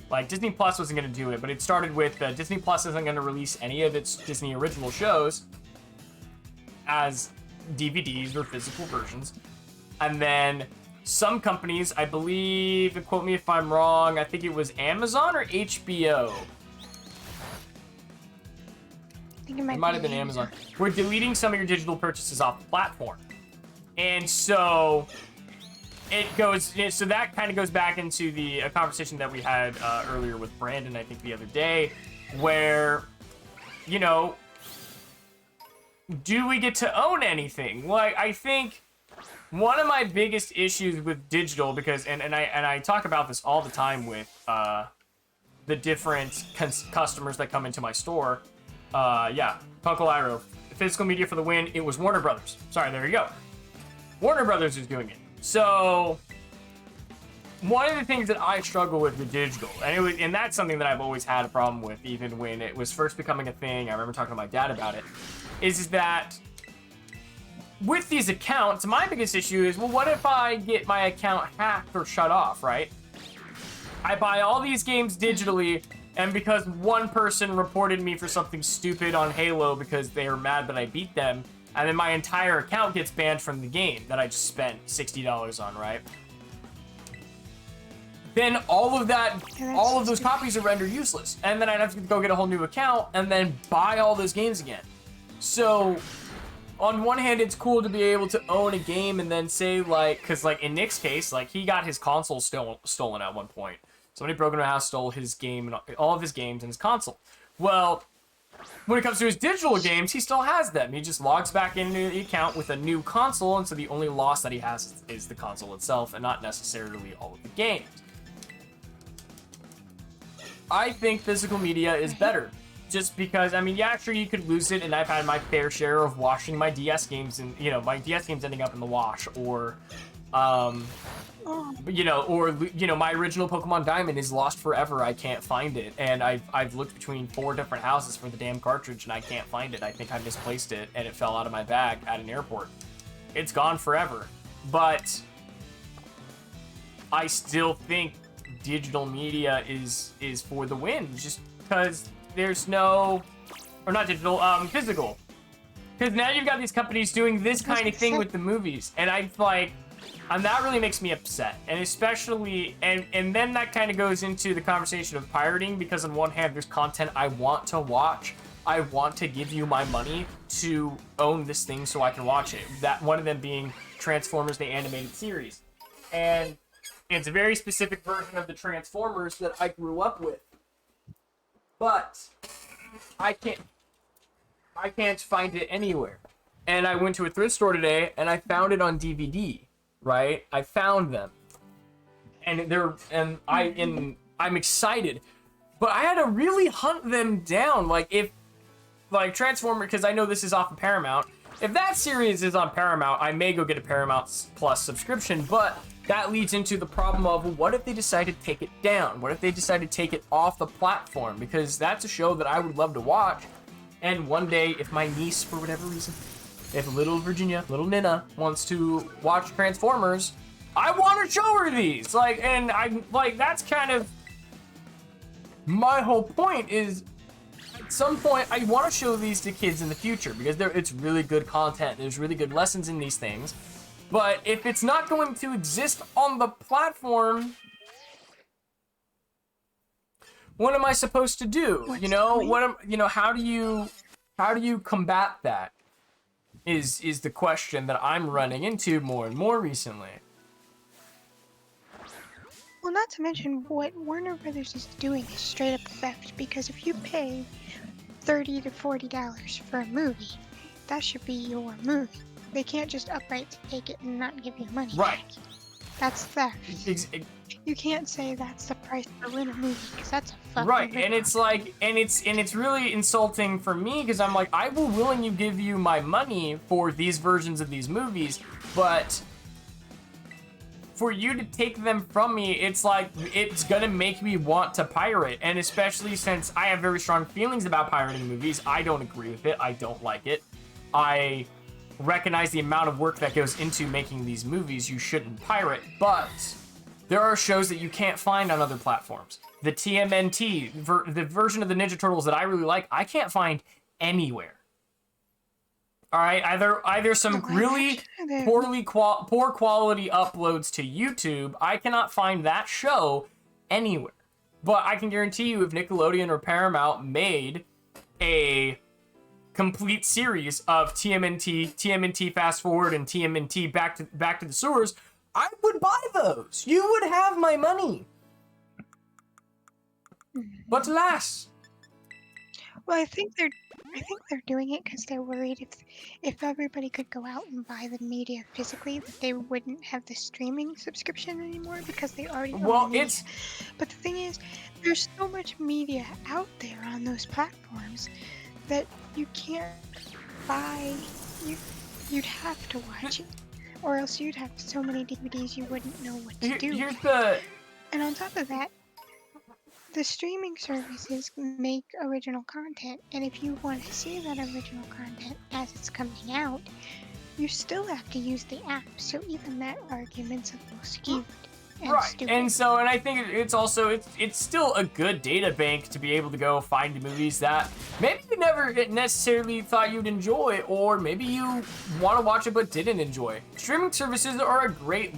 like Disney Plus wasn't going to do it, but it started with Disney Plus isn't going to release any of its Disney original shows as DVDs or physical versions. And then some companies, I believe, and quote me if I'm wrong, I think it was Amazon or HBO. I think it Might have been Amazon. We're deleting some of your digital purchases off the platform. And so so that kind of goes back into the conversation that we had earlier with Brandon, I think the other day, where, you know, do we get to own anything? Like, I think one of my biggest issues with digital, because, and I talk about this all the time with the different customers that come into my store. Yeah, Punkle Iro, physical media for the win. It was Warner Brothers. Sorry, there you go. Warner Brothers is doing it. So one of the things that I struggle with digital, and that's something that I've always had a problem with, even when it was first becoming a thing. I remember talking to my dad about it. Is that with these accounts, my biggest issue is, well, what if I get my account hacked or shut off, right? I buy all these games digitally, and because one person reported me for something stupid on Halo because they were mad that I beat them, and then my entire account gets banned from the game that I just spent $60 on, right? Then all of those copies are rendered useless. And then I'd have to go get a whole new account and then buy all those games again. So, on one hand, it's cool to be able to own a game and then say, like, because, like, in Nick's case, like, he got his console stolen at one point. Somebody broke into a house, stole his game, and all of his games and his console. Well, when it comes to his digital games, he still has them. He just logs back into the account with a new console, and so the only loss that he has is the console itself, and not necessarily all of the games. I think physical media is better. Just because, I mean, yeah, sure, you could lose it, and I've had my fair share of washing my DS games, and, you know, my DS games ending up in the wash, or, you know, my original Pokemon Diamond is lost forever. I can't find it, and I've looked between 4 different houses for the damn cartridge, and I can't find it. I think I misplaced it, and it fell out of my bag at an airport. It's gone forever, but I still think digital media is for the win, just because there's no, or not digital, physical. Because now you've got these companies doing this kind of thing with the movies, and I'm like, and that really makes me upset. And especially, and then that kind of goes into the conversation of pirating, because on one hand, there's content I want to watch. I want to give you my money to own this thing so I can watch it. That one of them being Transformers, the animated series. And it's a very specific version of the Transformers that I grew up with. But I can't find it anywhere. And I went to a thrift store today and I found it on DVD, right? I found them. And I'm excited. But I had to really hunt them down. Like Transformer, because I know this is off of Paramount. If that series is on Paramount, I may go get a Paramount Plus subscription, but that leads into the problem of, what if they decide to take it down? What if they decide to take it off the platform? Because that's a show that I would love to watch. And one day, if my niece, for whatever reason, if little Virginia, little Nina, wants to watch Transformers, I want to show her these. Like, and I'm like, that's kind of my whole point is, at some point, I want to show these to kids in the future because it's really good content. There's really good lessons in these things. But if it's not going to exist on the platform, what am I supposed to do? You know, how do you combat that? Is the question that I'm running into more and more recently. Well, not to mention what Warner Brothers is doing is straight up theft, because if you pay $30 to $40 for a movie, that should be your movie. They can't just upright take it and not give you money Right. back. That's theft. You can't say that's the price to win a movie, because that's a fucking Right, rip-off. and it's like, and it's really insulting for me, because I'm like, I will willingly give you my money for these versions of these movies, but for you to take them from me, it's like, it's gonna make me want to pirate. And especially since I have very strong feelings about pirating movies, I don't agree with it. I don't like it. I recognize the amount of work that goes into making these movies. You shouldn't pirate, but there are shows that you can't find on other platforms. The TMNT, the version of the Ninja Turtles that I really like, I can't find anywhere. All right, either some really poor quality uploads to YouTube. I cannot find that show anywhere. But I can guarantee you, if Nickelodeon or Paramount made a complete series of TMNT Fast Forward, and TMNT Back to the Sewers, I would buy those. You would have my money. But alas. Well, I think they're doing it because they're worried if everybody could go out and buy the media physically, that they wouldn't have the streaming subscription anymore because they already own the media. But the thing is, there's so much media out there on those platforms that you can't buy. You'd have to watch it, or else you'd have so many DVDs you wouldn't know what to do. And on top of that, the streaming services make original content, and if you want to see that original content as it's coming out, you still have to use the app. So even that argument's a little skewed and stupid. And I think it's also it's still a good data bank to be able to go find movies that maybe you never necessarily thought you'd enjoy, or maybe you want to watch it but didn't enjoy. Streaming services are a great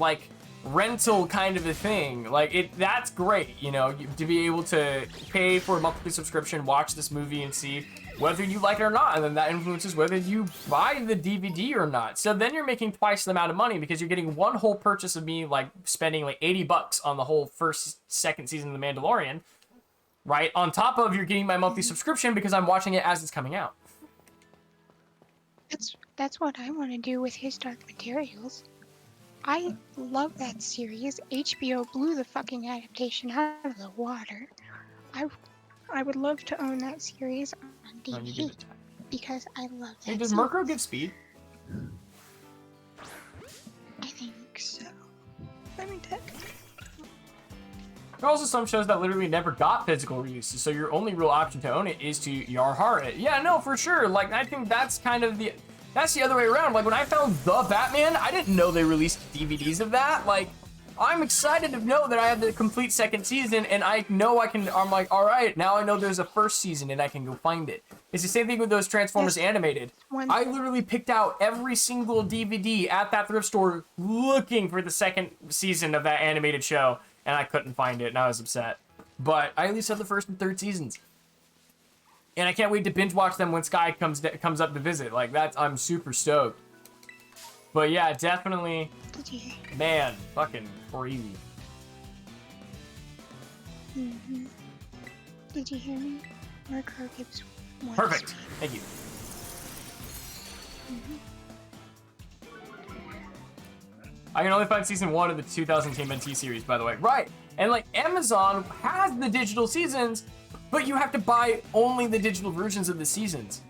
rental kind of a thing. That's great, you know, to be able to pay for a monthly subscription, watch this movie and see whether you like it or not, and then that influences whether you buy the DVD or not. So then you're making twice the amount of money because you're getting one whole purchase of me spending $80 on the whole second season of The Mandalorian, right? On top of you're getting my monthly subscription because I'm watching it as it's coming out. That's what I want to do with His Dark Materials. I love that series. HBO blew the fucking adaptation out of the water. I would love to own that series on DVD because I love that. Hey, does Murkrow get speed? I think so. Let me check. There are also some shows that literally never got physical releases, so your only real option to own it is to Yarhara it. Yeah, no, for sure. I think that's kind of that's the other way around. When I found The Batman, I didn't know they released DVDs of that. I'm excited to know that I have the complete second season, and I know I'm like, all right, now I know there's a first season, and I can go find it. It's the same thing with those Transformers animated. I literally picked out every single DVD at that thrift store looking for the second season of that animated show, and I couldn't find it, and I was upset. But I at least have the first and third seasons. And I can't wait to binge watch them when Sky comes up to visit. I'm super stoked. But yeah, definitely, man, fucking crazy. Mm-hmm. Did you hear me? Murkrow gives one. Perfect. Speed. Thank you. I can only find season 1 of the 2000 TMNT series, by the way. Right. And Amazon has the digital seasons, but you have to buy only the digital versions of the seasons.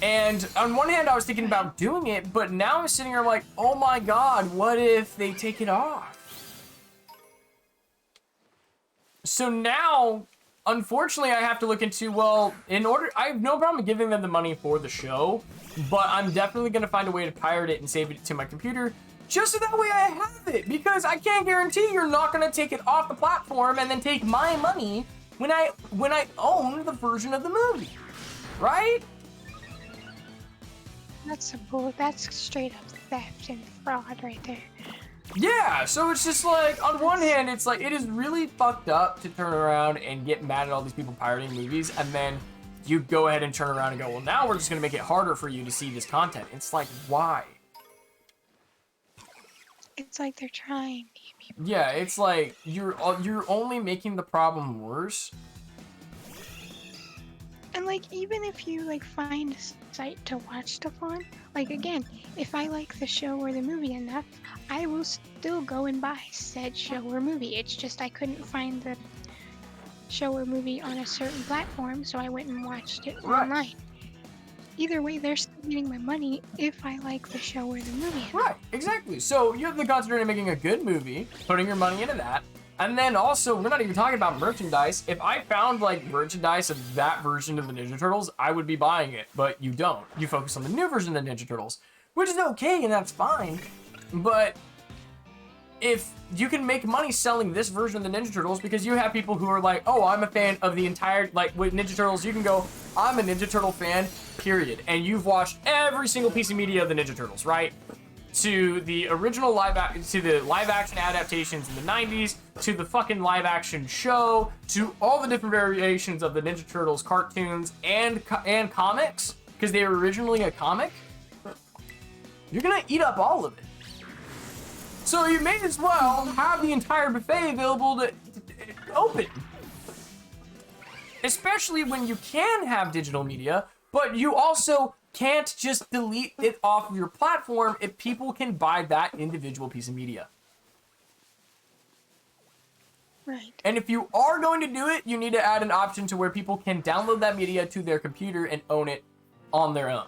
And on one hand, I was thinking about doing it, but now I'm sitting here like, oh my god, what if they take it off? So now, unfortunately, I have to look into, I have no problem giving them the money for the show, but I'm definitely going to find a way to pirate it and save it to my computer, just so that way I have it, because I can't guarantee you're not going to take it off the platform and then take my money when I own the version of the movie, right? That's straight up theft and fraud right there. Yeah, so it's just on one hand, it's it is really fucked up to turn around and get mad at all these people pirating movies, and then you go ahead and turn around and go, well, now we're just going to make it harder for you to see this content. It's why? It's they're trying to get people. Yeah, it's you're only making the problem worse. And even if you find a site to watch stuff on, again, if I like the show or the movie enough, I will still go and buy said show or movie. It's just I couldn't find the show or movie on a certain platform, so I went and watched it online. either way, they're still getting my money if I like the show or the movie. Right, exactly. So you have to concentrate on making a good movie, putting your money into that. And then also, we're not even talking about merchandise. If I found like merchandise of that version of the Ninja Turtles, I would be buying it, but you don't. You focus on the new version of the Ninja Turtles, which is okay and that's fine. But if you can make money selling this version of the Ninja Turtles, because you have people who are like, oh, I'm a fan of the entire, like with Ninja Turtles, you can go, I'm a Ninja Turtle fan, period. And you've watched every single piece of media of the Ninja Turtles, right? To the original live action adaptations in the 90s, to the fucking live action show, to all the different variations of the Ninja Turtles cartoons and comics, because they were originally a comic. You're gonna eat up all of it. So you may as well have the entire buffet available to open. Especially when you can have digital media, but you also can't just delete it off of your platform if people can buy that individual piece of media. Right. And if you are going to do it, you need to add an option to where people can download that media to their computer and own it on their own.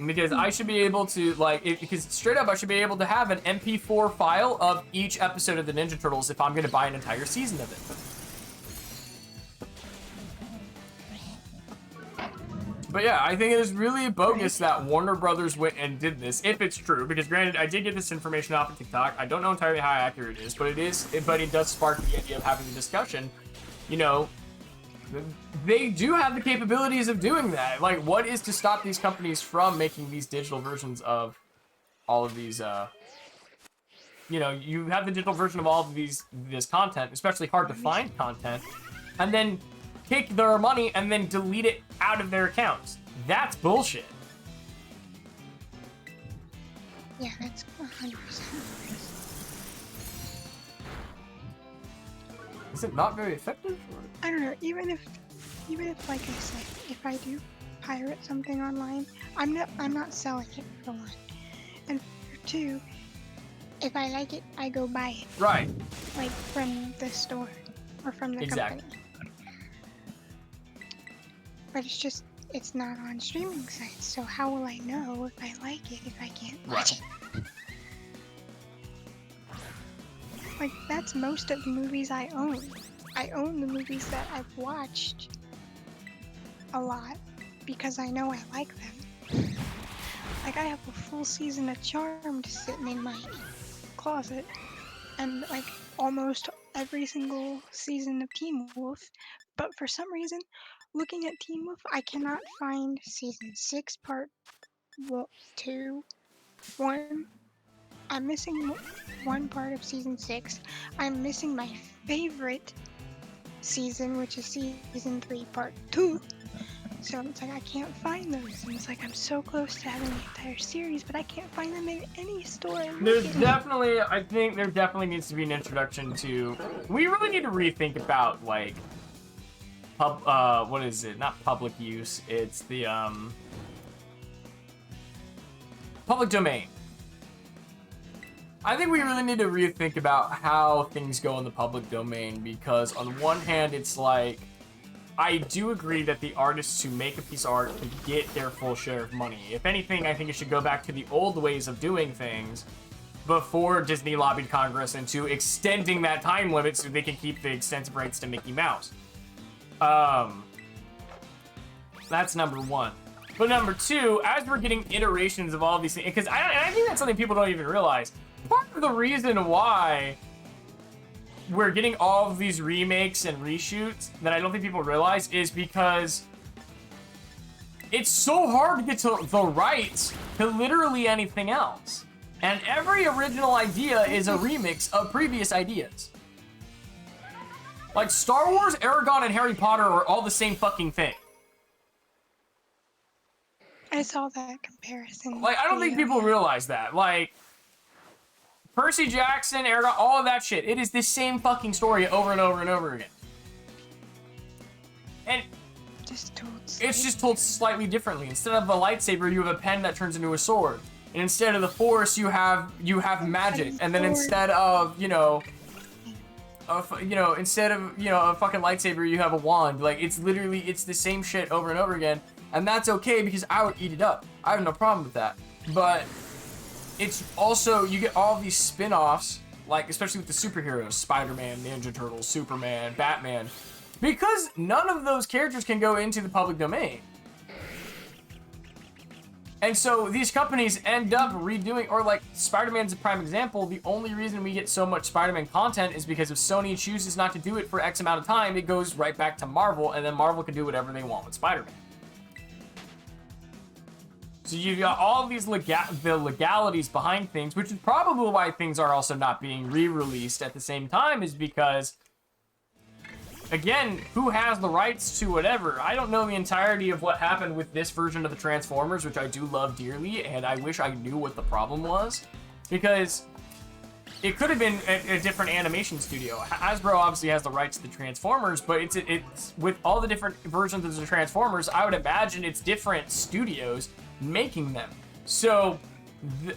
Because I should be able to, because straight up, I should be able to have an MP4 file of each episode of the Ninja Turtles if I'm going to buy an entire season of it. But yeah, I think it is really bogus that Warner Brothers went and did this, if it's true. Because granted, I did get this information off of TikTok. I don't know entirely how accurate it is, but it does spark the idea of having a discussion. You know, they do have the capabilities of doing that. Like, what is to stop these companies from making these digital versions of all of these, you know, you have the digital version of all of this content, especially hard to find content, and then take their money and then delete it out of their accounts. That's bullshit. Yeah, that's 100%. Is it not very effective? I don't know. Even if, like I said, if I do pirate something online, I'm not selling it, for one, and for two, if I like it, I go buy it. Right. Like from the store or from the Exactly. company. But it's not on streaming sites, so how will I know if I like it if I can't watch it? Like, that's most of the movies I own. I own the movies that I've watched a lot because I know I like them. Like, I have a full season of Charmed sitting in my closet, and like almost every single season of Teen Wolf, but for some reason, looking at Teen Wolf, I cannot find season 6 part 2, 1. I'm missing one part of season 6. I'm missing my favorite season, which is season 3 part 2. So it's like I can't find those, and it's like I'm so close to having the entire series, but I can't find them in any store. I think there definitely needs to be an introduction to. We really need to rethink about like what is it? Not public use. It's the public domain. I think we really need to rethink about how things go in the public domain, because on one hand, it's like, I do agree that the artists who make a piece of art can get their full share of money. If anything, I think it should go back to the old ways of doing things before Disney lobbied Congress into extending that time limit so they can keep the extensive rights to Mickey Mouse. That's number one. But number two, as we're getting iterations of all these things, because I think that's something people don't even realize. Part of the reason why we're getting all of these remakes and reshoots that I don't think people realize is because it's so hard to get to the rights to literally anything else. And every original idea is a remix of previous ideas. Like Star Wars, Aragon, and Harry Potter are all the same fucking thing. I saw that comparison. Like, I don't think people realize that. Like, Percy Jackson, Aragon, all of that shit. It is the same fucking story over and over and over again. And it's just told slightly differently. Instead of a lightsaber, you have a pen that turns into a sword. And instead of the Force, you have magic. And then instead of, you know, instead of, a fucking lightsaber, you have a wand. Like, it's the same shit over and over again. And that's okay because I would eat it up. I have no problem with that. But it's also, you get all these spin-offs, like, especially with the superheroes, Spider-Man, Ninja Turtles, Superman, Batman, because none of those characters can go into the public domain. And so these companies end up redoing, or like Spider-Man's a prime example, the only reason we get so much Spider-Man content is because if Sony chooses not to do it for X amount of time, it goes right back to Marvel, and then Marvel can do whatever they want with Spider-Man. So you've got all these the legalities behind things, which is probably why things are also not being re-released at the same time, is because, again, who has the rights to whatever? I don't know the entirety of what happened with this version of the Transformers, which I do love dearly, and I wish I knew what the problem was, because it could have been a different animation studio. Hasbro obviously has the rights to the Transformers, but it's with all the different versions of the Transformers, I would imagine it's different studios making them. So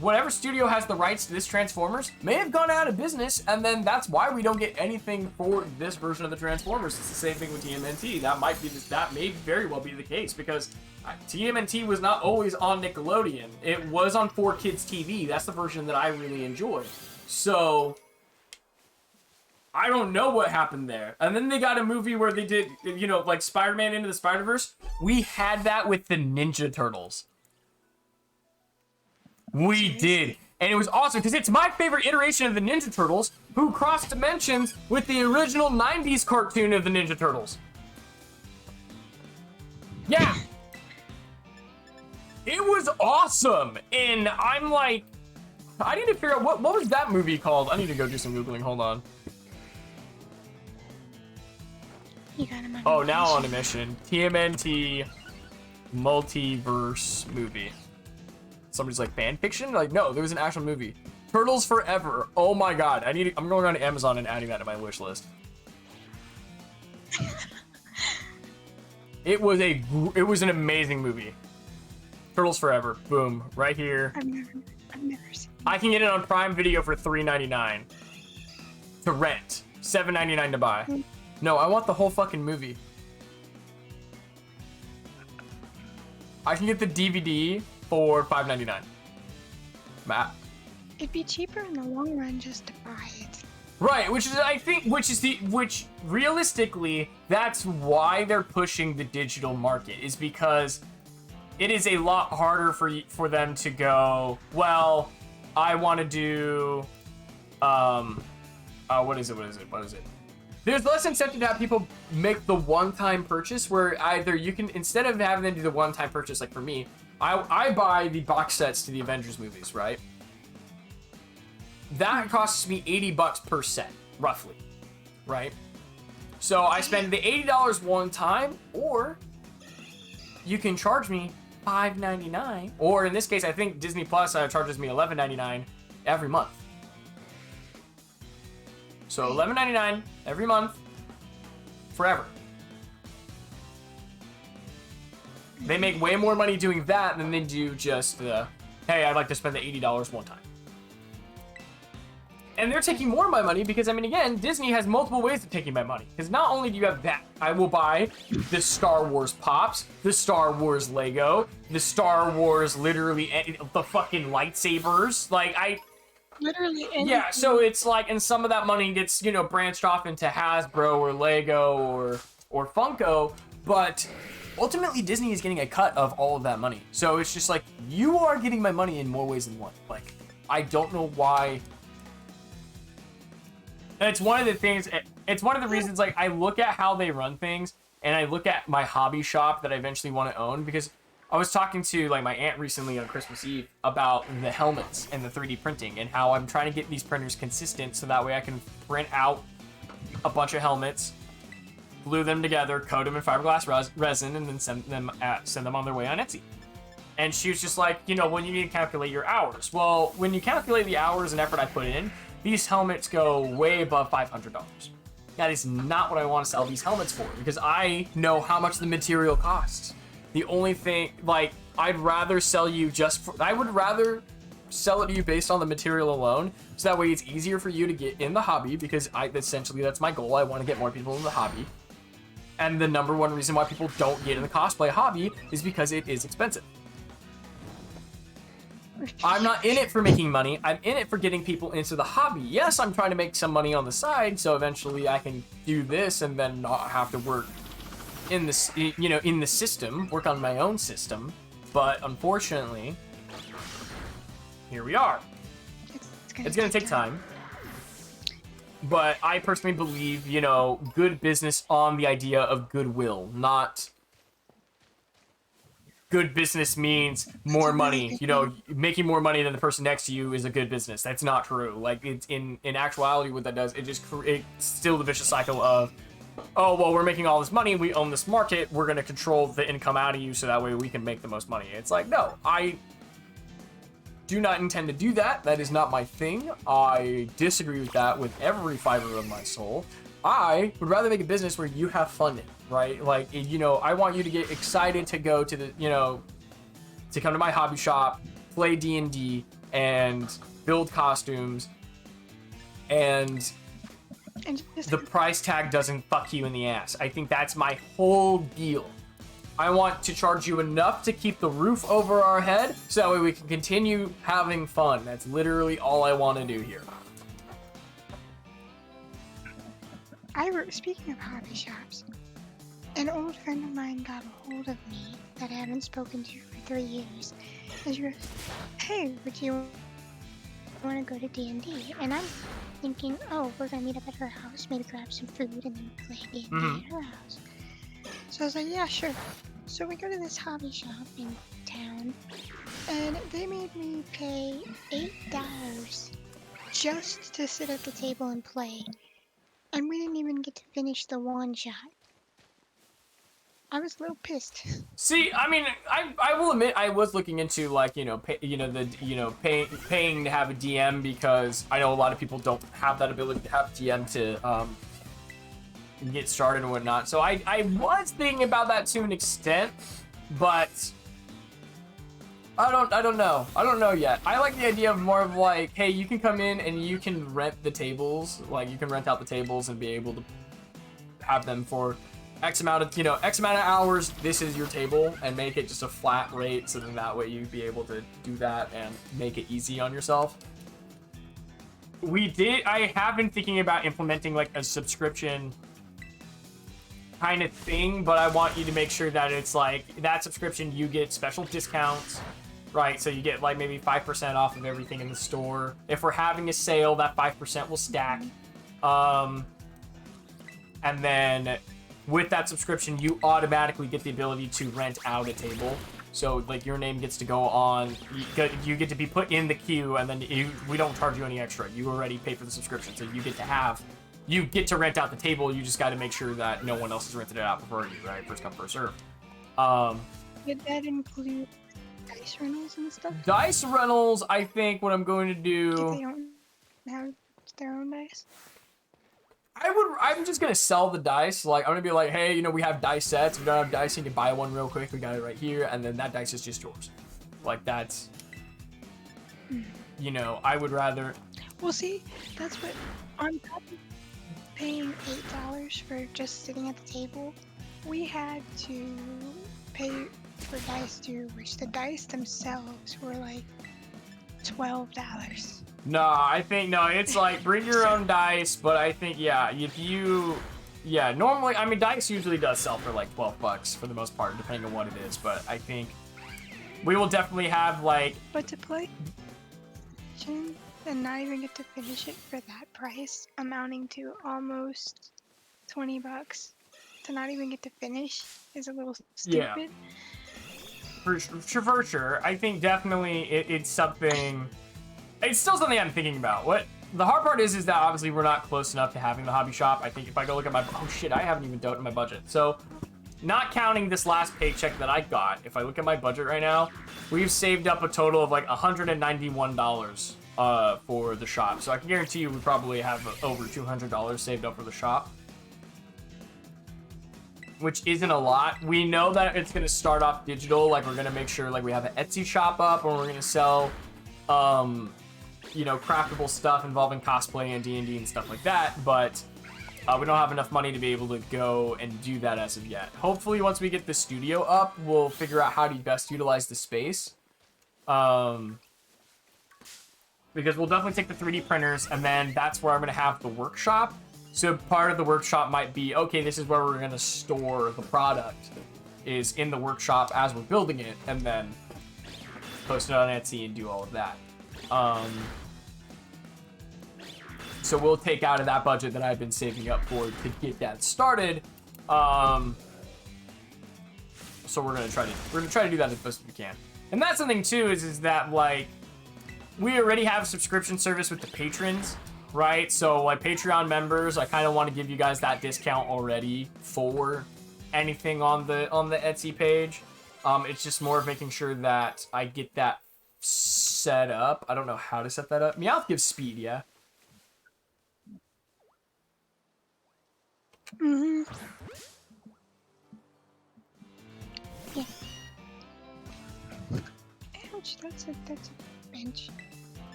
whatever studio has the rights to this Transformers may have gone out of business, and then that's why we don't get anything for this version of the Transformers. It's the same thing with TMNT. That may very well be the case, because TMNT was not always on Nickelodeon. It was on 4Kids TV. That's the version that I really enjoy. So I don't know what happened there. And then they got a movie where they did, like Spider-Man Into the Spider-Verse. We had that with the Ninja Turtles. We did. And it was awesome because it's my favorite iteration of the Ninja Turtles, who crossed dimensions with the original 90s cartoon of the Ninja Turtles. Yeah. It was awesome. And I'm like, I need to figure out what was that movie called? I need to go do some Googling. Hold on. You got him on Oh, a now mission. on a mission. TMNT multiverse movie. Somebody's like, fan fiction? Like, no, there was an actual movie. Turtles Forever. Oh my god. I'm going on to Amazon and adding that to my wish list. It was an amazing movie. Turtles Forever. Boom. Right here. I've never seen it. I can get it on Prime Video for $3.99 to rent. $7.99 to buy. No, I want the whole fucking movie. I can get the DVD for $5.99. Matt. It'd be cheaper in the long run just to buy it. Right, which realistically, that's why they're pushing the digital market, is because it is a lot harder for them to go, well, I want to do, what is it? There's less incentive to have people make the one-time purchase, where either you can, instead of having them do the one-time purchase, like for me, I buy the box sets to the Avengers movies, right? That costs me $80 per set, roughly, right? So I spend the $80 one time, or you can charge me $5.99, or in this case, I think Disney Plus charges me $11.99 every month. So $11.99 every month, forever. They make way more money doing that than they do just the, hey, I'd like to spend the $80 one time. And they're taking more of my money because, I mean, again, Disney has multiple ways of taking my money. Because not only do you have that, I will buy the Star Wars Pops, the Star Wars Lego, the Star Wars literally, the fucking lightsabers. Like, Literally anything. yeah, so it's like, and some of that money gets, branched off into Hasbro or Lego or Funko, but ultimately Disney is getting a cut of all of that money. So it's just like, you are getting my money in more ways than one. Like, I don't know why. And it's one of the things, it's one of the reasons, like, I look at how they run things, and I look at my hobby shop that I eventually want to own, because I was talking to, like, my aunt recently on Christmas Eve about the helmets and the 3D printing, and how I'm trying to get these printers consistent so that way I can print out a bunch of helmets, glue them together, coat them in fiberglass resin, and then send them on their way on Etsy. And she was just like, well, you need to calculate your hours. Well, when you calculate the hours and effort I put in, these helmets go way above $500. That is not what I want to sell these helmets for, because I know how much the material costs. The only thing, like, I'd rather sell you I would rather sell it to you based on the material alone, so that way it's easier for you to get in the hobby, because essentially that's my goal. I want to get more people in the hobby. And the number one reason why people don't get in the cosplay hobby is because it is expensive. I'm not in it for making money. I'm in it for getting people into the hobby. Yes, I'm trying to make some money on the side, so eventually I can do this and then not have to work in this, you know, in the system, work on my own system. But unfortunately, here we are. It's gonna take time. But I personally believe, you know, good business on the idea of goodwill, not good business means more money. You know, making more money than the person next to you is a good business. That's not true. Like, it's in actuality, what that does, it's still the vicious cycle of, oh, well, we're making all this money, we own this market, we're going to control the income out of you so that way we can make the most money. It's like, no, I do not intend to do that. That is not my thing. I disagree with that with every fiber of my soul. I would rather make a business where you have fun in, right? Like, you know, I want you to get excited to go to the, you know, to come to my hobby shop, play D&D, and build costumes, and the price tag doesn't fuck you in the ass. I think that's my whole deal. I want to charge you enough to keep the roof over our head, so that way we can continue having fun. That's literally all I want to do here. Speaking of hobby shops, an old friend of mine got a hold of me that I haven't spoken to for 3 years. And she goes, hey, would you want to go to D&D? And I'm thinking, oh, we're going to meet up at her house, maybe grab some food, and then play D&D at her house. So I was like, yeah, sure. So we go to this hobby shop in town, and they made me pay $8 just to sit at the table and play. And we didn't even get to finish the one shot. I was a little pissed. See, I mean, I will admit I was looking into, like, you know, paying to have a DM, because I know a lot of people don't have that ability to have a DM to get started and whatnot. So I was thinking about that to an extent, but I don't know. I don't know yet. I like the idea of more of like, hey, you can come in and you can rent the tables. Like, you can rent out the tables and be able to have them for X amount of hours. This is your table, and make it just a flat rate, so then that way you'd be able to do that and make it easy on yourself. I have been thinking about implementing like a subscription kind of thing, but I want you to make sure that it's like that subscription, you get special discounts, right? So you get like maybe 5% off of everything in the store. If we're having a sale, that 5% will stack. And then with that subscription, you automatically get the ability to rent out a table. So like your name gets to go on, you get to be put in the queue, and then we don't charge you any extra. You already pay for the subscription, so you get to rent out the table. You just got to make sure that no one else has rented it out before you, right? First come, first serve. Did that include dice rentals and stuff? Dice rentals, I think what I'm going to do... If they don't have their own dice? I'm just going to sell the dice. Like, I'm going to be like, hey, you know, we have dice sets. If you don't have dice, you can buy one real quick. We got it right here. And then that dice is just yours. Like, that's... You know, I would rather... Well, see, that's what... On top of paying $8 for just sitting at the table, we had to pay for dice too, which the dice themselves were like $12. No, I think, no, it's like, bring your own dice, but I think, yeah, normally, I mean, dice usually does sell for like $12 for the most part, depending on what it is, but I think we will definitely have, like... But to play and not even get to finish it for that price, amounting to almost $20, to not even get to finish is a little stupid. Yeah. For sure. I think definitely it's something... It's still something I'm thinking about. What the hard part is that obviously we're not close enough to having the hobby shop. I think if I go look at my... Oh shit, I haven't even done my budget. So, not counting this last paycheck that I got, if I look at my budget right now, we've saved up a total of like $191 for the shop. So I can guarantee you we probably have over $200 saved up for the shop, which isn't a lot. We know that it's going to start off digital. Like, we're going to make sure like we have an Etsy shop up, and we're going to sell you know, craftable stuff involving cosplay and D&D and stuff like that, but we don't have enough money to be able to go and do that as of yet. Hopefully, once we get the studio up, we'll figure out how to best utilize the space. Because we'll definitely take the 3D printers, and then that's where I'm going to have the workshop. So part of the workshop might be, okay, this is where we're going to store the product, is in the workshop as we're building it, and then post it on Etsy and do all of that. So we'll take out of that budget that I've been saving up for to get that started. So we're gonna try to do that as best as we can. And that's something too is that like we already have a subscription service with the patrons, right? So like Patreon members, I kind of want to give you guys that discount already for anything on the Etsy page. It's just more of making sure that I get that set up. I don't know how to set that up. Meowth gives speed, yeah. Mm-hmm. Yeah. Ouch, that's a bench.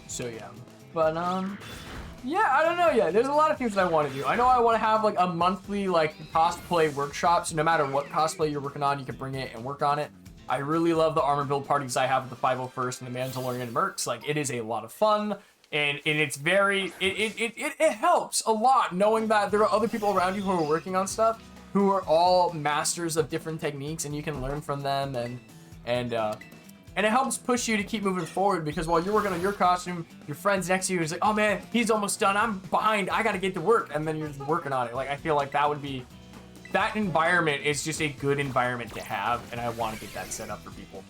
So yeah. But yeah, I don't know yet. There's a lot of things that I want to do. I know I want to have like a monthly like cosplay workshops. No matter what cosplay you're working on, you can bring it and work on it. I really love the armor build parties I have with the 501st and the Mandalorian Mercs. Like it is a lot of fun. And it's very, it helps a lot knowing that there are other people around you who are working on stuff who are all masters of different techniques, and you can learn from them, and it helps push you to keep moving forward, because while you're working on your costume, your friend's next to you is like, oh man, he's almost done, I'm behind, I gotta get to work, and then you're just working on it. Like I feel like that environment is just a good environment to have, and I want to get that set up for people.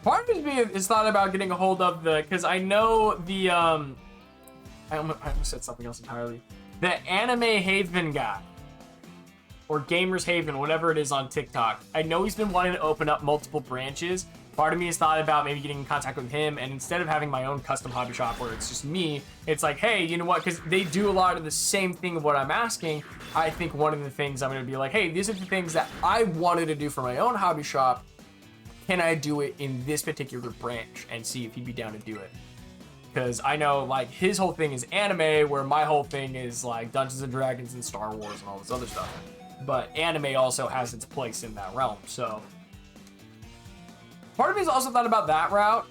Part of me is thought about getting a hold of because I know the, I almost said something else entirely. The Anime Haven guy, or Gamers Haven, whatever it is on TikTok. I know he's been wanting to open up multiple branches. Part of me has thought about maybe getting in contact with him, and instead of having my own custom hobby shop where it's just me, it's like, hey, you know what, because they do a lot of the same thing of what I'm asking. I think one of the things I'm going to be like, hey, these are the things that I wanted to do for my own hobby shop. Can I do it in this particular branch, and see if he'd be down to do it? Because I know like his whole thing is anime, where my whole thing is like Dungeons and Dragons and Star Wars and all this other stuff. But anime also has its place in that realm. So part of me's also thought about that route.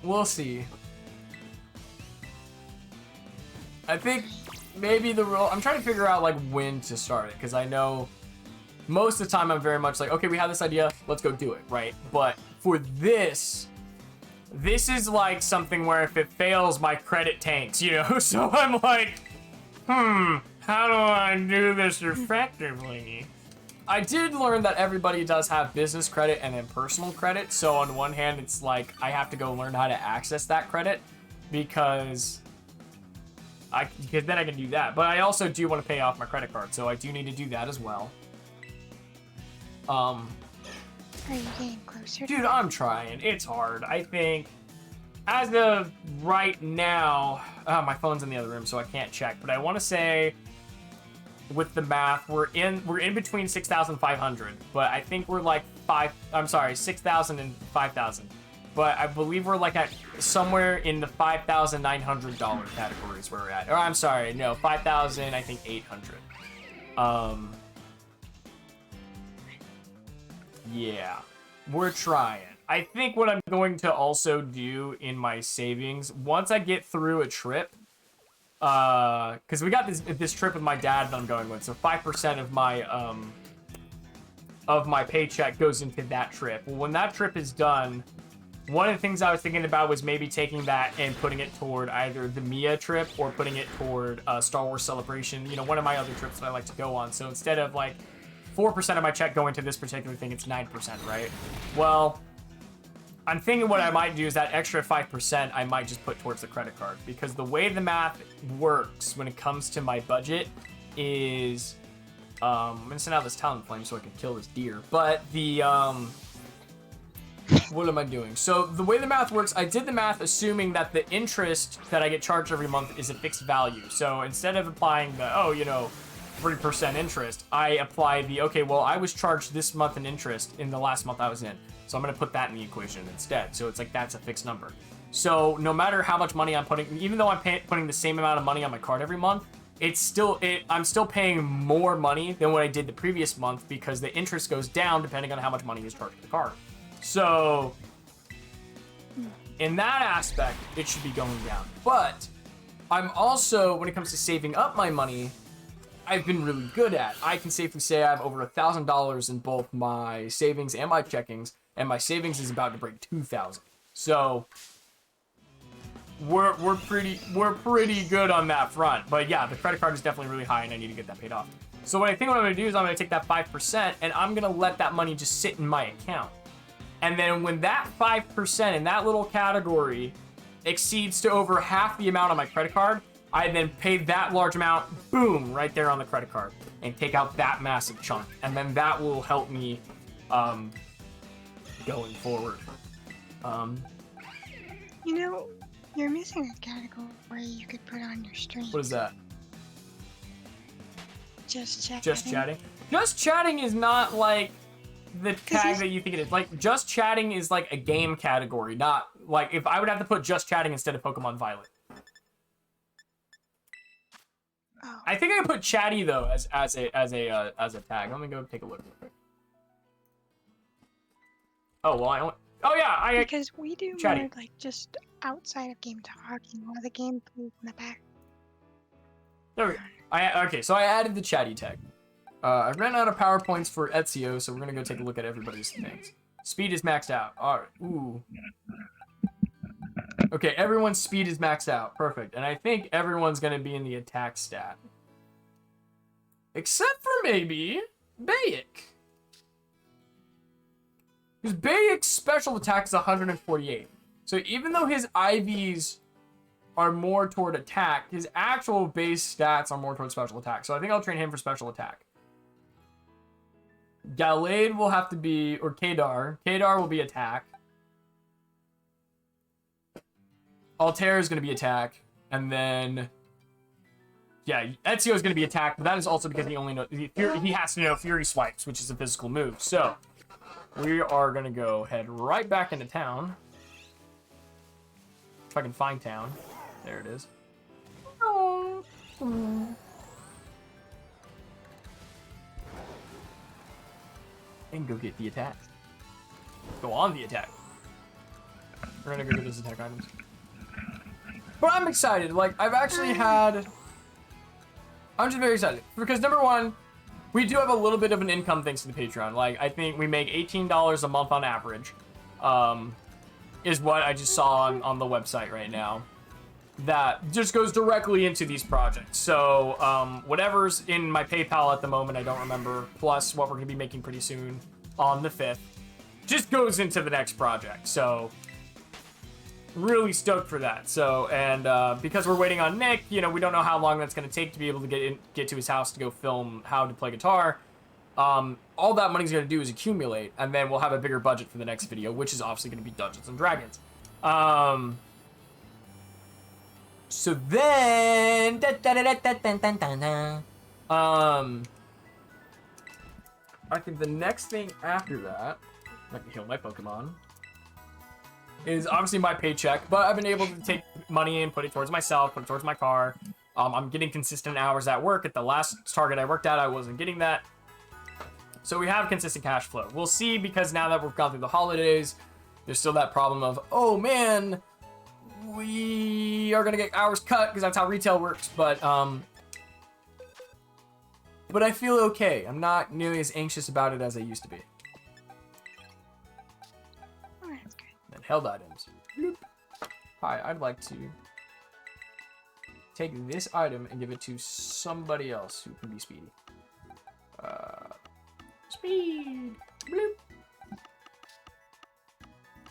We'll see. I think maybe I'm trying to figure out like when to start it, because I know most of the time I'm very much like, okay, we have this idea, let's go do it, right? But for this is like something where if it fails, my credit tanks, you know? So I'm like, how do I do this effectively? I did learn that everybody does have business credit and then personal credit. So on one hand, it's like I have to go learn how to access that credit, because then I can do that. But I also do want to pay off my credit card, so I do need to do that as well. Are you getting closer? Dude, I'm trying. It's hard. I think as of right now, my phone's in the other room, so I can't check. But I want to say, with the math, we're in between 6,500. But I think we're like 6,000 and 5,000. But I believe we're like at somewhere in the $5,900 categories where we're at. Or I'm sorry, no, 5,000. I think 800. Yeah, we're trying. I think what I'm going to also do in my savings, once I get through a trip, because we got this trip with my dad that I'm going with, so 5% of my paycheck goes into that trip. Well, when that trip is done, one of the things I was thinking about was maybe taking that and putting it toward either the Mia trip or putting it toward Star Wars Celebration, you know, one of my other trips that I like to go on. So instead of like 4% of my check going to this particular thing, it's 9%, right? Well, I'm thinking what I might do is that extra 5% I might just put towards the credit card, because the way the math works when it comes to my budget is, I'm gonna send out this Talonflame so I can kill this deer, but the, what am I doing? So the way the math works, I did the math assuming that the interest that I get charged every month is a fixed value. So instead of applying the, 3% interest, I apply the, okay, well, I was charged this month in interest in the last month I was in. So I'm going to put that in the equation instead. So it's like, that's a fixed number. So no matter how much money I'm putting, even though I'm putting the same amount of money on my card every month, I'm still paying more money than what I did the previous month because the interest goes down depending on how much money is charged to the card. So in that aspect, it should be going down. But I'm also, when it comes to saving up my money, I've been really good at. I can safely say I have over $1,000 in both my savings and my checkings, and my savings is about to break 2,000. So we're pretty good on that front. But yeah, the credit card is definitely really high, and I need to get that paid off. So what I'm gonna do is I'm gonna take that 5%, and I'm gonna let that money just sit in my account. And then when that 5% in that little category exceeds to over half the amount on my credit card, I then pay that large amount, boom, right there on the credit card, and take out that massive chunk. And then that will help me going forward. You know, you're missing a category you could put on your stream. What is that? Just chatting. Just chatting? Just chatting is not like the tag that you think it is. Like, just chatting is like a game category, not like if I would have to put just chatting instead of Pokemon Violet. Oh. I think I can put chatty though as a tag. Let me go take a look real quick. Oh well, because we do chatty. more like just outside of game talking while the game plays in the back. There we go. Okay, so I added the chatty tag. I ran out of PowerPoints for Ezio, so we're gonna go take a look at everybody's things. Speed is maxed out. Alright, ooh. Okay, everyone's speed is maxed out. Perfect. And I think everyone's gonna be in the attack stat. Except for maybe Bayek. Because Bayek's special attack is 148. So even though his IVs are more toward attack, his actual base stats are more toward special attack. So I think I'll train him for special attack. Gallade will have to be, or Kadar. Kadar will be attack. Altair is going to be attack. And then, yeah, Ezio is going to be attack, but that is also because he only knows, he has to know Fury Swipes, which is a physical move. So, we are going to go head right back into town. If I can find town. There it is. And go get the attack. Go on the attack. We're gonna go get those attack items. But I'm excited. Like, I've actually had... I'm just very excited. Because, number one, we do have a little bit of an income thanks to the Patreon. Like, I think we make $18 a month on average. Is what I just saw on the website right now. That just goes directly into these projects. So, whatever's in my PayPal at the moment, I don't remember, plus what we're going to be making pretty soon on the 5th, just goes into the next project. So, really stoked for that. So, and because we're waiting on Nick, you know, we don't know how long that's going to take to be able to get to his house to go film how to play guitar. All that money's going to do is accumulate, and then we'll have a bigger budget for the next video, which is obviously going to be Dungeons and Dragons. So then, I think the next thing after that, I can heal my Pokemon, is obviously my paycheck, but I've been able to take money and put it towards myself, put it towards my car. I'm getting consistent hours at work. At the last Target I worked at, I wasn't getting that. So we have consistent cash flow. We'll see, because now that we've gone through the holidays, there's still that problem of, oh man, we are gonna get hours cut because that's how retail works. But I feel okay. I'm not nearly as anxious about it as I used to be. Oh, that's good. Then held items. Bloop. Hi, I'd like to take this item and give it to somebody else who can be speedy. Speed. Bloop.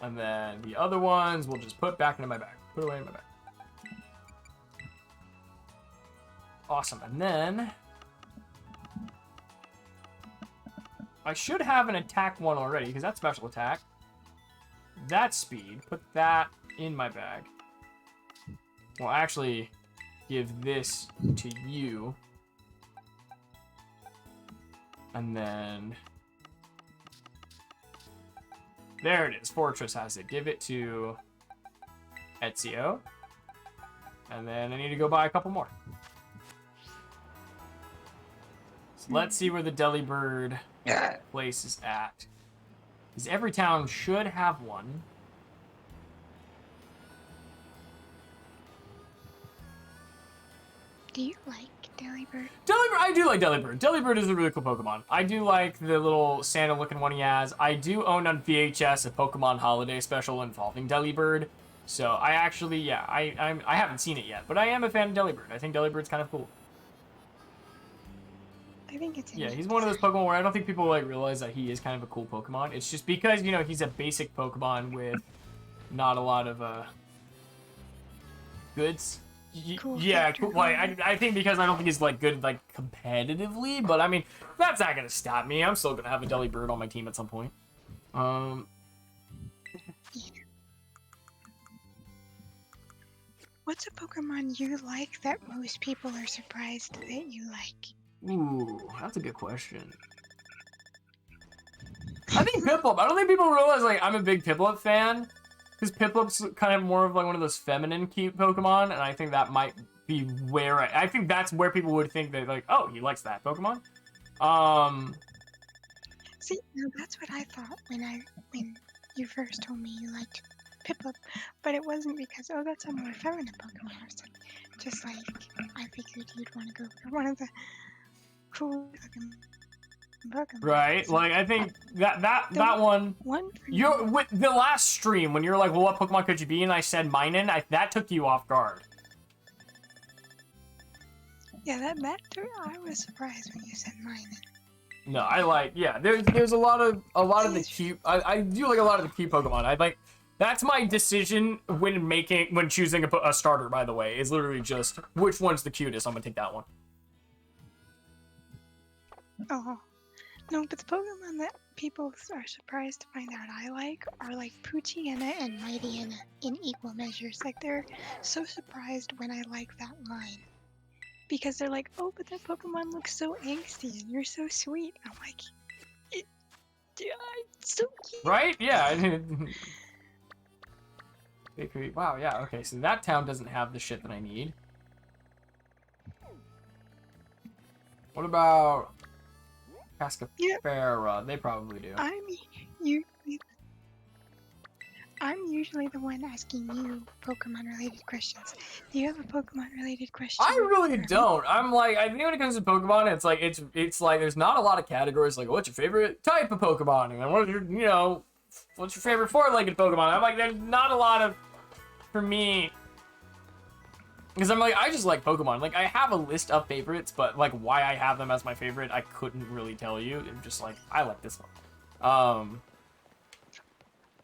And then the other ones we'll just put back into my bag. Put away in my bag. Awesome. And then I should have an attack one already, because that's special attack. That's speed. Put that in my bag. We'll actually give this to you. And then there it is. Fortress has it. Give it to Ezio. And then I need to go buy a couple more. So let's see where the Delibird place is at. Because every town should have one. Do you like Delibird? Delibird, I do like Delibird. Delibird is a really cool Pokemon. I do like the little Santa-looking one he has. I do own on VHS a Pokemon Holiday Special involving Delibird. So I actually, yeah, I haven't seen it yet, but I am a fan of Delibird. I think Delibird's kind of cool. I think it's Yeah, he's one of those Pokemon where I don't think people like realize that he is kind of a cool Pokemon. It's just because, you know, he's a basic Pokemon with not a lot of goods. Cool Yeah, factor cool. Like, going. I think because I don't think he's like good like competitively, but I mean that's not gonna stop me. I'm still gonna have a Delibird on my team at some point. What's a Pokemon you like that most people are surprised that you like? Ooh, that's a good question. I think Piplup. I don't think people realize like I'm a big Piplup fan. Because Piplup's kind of more of like one of those feminine cute Pokemon, and I think that might be where I think that's where people would think that like, oh, he likes that Pokemon. See, now that's what I thought when you first told me you liked Piplup, but it wasn't because, oh, that's a more feminine Pokemon or something. Just like I figured you'd want to go for one of the cool looking Pokemon. Right? So Like I think that one. one for You're with the last stream when you're like, well, what Pokemon could you be? And I said Minun. That took you off guard. Yeah, I was surprised when you said mine. No, I like, yeah. There's a lot of the cute. I do like a lot of the cute Pokemon. I like. That's my decision when choosing a starter. By the way, is literally just which one's the cutest. I'm gonna take that one. Oh. No, but the Pokemon that people are surprised to find out I like are like Poochyena and Mightyena in equal measures. Like they're so surprised when I like that line. Because they're like, oh, but that Pokemon looks so angsty and you're so sweet. I'm like, it's so cute. Right? Yeah. Wow, yeah, okay, so that town doesn't have the shit that I need. What about Cascafera? They probably do. I'm usually the one asking you Pokemon-related questions. Do you have a Pokemon-related question? I really for me? don't. I'm like, I think when it comes to Pokemon, it's like it's like there's not a lot of categories. Like, what's your favorite type of Pokemon? And then what's your favorite four-legged Pokemon? I'm like, there's not a lot of for me. Because I'm like, I just like Pokemon. Like, I have a list of favorites, but like why I have them as my favorite, I couldn't really tell you. I'm just like, I like this one.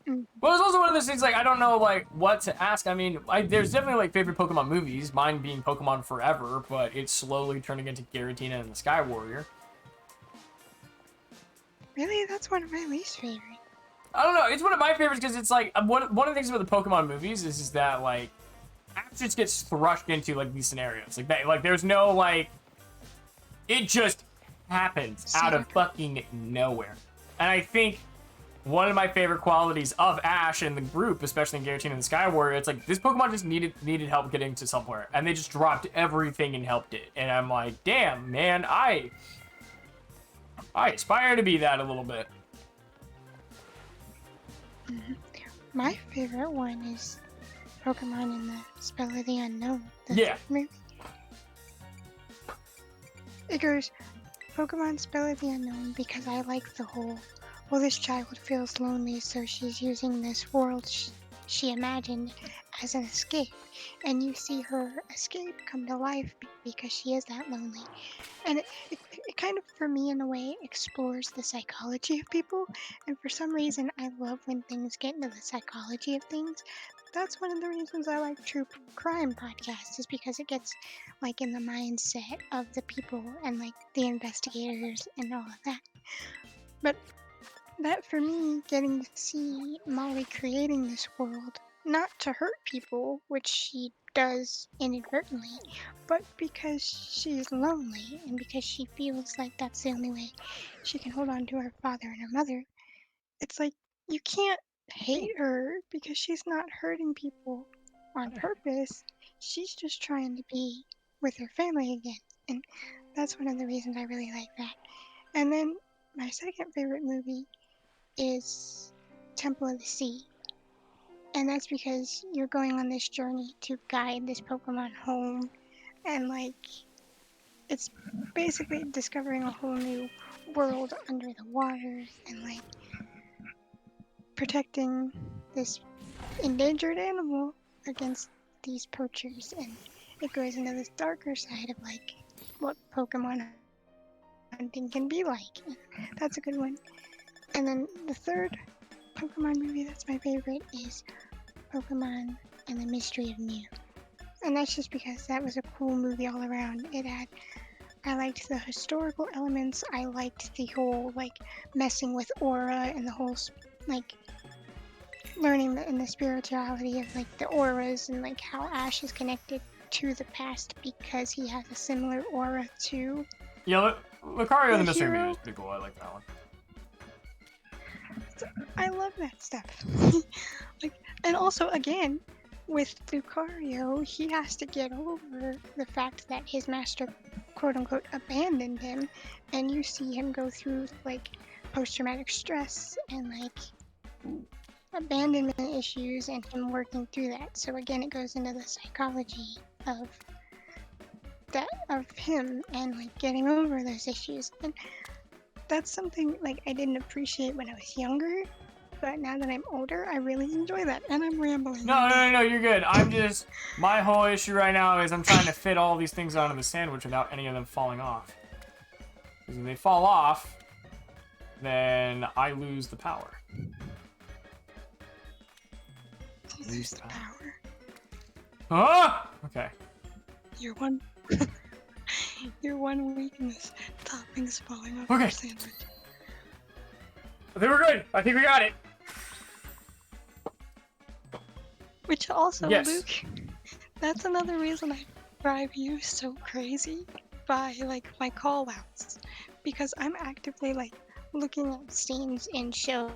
But it's also one of those things, like, I don't know, like, what to ask. I mean, there's definitely, like, favorite Pokemon movies, mine being Pokemon Forever, but it's slowly turning into Giratina and the Sky Warrior. Really? That's one of my least favorite. I don't know, it's one of my favorites because it's, like, one of the things about the Pokemon movies is that, like, Ash just gets thrust into, like, these scenarios. Like, there's no, like, it just happens out of fucking nowhere. And I think one of my favorite qualities of Ash and the group, especially in Giratina and the Sky Warrior, it's like this Pokemon just needed help getting to somewhere, and they just dropped everything and helped it. And I'm like, damn, man, I aspire to be that a little bit. My favorite one is Pokemon in the Spell of the Unknown. Yeah. Movie. It goes Pokemon Spell of the Unknown because I like the whole, well, this child feels lonely, so she's using this world she imagined as an escape. And you see her escape come to life because she is that lonely. And it kind of, for me, in a way, explores the psychology of people. And for some reason, I love when things get into the psychology of things. That's one of the reasons I like true crime podcasts, is because it gets, like, in the mindset of the people and, like, the investigators and all of that. But that, for me, getting to see Molly creating this world, not to hurt people, which she does inadvertently, but because she's lonely and because she feels like that's the only way she can hold on to her father and her mother, it's like you can't hate her because she's not hurting people on purpose. She's just trying to be with her family again. And that's one of the reasons I really like that. And then my second favorite movie is Temple of the Sea. And that's because you're going on this journey to guide this Pokemon home. And like, it's basically discovering a whole new world under the water and like protecting this endangered animal against these poachers. And it goes into this darker side of like what Pokemon hunting can be like. And that's a good one. And then the third Pokemon movie that's my favorite is Pokemon and the Mystery of Mew. And that's just because that was a cool movie all around. I liked the historical elements. I liked the whole like messing with aura and the whole like learning the spirituality of like the auras and like how Ash is connected to the past because he has a similar aura to Yeah, Lucario and the Mystery hero. Mew is pretty cool. I like that one. I love that stuff. Like, and also again, with Lucario, he has to get over the fact that his master, quote unquote, abandoned him, and you see him go through like post-traumatic stress and like abandonment issues and him working through that. So again, it goes into the psychology of him and like getting over those issues. And that's something like I didn't appreciate when I was younger, but now that I'm older, I really enjoy that. And I'm rambling. No, you're good. I'm just, my whole issue right now is I'm trying to fit all these things onto the sandwich without any of them falling off. Because if they fall off, then I lose the power. Lose the power. Ah! Okay. Your one weakness, toppings falling off Okay. your sandwich. I think we're good. I think we got it. Which also, Yes. Luke, that's another reason I drive you so crazy by like my call outs. Because I'm actively like looking at scenes in shows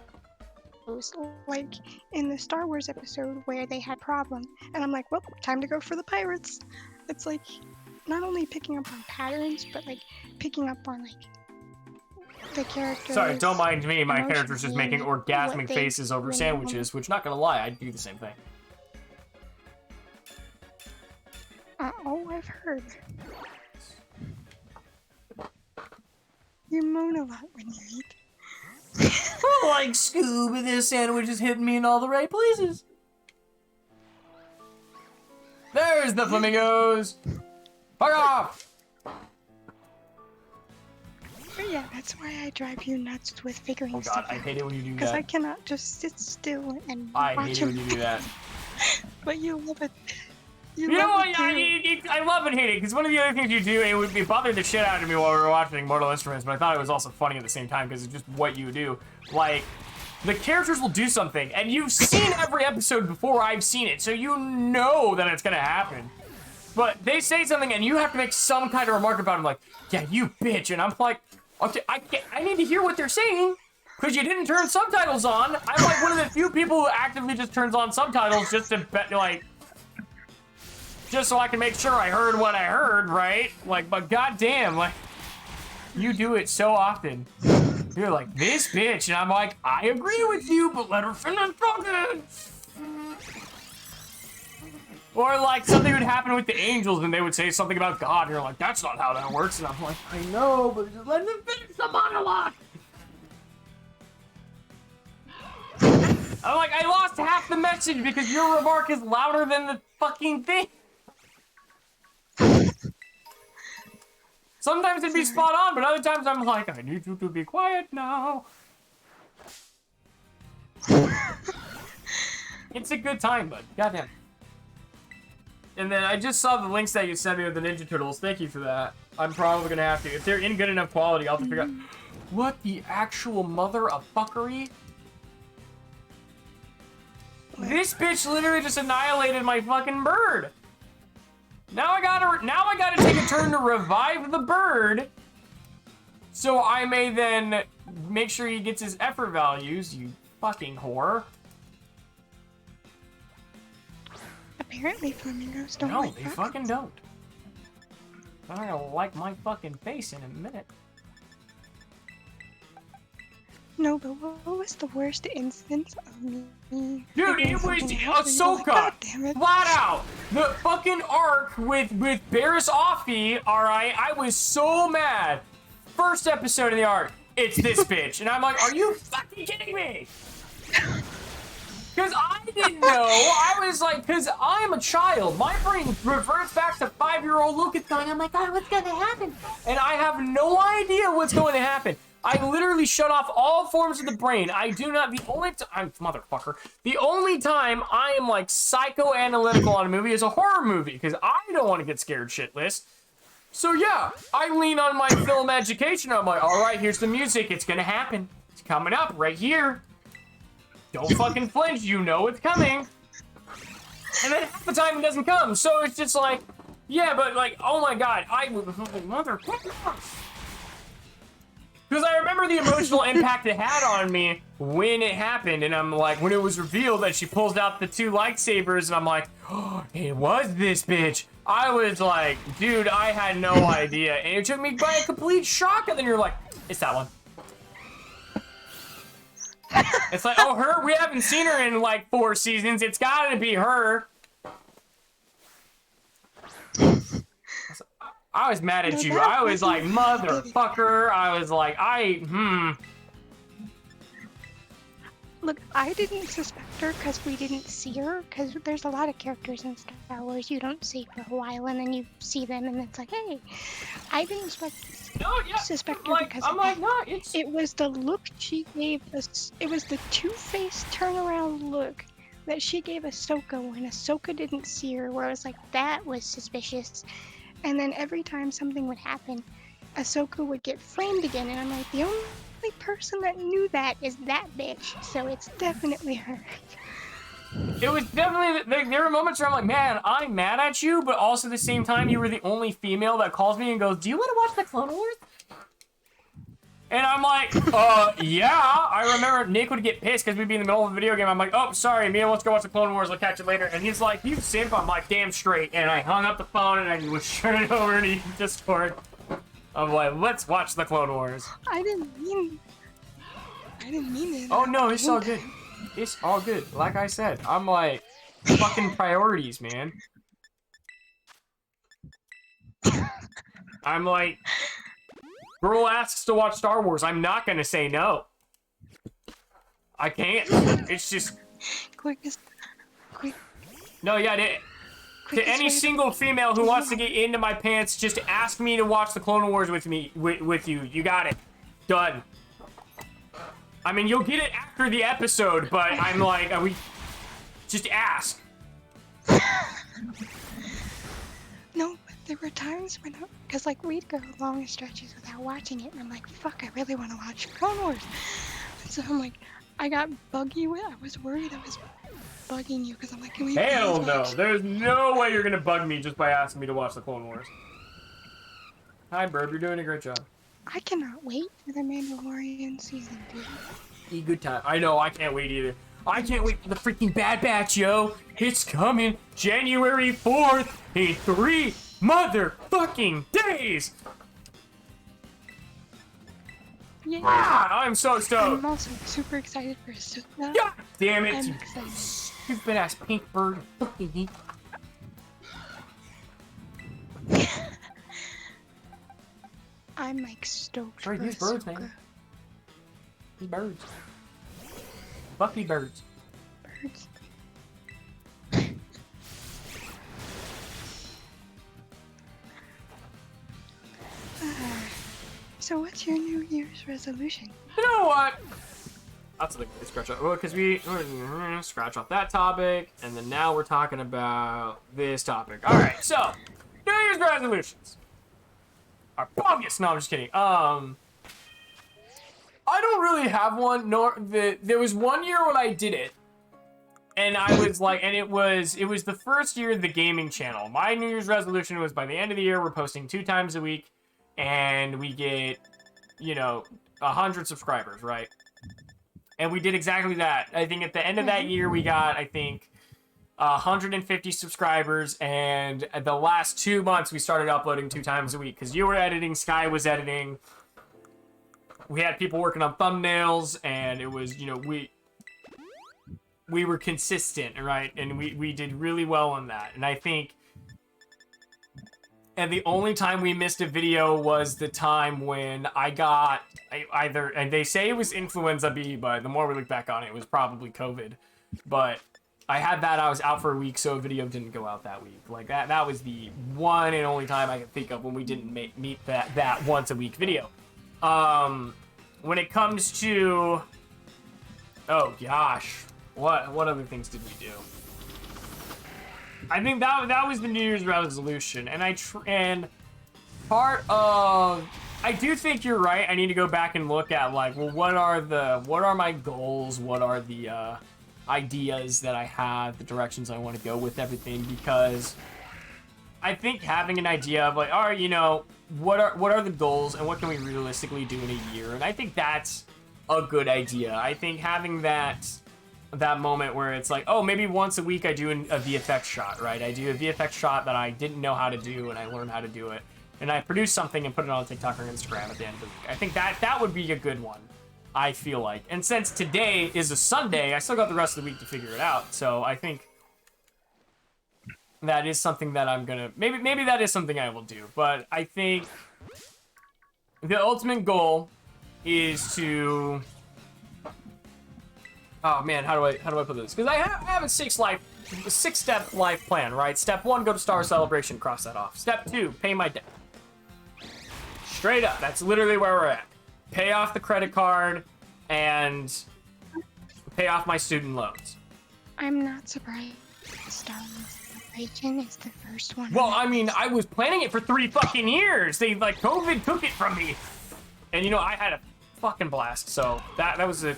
like in the Star Wars episode where they had problem and I'm like, well, time to go for the pirates. It's like not only picking up on patterns but like picking up on like the characters. Sorry, don't mind me. My emotions character's just making and orgasmic what they faces over really sandwiches, which, not gonna lie, I'd do the same thing. Oh, I've heard. You moan a lot when you eat. Like Scoob, and this sandwich is hitting me in all the right places. There's the flamingos. Fuck off! But yeah, that's why I drive you nuts with figuring Oh god, stuff I out. hate it when you do Because I that. cannot just sit still and I watch hate it when him. you do that. But you love it. You know love what? it too. I love and hate it, because one of the other things you do, it bothered the shit out of me while we were watching Mortal Instruments, but I thought it was also funny at the same time, because it's just what you do. Like, the characters will do something, and you've seen every episode before I've seen it, so you know that it's gonna happen. But they say something, and you have to make some kind of remark about it, like, yeah, you bitch, and I'm like, okay, I need to hear what they're saying, because you didn't turn subtitles on. I'm like one of the few people who actively just turns on subtitles just to bet, like, just so I can make sure I heard what I heard, right? Like, but goddamn, like, you do it so often. You're like, this bitch, and I'm like, I agree with you, but let her finish talking. Or like something would happen with the angels, and they would say something about God, and you're like, that's not how that works. And I'm like, I know, but just let them finish the monologue. I'm like, I lost half the message because your remark is louder than the fucking thing. Sometimes it'd be spot on, but other times I'm like, I need you to be quiet now. It's a good time, but goddamn. And then I just saw the links that you sent me with the Ninja Turtles. Thank you for that. I'm probably gonna have to. If they're in good enough quality, I'll have to figure out. What the actual mother of fuckery? This bitch literally just annihilated my fucking bird. Now I gotta take a turn to revive the bird. So I may then make sure he gets his effort values, you fucking whore. Apparently flamingos don't No, like they bugs. fucking don't. I'm gonna like my fucking face in a minute. No, but what was the worst instance of me? Dude, figuring it was something out where you're like, Ahsoka! God damn it. Flat out! The fucking arc with Barriss Offee, alright? I was so mad. First episode of the arc, it's this bitch. And I'm like, are you fucking kidding me? Because I didn't know. I was like, because I am a child. My brain reverts back to 5-year-old Lucas going, oh my god, what's gonna happen? And I have no idea what's going to happen. I literally shut off all forms of the brain. I do not, motherfucker. The only time I am like psychoanalytical on a movie is a horror movie, because I don't want to get scared shitless. So yeah, I lean on my film education. I'm like, all right, here's the music. It's gonna happen. It's coming up right here. Don't fucking flinch. You know it's coming. And then half the time it doesn't come. So it's just like, yeah, but like, oh my god, motherfucker. Because I remember the emotional impact it had on me when it happened, and I'm like, when it was revealed that she pulls out the 2 lightsabers, and I'm like, oh, it was this bitch. I was like, dude, I had no idea, and it took me by a complete shock, and then you're like, it's that one. It's like, oh, her? We haven't seen her in like 4 seasons. It's gotta be her. I was mad at you. I was like, motherfucker. I was like, Look, I didn't suspect her because we didn't see her, because there's a lot of characters in Star Wars you don't see for a while, and then you see them, and it's like, hey, I didn't suspect her because I'm like, no, it's... It was the look she gave us. It was the two-faced turnaround look that she gave Ahsoka when Ahsoka didn't see her, where I was like, that was suspicious. And then every time something would happen, Ahsoka would get framed again, and I'm like, the only person that knew that is that bitch, so it's definitely her. It was definitely, there were moments where I'm like, man, I'm mad at you, but also at the same time, you were the only female that calls me and goes, do you want to watch the Clone Wars? And I'm like, yeah. I remember Nick would get pissed because we'd be in the middle of a video game. I'm like, oh, sorry, Mia wants to go watch the Clone Wars. I'll catch you later. And he's like, you simp. I'm like, damn straight. And I hung up the phone and I was turning over to Discord. I'm like, let's watch the Clone Wars. I didn't mean it. Oh, no, it's all good. It's all good. Like I said, I'm like, fucking priorities, man. I'm like, girl asks to watch Star Wars. I'm not gonna say no. I can't. It's just... Quick. No, yeah, to any single female who wants to get into my pants, just ask me to watch the Clone Wars with me, with you. You got it. Done. I mean, you'll get it after the episode, but I'm like, just ask. No, but there were times when, because like we'd go long stretches without watching it, and I'm like, fuck, I really want to watch Clone Wars. And so I'm like, I got buggy with. I was worried I was bugging you because I'm like, can we? Hell please no! watch? There's no way you're gonna bug me just by asking me to watch the Clone Wars. Hi, Burb. You're doing a great job. I cannot wait for the Mandalorian season 2. Good time. I know. I can't wait either. I can't wait for the freaking Bad Batch, yo. It's coming January 4th in 3 motherfucking days. Yeah. I'm so stoked. I'm also super excited for Ahsoka. God damn it, I'm you excited. stupid ass pink bird. Fucking I'm like stoked Sorry, for these birds, Ahsoka. man. These birds. Fuck these birds. Birds. So what's your New Year's resolution? You know what? That's the scratch off. Well, because we scratch off that topic, and then now we're talking about this topic. All right, so New Year's resolutions are bogus. No, I'm just kidding. I don't really have one. Nor there was one year when I did it, and I was like, and it was the first year of the gaming channel. My New Year's resolution was by the end of the year, we're posting 2 times a week, and we get, 100 subscribers, right? And we did exactly that. I think at the end of that year, we got, 150 subscribers, and the last 2 months, we started uploading 2 times a week, because you were editing, Sky was editing, we had people working on thumbnails, and it was, we were consistent, right? And we did really well on that. And I think, and the only time we missed a video was the time when I got and they say it was influenza B, but the more we look back on it, it was probably COVID. But I had that, I was out for a week, so a video didn't go out that week. Like that was the one and only time I can think of when we didn't meet that once a week video. When it comes to, oh gosh, what other things did we do? I think that was the New Year's resolution, and part of, I do think you're right. I need to go back and look at like, well, what are my goals? What are the ideas that I have, the directions I want to go with everything? Because I think having an idea of like, all right, what are the goals and what can we realistically do in a year? And I think that's a good idea. I think having that moment where it's like, oh, maybe once a week I do a VFX shot, right? I do a VFX shot that I didn't know how to do, and I learned how to do it. And I produce something and put it on TikTok or Instagram at the end of the week. I think that would be a good one, I feel like. And since today is a Sunday, I still got the rest of the week to figure it out. So I think that is something that I'm gonna, maybe that is something I will do. But I think the ultimate goal is to, oh man, how do I put this? Because I have a 6-step life plan, right? Step 1, go to Star Celebration, cross that off. Step 2, pay my debt. Straight up, that's literally where we're at. Pay off the credit card and pay off my student loans. I'm not surprised. Star Celebration is the first one. Well, I mean, I was planning it for 3 fucking years. COVID took it from me. And I had a fucking blast. So that was a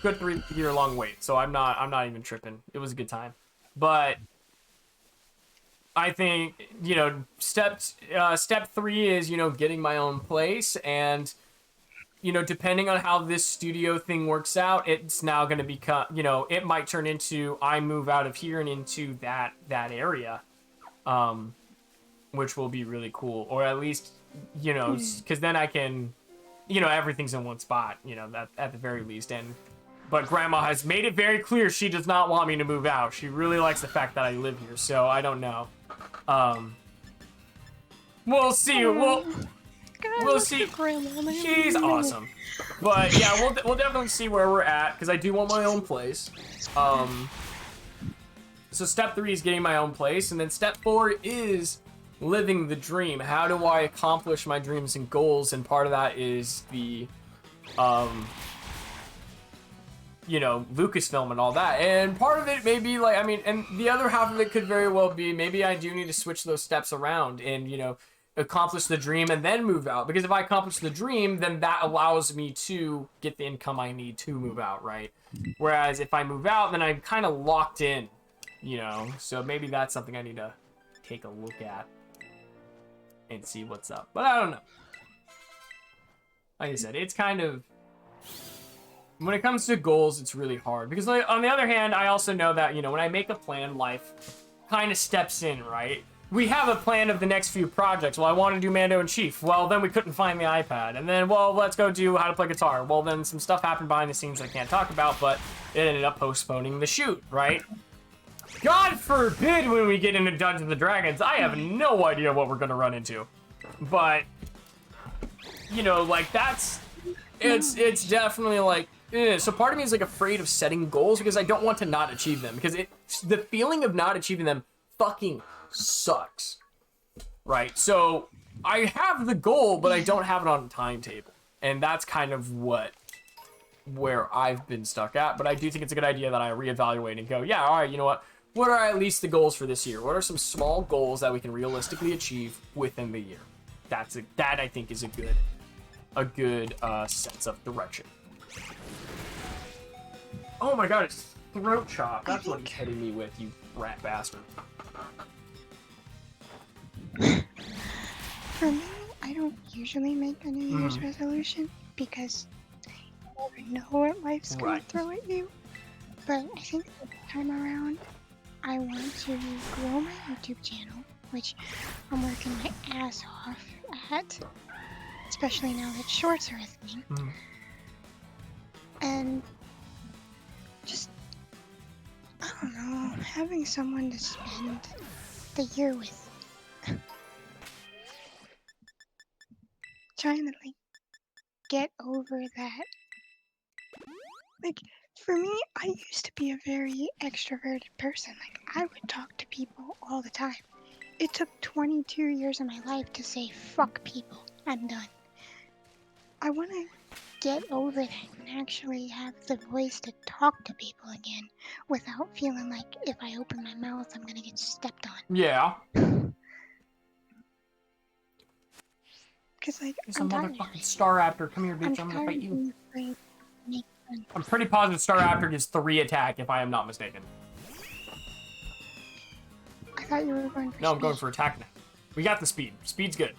good 3-year-long wait. So I'm not even tripping. It was a good time. But I think, step 3 is, getting my own place. And, depending on how this studio thing works out, it's now going to become, it might turn into I move out of here and into that area, which will be really cool. Or at least, because then I can, everything's in one spot, that at the very least. But Grandma has made it very clear she does not want me to move out. She really likes the fact that I live here, so I don't know. We'll see. We'll see. She's awesome. But yeah, we'll definitely see where we're at, because I do want my own place. So step 3 is getting my own place, and then step 4 is living the dream. How do I accomplish my dreams and goals? And part of that is the Lucasfilm and all that. And part of it may be like, and the other half of it could very well be, maybe I do need to switch those steps around and, accomplish the dream and then move out. Because if I accomplish the dream, then that allows me to get the income I need to move out, right? Whereas if I move out, then I'm kind of locked in, So maybe that's something I need to take a look at and see what's up. But I don't know. Like I said, it's kind of, when it comes to goals, it's really hard. Because on the other hand, I also know that, when I make a plan, life kind of steps in, right? We have a plan of the next few projects. Well, I want to do Mando in Chief. Well, then we couldn't find the iPad. And then, well, let's go do how to play guitar. Well, then some stuff happened behind the scenes I can't talk about, but it ended up postponing the shoot, right? God forbid when we get into Dungeons & Dragons, I have no idea what we're going to run into. But, like, that's, it's definitely like, so part of me is like afraid of setting goals because I don't want to not achieve them, because the feeling of not achieving them fucking sucks, right? So I have the goal, but I don't have it on a timetable, and that's kind of where I've been stuck at. But I do think it's a good idea that I reevaluate and go, yeah, all right, you know what are at least the goals for this year? What are some small goals that we can realistically achieve within the year? That I think is a good sense of direction. Oh my god, it's throat chop. That's what he's hitting me with, you rat bastard. For me, I don't usually make a New Year's resolution because you never know what life's gonna throw at you. But I think this time around, I want to grow my YouTube channel, which I'm working my ass off at, especially now that shorts are a thing. And just, I don't know, having someone to spend the year with. Trying to, like, get over that. Like, for me, I used to be a very extroverted person. Like, I would talk to people all the time. It took 22 years of my life to say, fuck people, I'm done. I want to get over that and actually have the voice to talk to people again without feeling like if I open my mouth, I'm gonna get stepped on. Yeah. Because, like, It's a I'm tired of motherfucking it. Staraptor. Come here, bitch. I'm gonna fight you. being afraid to make friends. I'm pretty positive Staraptor gets 3 attack, if I am not mistaken. I thought you were going for No, I'm going speed. for attack now. We got the speed. Speed's good.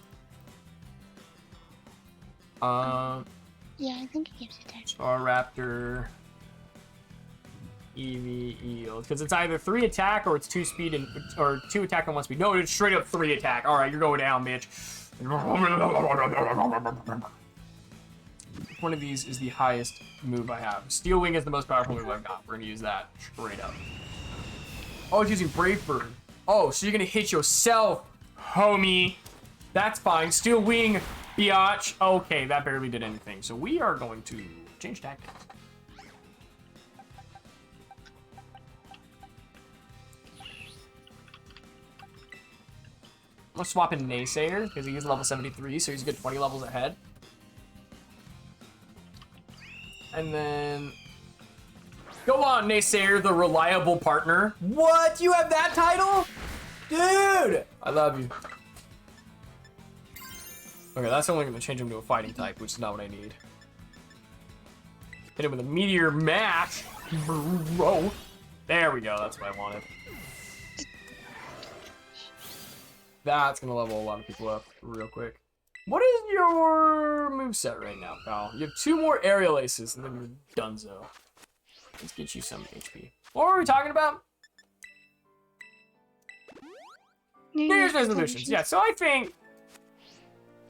Yeah, I think it gives attack. Staraptor. EV. Because it's either 3 attack or it's 2 speed and or 2 attack and 1 speed. No, it's straight up 3 attack. Alright, you're going down, bitch. One of these is the highest move I have. Steel Wing is the most powerful move I've got. We're gonna use that straight up. Oh, it's using Brave Bird. Oh, so you're gonna hit yourself, homie. That's fine. Steel Wing, biatch. Okay, that barely did anything. So we are going to change tactics. I'm gonna swap in Naysayer because he is level 73, so he's a good 20 levels ahead. And then go on, Naysayer, the reliable partner. What? You have that title? Dude! I love you. Okay, that's only gonna change him to a fighting type, which is not what I need. Hit him with a meteor match. Bro. There we go, that's what I wanted. That's gonna level a lot of people up real quick. What is your moveset right now, pal? You have 2 more aerial aces and then you're donezo. Let's get you some HP. What were we talking about? New Year's resolutions. Yeah, so I think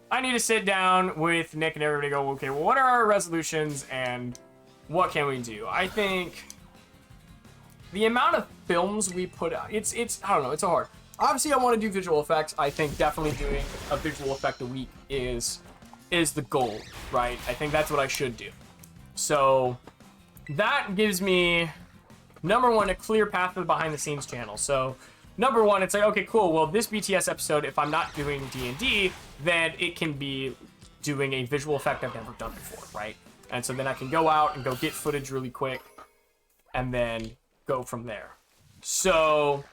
I need to sit down with Nick and everybody and go, okay, well, what are our resolutions and what can we do? I think the amount of films we put out, it's I don't know, it's hard. Obviously, I want to do visual effects. I think definitely doing a visual effect a week is the goal, right? I think that's what I should do. So that gives me, number one, a clear path to the behind the scenes channel. So number one, it's like, okay, cool. Well, this BTS episode, if I'm not doing D&D, then it can be doing a visual effect I've never done before, right? And so then I can go out and go get footage really quick and then go from there. So,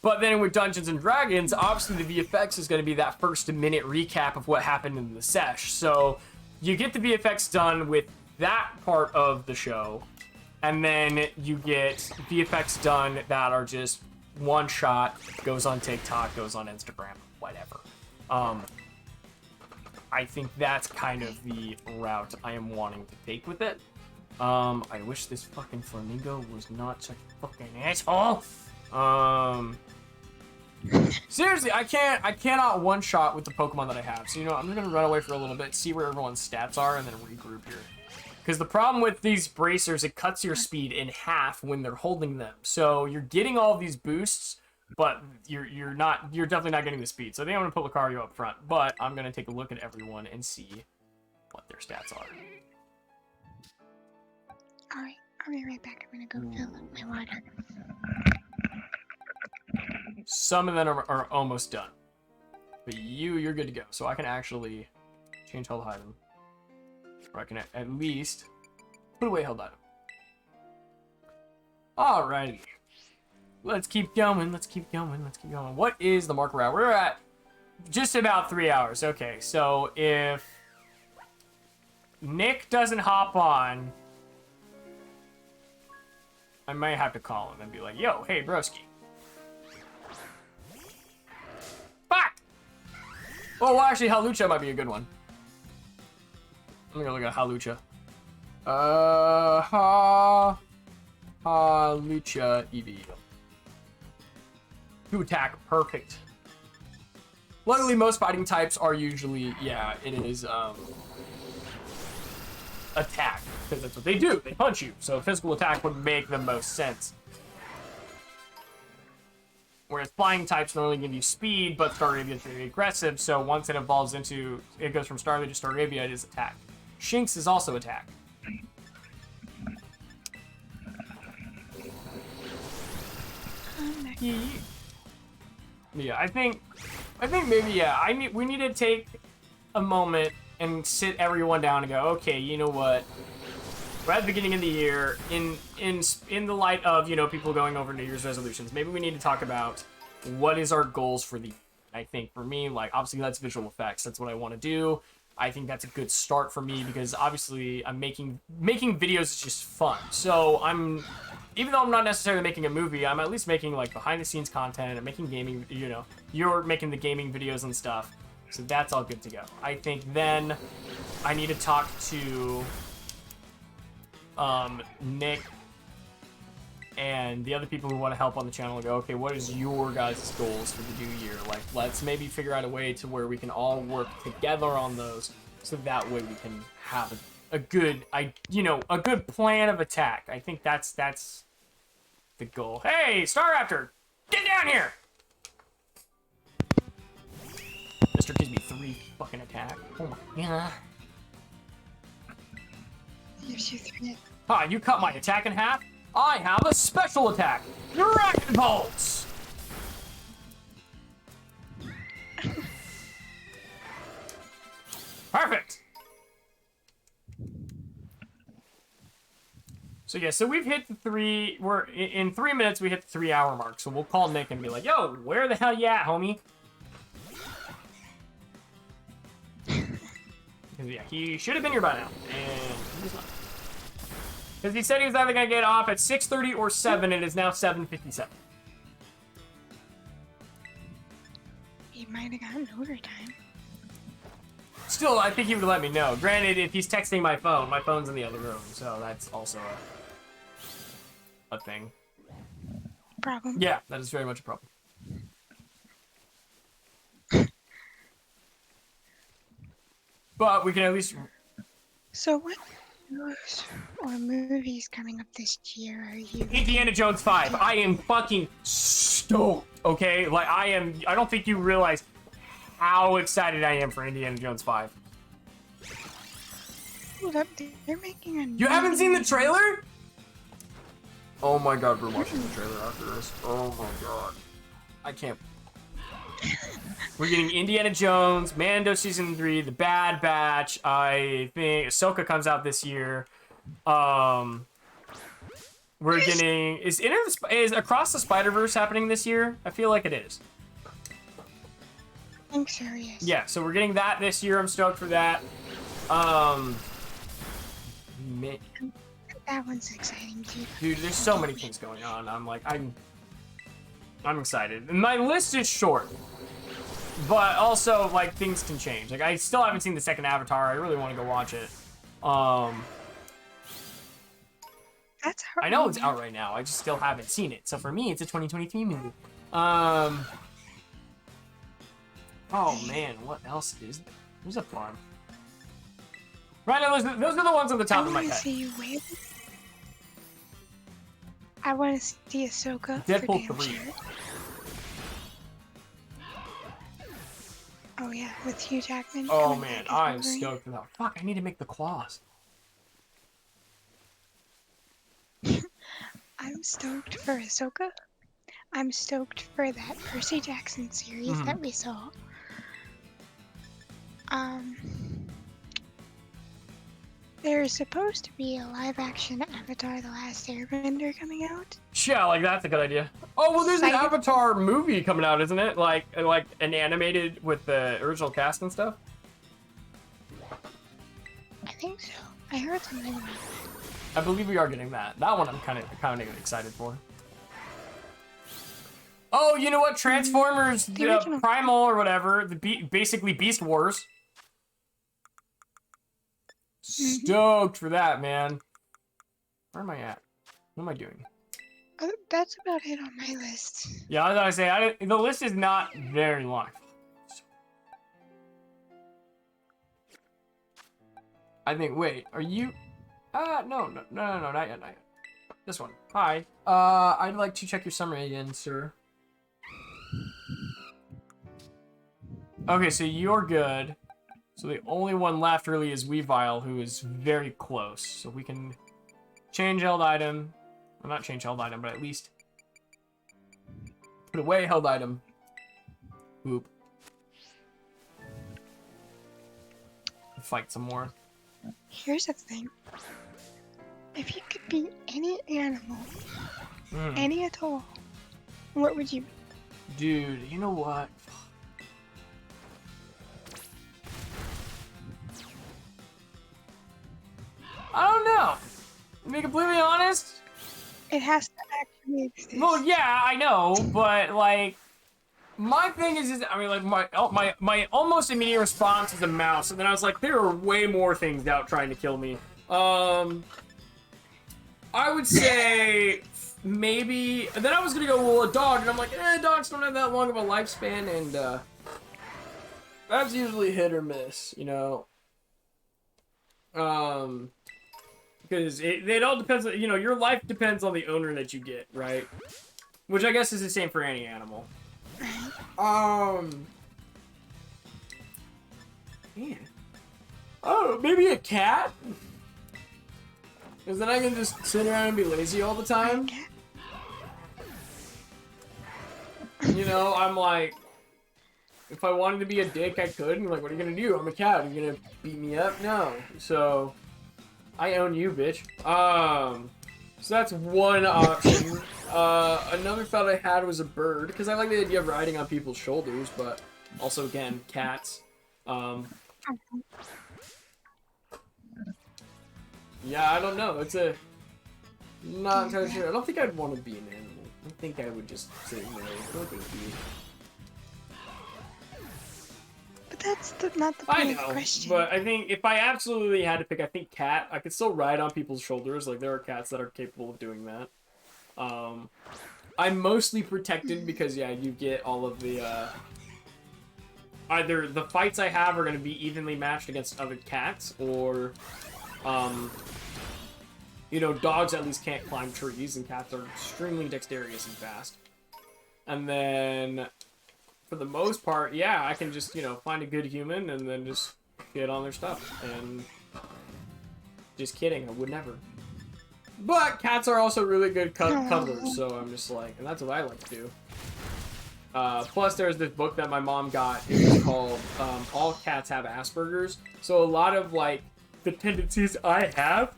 but then with Dungeons and Dragons, obviously the VFX is going to be that first minute recap of what happened in the sesh. So you get the VFX done with that part of the show, and then you get VFX done that are just one shot, goes on TikTok, goes on Instagram, whatever. I think that's kind of the route I am wanting to take with it. I wish this fucking flamingo was not such a fucking asshole. Seriously, I cannot one shot with the Pokemon that I have. So, you know, I'm just gonna run away for a little bit, see where everyone's stats are, and then regroup here. Because the problem with these bracers, it cuts your speed in half when they're holding them. So you're getting all of these boosts, but you're definitely not getting the speed. So I think I'm gonna put Lucario up front, but I'm gonna take a look at everyone and see what their stats are. Alright, I'll be right back. I'm gonna go fill up my water. Some of them are almost done. But you're good to go. So I can actually change held item. Or I can at least put away held item. Alrighty. Let's keep going, let's keep going, let's keep going. What is the marker route? We're at just about 3 hours. Okay, so if Nick doesn't hop on I might have to call him and be like, yo, hey, broski. Fuck! Oh, well, actually, Halucha might be a good one. I'm gonna look at Halucha. Halucha EV. 2 attack, perfect. Luckily, most fighting types are usually, yeah, it is, attack, because that's what they do. They punch you, so physical attack would make the most sense. Whereas flying types normally give you speed, but Staravia is very aggressive, so once it evolves into, it goes from Staravia to Staravia, it is attack. Shinx is also attack. Yeah, I think maybe, yeah, we need to take a moment and sit everyone down and go, okay, you know what? We're at the beginning of the year, in the light of, you know, people going over New Year's resolutions, maybe we need to talk about what is our goals for the, I think for me, like, obviously that's visual effects. That's what I want to do. I think that's a good start for me because obviously I'm making videos is just fun. So even though I'm not necessarily making a movie, I'm at least making like behind the scenes content and making gaming, you know, you're making the gaming videos and stuff. So that's all good to go. I think then I need to talk to Nick and the other people who want to help on the channel and go, okay, what is your guys' goals for the new year? Like, let's maybe figure out a way to where we can all work together on those, so that way we can have a good, a good plan of attack. I think that's the goal. Hey, Staraptor, get down here! Mr. gives me 3 fucking attack. Oh my god. Gives you 3. Ah, you cut my attack in half? I have a special attack! Dragon Pulse! Perfect! So yeah, so we've hit the 3, in 3 minutes we hit the 3-hour mark, so we'll call Nick and be like, yo, where the hell you at, homie? Because yeah, he should have been here by now, and he's not. Because he said he was either going to get off at 6:30 or 7, and it's now 7:57. He might have gotten overtime. Still, I think he would let me know. Granted, if he's texting my phone's in the other room, so that's also a thing. Problem. Yeah, that is very much a problem. But we can at least... So what shows or movies coming up this year are you? Indiana Jones 5. I am fucking stoked, okay? Like, I don't think you realize how excited I am for Indiana Jones 5. Hold up, they're making a You haven't seen the trailer? Oh my god, we're watching the trailer after this. Oh my god. I can't. We're getting Indiana Jones, Mando Season 3, The Bad Batch. I think Ahsoka comes out this year. We're getting... Is Across the Spider-Verse happening this year? I feel like it is. I think so, yes. Yeah, so we're getting that this year. I'm stoked for that. That one's exciting too. Dude, there's so many things going on. I'm excited. And my list is short. But also, like, things can change. Like, I still haven't seen the second Avatar. I really want to go watch it. That's out I know right it's now. out right now. I just still haven't seen it. So for me, it's a 2023 movie. Oh man, what else is there? There's a farm. Right now, those are the ones on the top of my I want head. to see Whale. I want to see Ahsoka. for Deadpool damn 3. sure. Oh yeah, with Hugh Jackman. Oh coming man, back as I'm Wolverine. stoked for that. Fuck, I need to make the claws. I'm stoked for Ahsoka. I'm stoked for that Percy Jackson series that we saw. There's supposed to be a live-action Avatar: The Last Airbender coming out. Yeah, like that's a good idea. Oh well, there's an Excited. Avatar movie coming out, isn't it? Like an animated with the original cast and stuff. I think so. I heard something about that. I believe we are getting that. That one I'm kind of excited for. Oh, you know what? Transformers, The original. Primal or whatever, basically Beast Wars. Stoked for that, man. Where am I at? What am I doing? That's about it on my list. Yeah, I was gonna say, the list is not very long. I think, wait, are you... no, not yet. This one. Hi. I'd like to check your summary again, sir. Okay, so you're good. So the only one left really is Weavile, who is very close. So we can change held item. Well, not change held item, but at least put away held item. Boop. Fight some more. Here's the thing. If you could be any animal, any at all, what would you be? Dude, you know what? I don't know. To be completely honest. It has to actually exist. Well, yeah, I know, but like, my thing is I mean, like my almost immediate response is a mouse, and then I was like, there are way more things out trying to kill me. I would say maybe. And then I was gonna go, well, a dog, and I'm like, dogs don't have that long of a lifespan, and that's usually hit or miss, you know. Because it all depends on, you know, your life depends on the owner that you get, right? Which I guess is the same for any animal. Man. Oh, maybe a cat? Because then I can just sit around and be lazy all the time. You know, I'm like, if I wanted to be a dick, I could. And like, what are you gonna do? I'm a cat. Are you gonna beat me up? No. So, I own you, bitch. So that's one option. Another thought I had was a bird, because I like the idea of riding on people's shoulders, but also, again, cats. Yeah, I don't know. It's a... Not entirely sure. I don't think I'd want to be an animal. I think I would just say no. Look at you. But that's not the I point of know, the question. but I think if I absolutely had to pick, I think cat. I could still ride on people's shoulders. Like, there are cats that are capable of doing that. I'm mostly protected because, yeah, you get all of the, either the fights I have are going to be evenly matched against other cats, or, you know, dogs at least can't climb trees, and cats are extremely dexterous and fast. And then, for the most part, yeah, I can just, you know, find a good human and then just get on their stuff. And just kidding, I would never. But cats are also really good cuddlers, so I'm just like, and that's what I like to do. Plus, there's this book that my mom got. It was called All Cats Have Asperger's. So a lot of, like, the tendencies I have,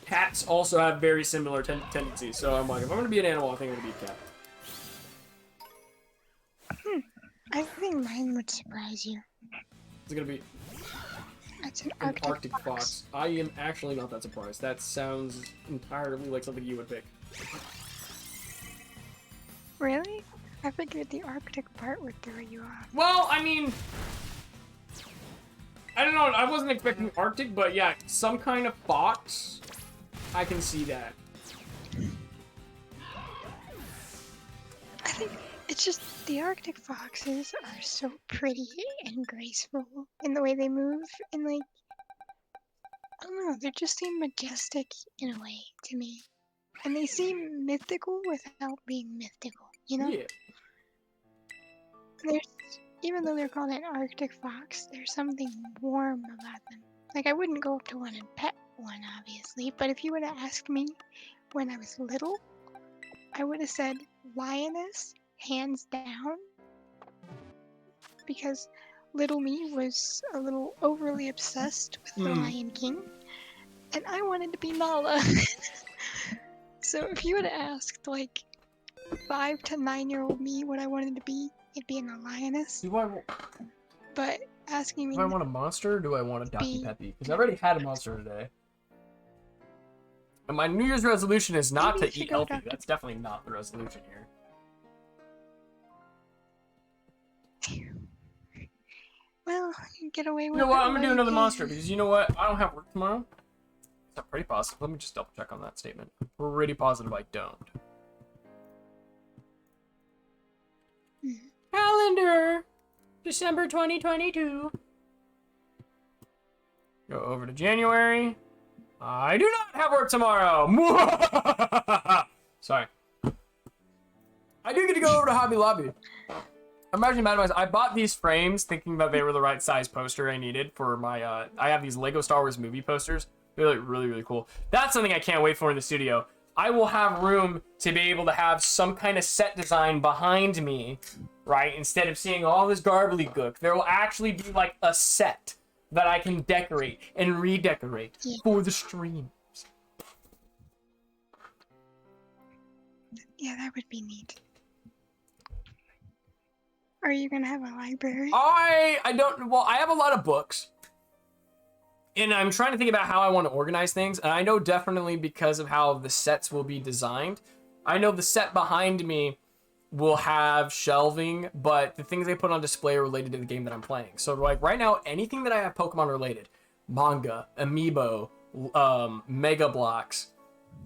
cats also have very similar tendencies. So I'm like, if I'm going to be an animal, I think I'm going to be a cat. I think mine would surprise you. It's going to be It's an an Arctic, Arctic fox. I am actually not that surprised. That sounds entirely like something you would pick. Really? I figured the Arctic part would throw you off. Well, I mean, I don't know. I wasn't expecting Arctic, but yeah, some kind of fox. I can see that. I think it's just the Arctic foxes are so pretty and graceful in the way they move, and like, I don't know, they just seem majestic in a way to me. And they seem mythical without being mythical, you know? Yeah. There's, even though they're called an Arctic fox, there's something warm about them. Like, I wouldn't go up to one and pet one, obviously, but if you would have asked me when I was little, I would have said lioness, hands down, because little me was a little overly obsessed with the Lion King, and I wanted to be Nala. So if you would have asked, like, 5 to 9-year-old me what I wanted to be, it'd be a lioness. But asking me, Do I want a monster or do I want a Ducky Peppy? Because I already had a monster today. And my New Year's resolution is not Maybe you to should eat go healthy. doctor. That's definitely not the resolution here. Well, you get away You with know what? it I'm gonna do while you another can. monster because you know what? I don't have work tomorrow. That's pretty positive. Let me just double check on that statement. Pretty positive I don't. Calendar, December 2022. Go over to January. I do not have work tomorrow. Sorry. I do get to go over to Hobby Lobby. Imagine Madam, I bought these frames thinking that they were the right size poster I needed for my, I have these Lego Star Wars movie posters. They're like really, really cool. That's something I can't wait for in the studio. I will have room to be able to have some kind of set design behind me, right? Instead of seeing all this gobbledygook, there will actually be like a set that I can decorate and redecorate for the streams. Yeah, that would be neat. Are you gonna have a library? I don't, well, I have a lot of books. And I'm trying to think about how I want to organize things. And I know definitely because of how the sets will be designed. I know the set behind me will have shelving, but the things they put on display are related to the game that I'm playing. So like right now, anything that I have Pokemon related, manga, amiibo, Mega Blocks,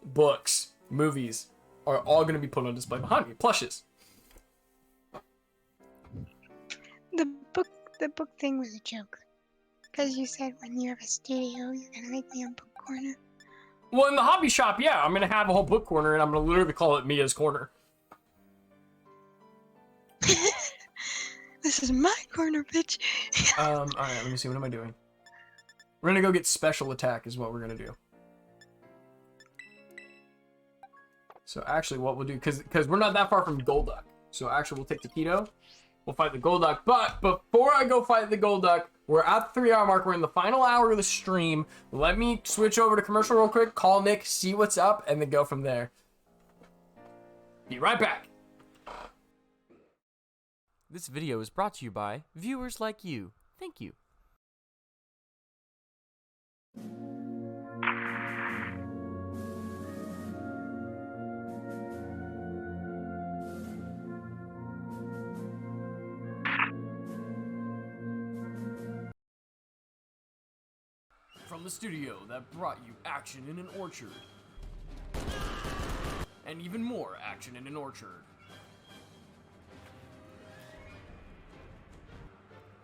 books, movies, are all going to be put on display behind me. Plushes. The book thing was a joke. Because you said when you have a studio, you're gonna make me a book corner. Well, in the hobby shop, yeah, I'm going to have a whole book corner, and I'm going to literally call it Mia's Corner. This is my corner, bitch. All right, let me see. What am I doing? We're going to go get Special Attack is what we're going to do. So actually what we'll do, because we're not that far from Golduck. So actually we'll take the Keto. We'll fight the Golduck. But before I go fight the Golduck, we're at the 3-hour mark. We're in the final hour of the stream. Let me switch over to commercial real quick, call Nick, see what's up, and then go from there. Be right back. This video is brought to you by viewers like you. Thank you. From the studio that brought you action in an orchard. And even more action in an orchard.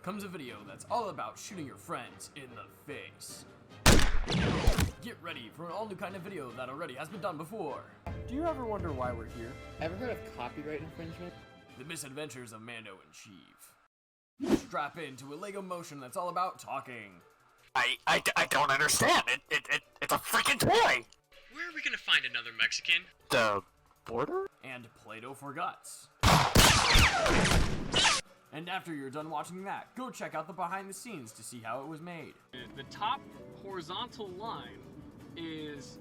Comes a video that's all about shooting your friends in the face. Get ready for an all new kind of video that already has been done before. Do you ever wonder why we're here? Ever heard of copyright infringement? The Misadventures of Mando and Sheev. Strap into a Lego Motion that's all about talking. I don't understand. It's a freaking toy. Where are we gonna find another Mexican? The border? And Play-Doh for Guts. And after you're done watching that, go check out the behind the scenes to see how it was made. The top horizontal line is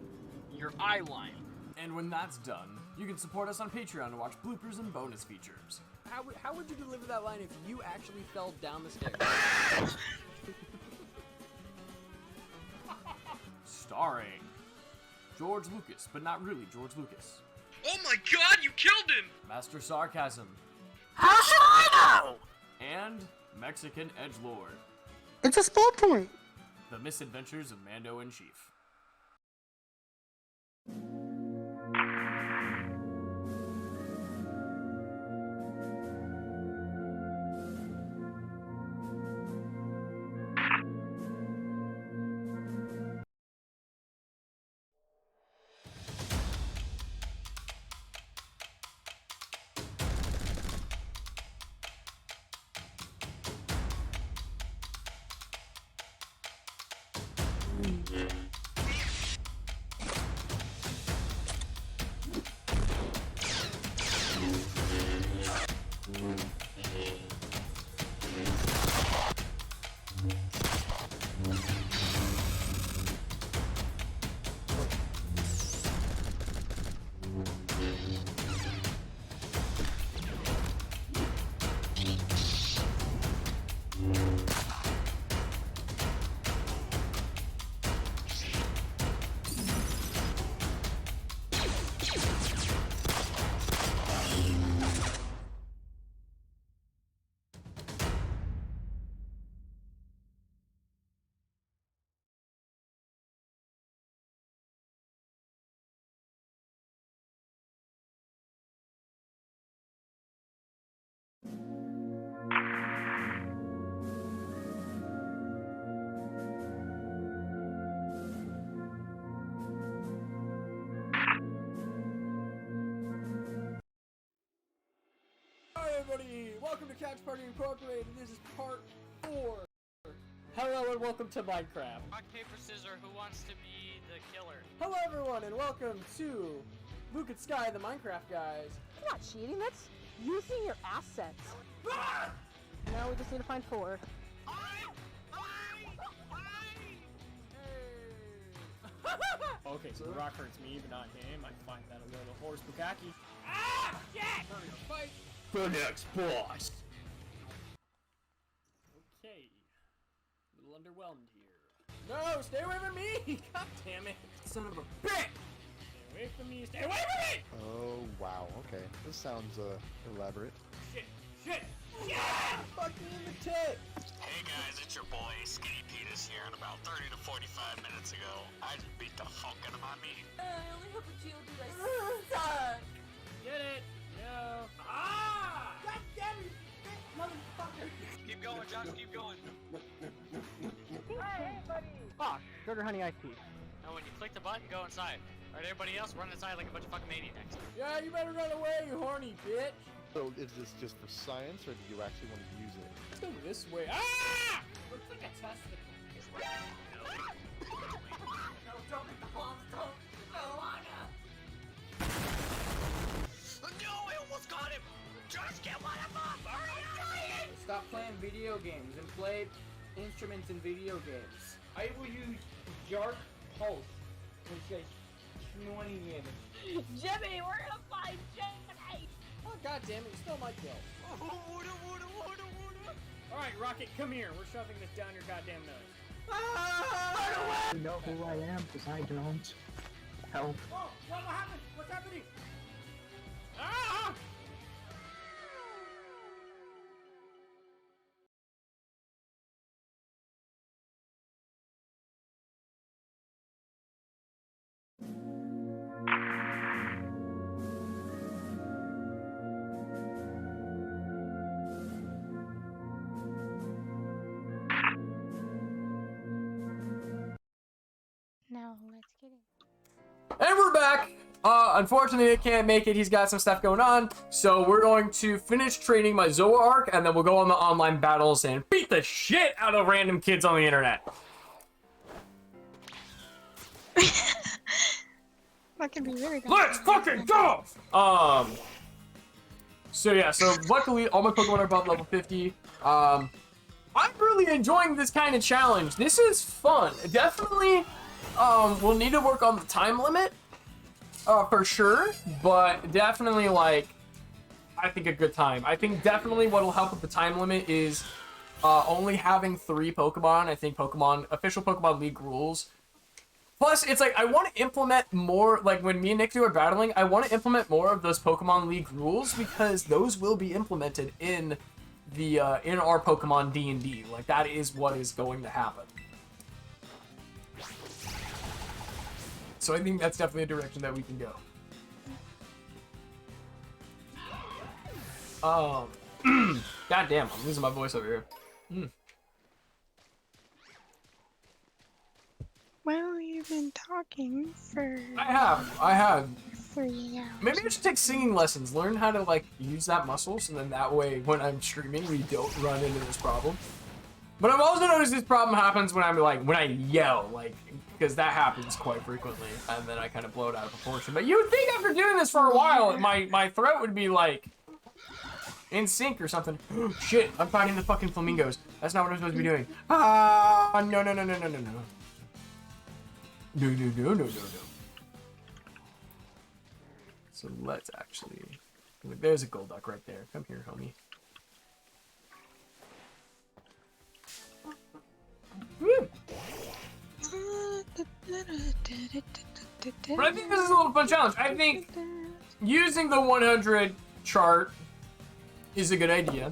your eye line. And when that's done, you can support us on Patreon to watch bloopers and bonus features. How would you deliver that line if you actually fell down the stairs? Starring George Lucas, but not really George Lucas. Oh my god, you killed him! Master Sarcasm. How should I know? And Mexican Edgelord. It's a spawn point. The Misadventures of Mando and Sheev. everybody! Welcome to Couch Party Incorporated. This is part 4. Hello and welcome to Minecraft. Rock, paper, scissors, who wants to be the killer? Hello everyone and welcome to Luke and Sky, the Minecraft guys. That's not cheating, that's using your assets. Now we just need to find 4. Okay, so the rock hurts me, but not him. I find that a little horse bukkake. Starting a fight. The next boss. Okay. A little underwhelmed here. No, stay away from me! God damn it. Son of a bitch! Stay away from me, stay away from me! Oh, wow, okay. This sounds, elaborate. Shit! Fuck me in the tit! Hey guys, it's your boy Skinny Penis here, and about 30 to 45 minutes ago, I just beat the fuck out of my meat. I only hope that you'll do that. Get it! No. Ah! God damn it! Motherfucker! Keep going, Josh, keep going. Hey, buddy! Ah, sugar honey iced tea. Now when you click the button, go inside. Alright, everybody else, run inside like a bunch of fucking maniacs. Yeah, you better run away, you horny bitch! So is this just for science, or do you actually want to use it? Let's go this way. Ah! Looks like a testicle. No, don't make the bombs, don't! No, Anna! No, I almost got him! Just get one of them! Hurry up! Stop playing video games and play instruments in video games. I will use Jark Pulse, which is 20 damage. Jimmy, we're gonna find Jimmy! Oh, god damn it, you stole my kill. Alright, Rocket, come here. We're shoving this down your goddamn nose. You know who I am, because I don't. Help. Whoa, what happened? What's happening? Ah! Now let's get in. And we're back. Unfortunately, I can't make it. He's got some stuff going on. So we're going to finish training my Zoa arc, and then we'll go on the online battles and beat the shit out of random kids on the internet. That could be really bad. Let's fucking go! So yeah, so luckily all my Pokemon are above level 50. I'm really enjoying this kind of challenge. This is fun. Definitely, we'll need to work on the time limit, for sure. But definitely, like, I think a good time. I think definitely what'll help with the time limit is only having 3 Pokemon. I think official Pokemon League rules. Plus, it's like, I want to implement more, like, when me and Nick are battling, I want to implement more of those Pokemon League rules, because those will be implemented in the, in our Pokemon D&D. Like, that is what is going to happen. So I think that's definitely a direction that we can go. God damn, I'm losing my voice over here. Well, you've been talking for I have. 3 hours. Maybe I should take singing lessons, learn how to, like, use that muscle, so then that way, when I'm streaming, we don't run into this problem. But I've also noticed this problem happens when I'm, like, when I yell, like, because that happens quite frequently, and then I kind of blow it out of proportion. But you would think after doing this for a while, my throat would be, like, in sync or something. Shit, I'm fighting the fucking flamingos. That's not what I'm supposed to be doing. Ah, no. No. So let's actually... There's a Golduck right there. Come here, homie. Woo! But I think this is a little fun challenge. I think using the 100 chart is a good idea.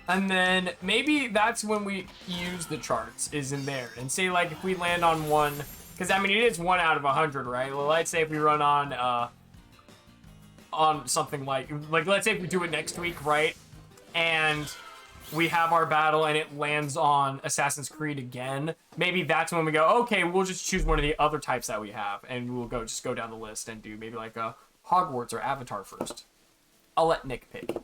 And then maybe that's when we use the charts, is in there. And say, like, if we land on one, because I mean, it is 1 out of 100, right? Well, let's say if we run on something like let's say if we do it next week, right? And we have our battle and it lands on Assassin's Creed again. Maybe that's when we go, okay, we'll just choose one of the other types that we have, and we'll just go down the list and do maybe like a Hogwarts or Avatar first. I'll let Nick pick.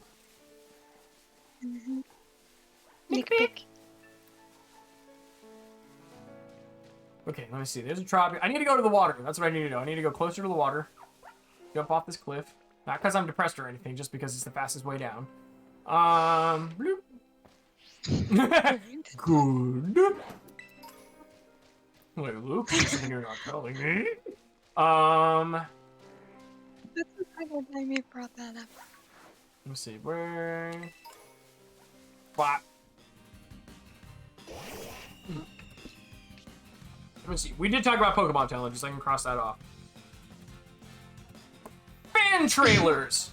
Nick pick. Okay, let me see. There's a tropic. I need to go to the water. That's what I need to do. I need to go closer to the water. Jump off this cliff. Not because I'm depressed or anything, just because it's the fastest way down. Bloop. Good. Wait, Luke, you're not telling me. That's the second time you brought that up. Let me see. Where? What? Let me see. We did talk about Pokemon challenges. I can cross that off. Fan trailers.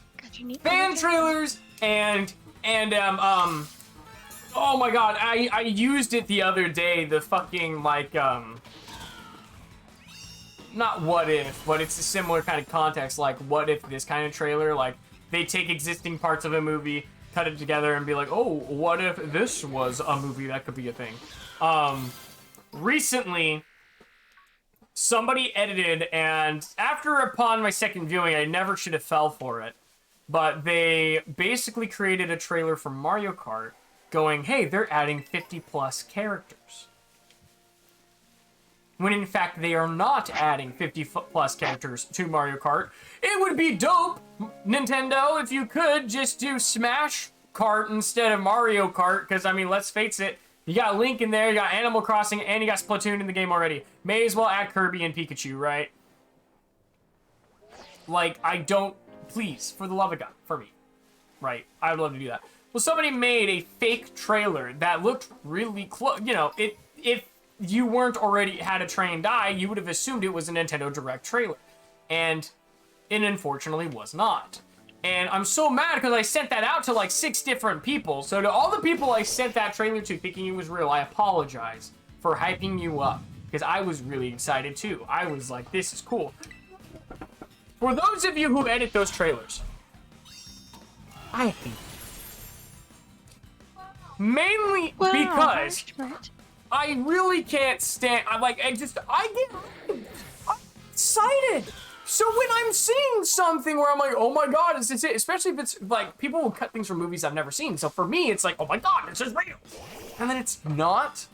Fan trailers and oh my god, I used it the other day. The fucking like not what if, but it's a similar kind of context. Like, what if this kind of trailer? Like, they take existing parts of a movie, cut it together, and be like, oh, what if this was a movie that could be a thing? Recently, somebody edited, and upon my second viewing, I never should have fell for it. But they basically created a trailer for Mario Kart going, hey, they're adding 50+ characters. When in fact, they are not adding 50+ characters to Mario Kart. It would be dope, Nintendo, if you could just do Smash Kart instead of Mario Kart, because, I mean, let's face it, you got Link in there, you got Animal Crossing, and you got Splatoon in the game already. May as well add Kirby and Pikachu, right? Like, I don't... Please, for the love of God, for me. Right, I would love to do that. Well, somebody made a fake trailer that looked really close. You know, if you weren't already had a trained eye, you would have assumed it was a Nintendo Direct trailer. And it unfortunately was not. And I'm so mad because I sent that out to like 6 different people. So to all the people I sent that trailer to thinking it was real, I apologize for hyping you up. Because I was really excited too. I was like, this is cool. For those of you who edit those trailers, I hate them. Mainly because I really can't stand, I'm excited. So when I'm seeing something where I'm like, oh my god, this is it, especially if it's like, people will cut things from movies I've never seen. So for me, it's like, oh my god, this is real. And then it's not.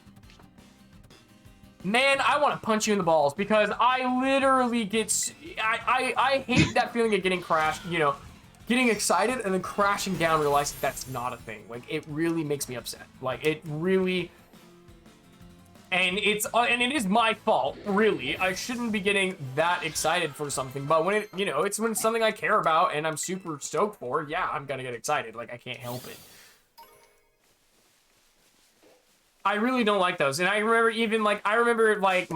Man, I want to punch you in the balls because I literally get, I hate that feeling of getting crashed, you know, getting excited and then crashing down, realizing that's not a thing. Like, it really makes me upset. Like, it really, and it is my fault, really. I shouldn't be getting that excited for something, but when it, you know, it's when it's something I care about and I'm super stoked for, yeah, I'm gonna get excited. Like, I can't help it. I really don't like those. And I remember even, like, my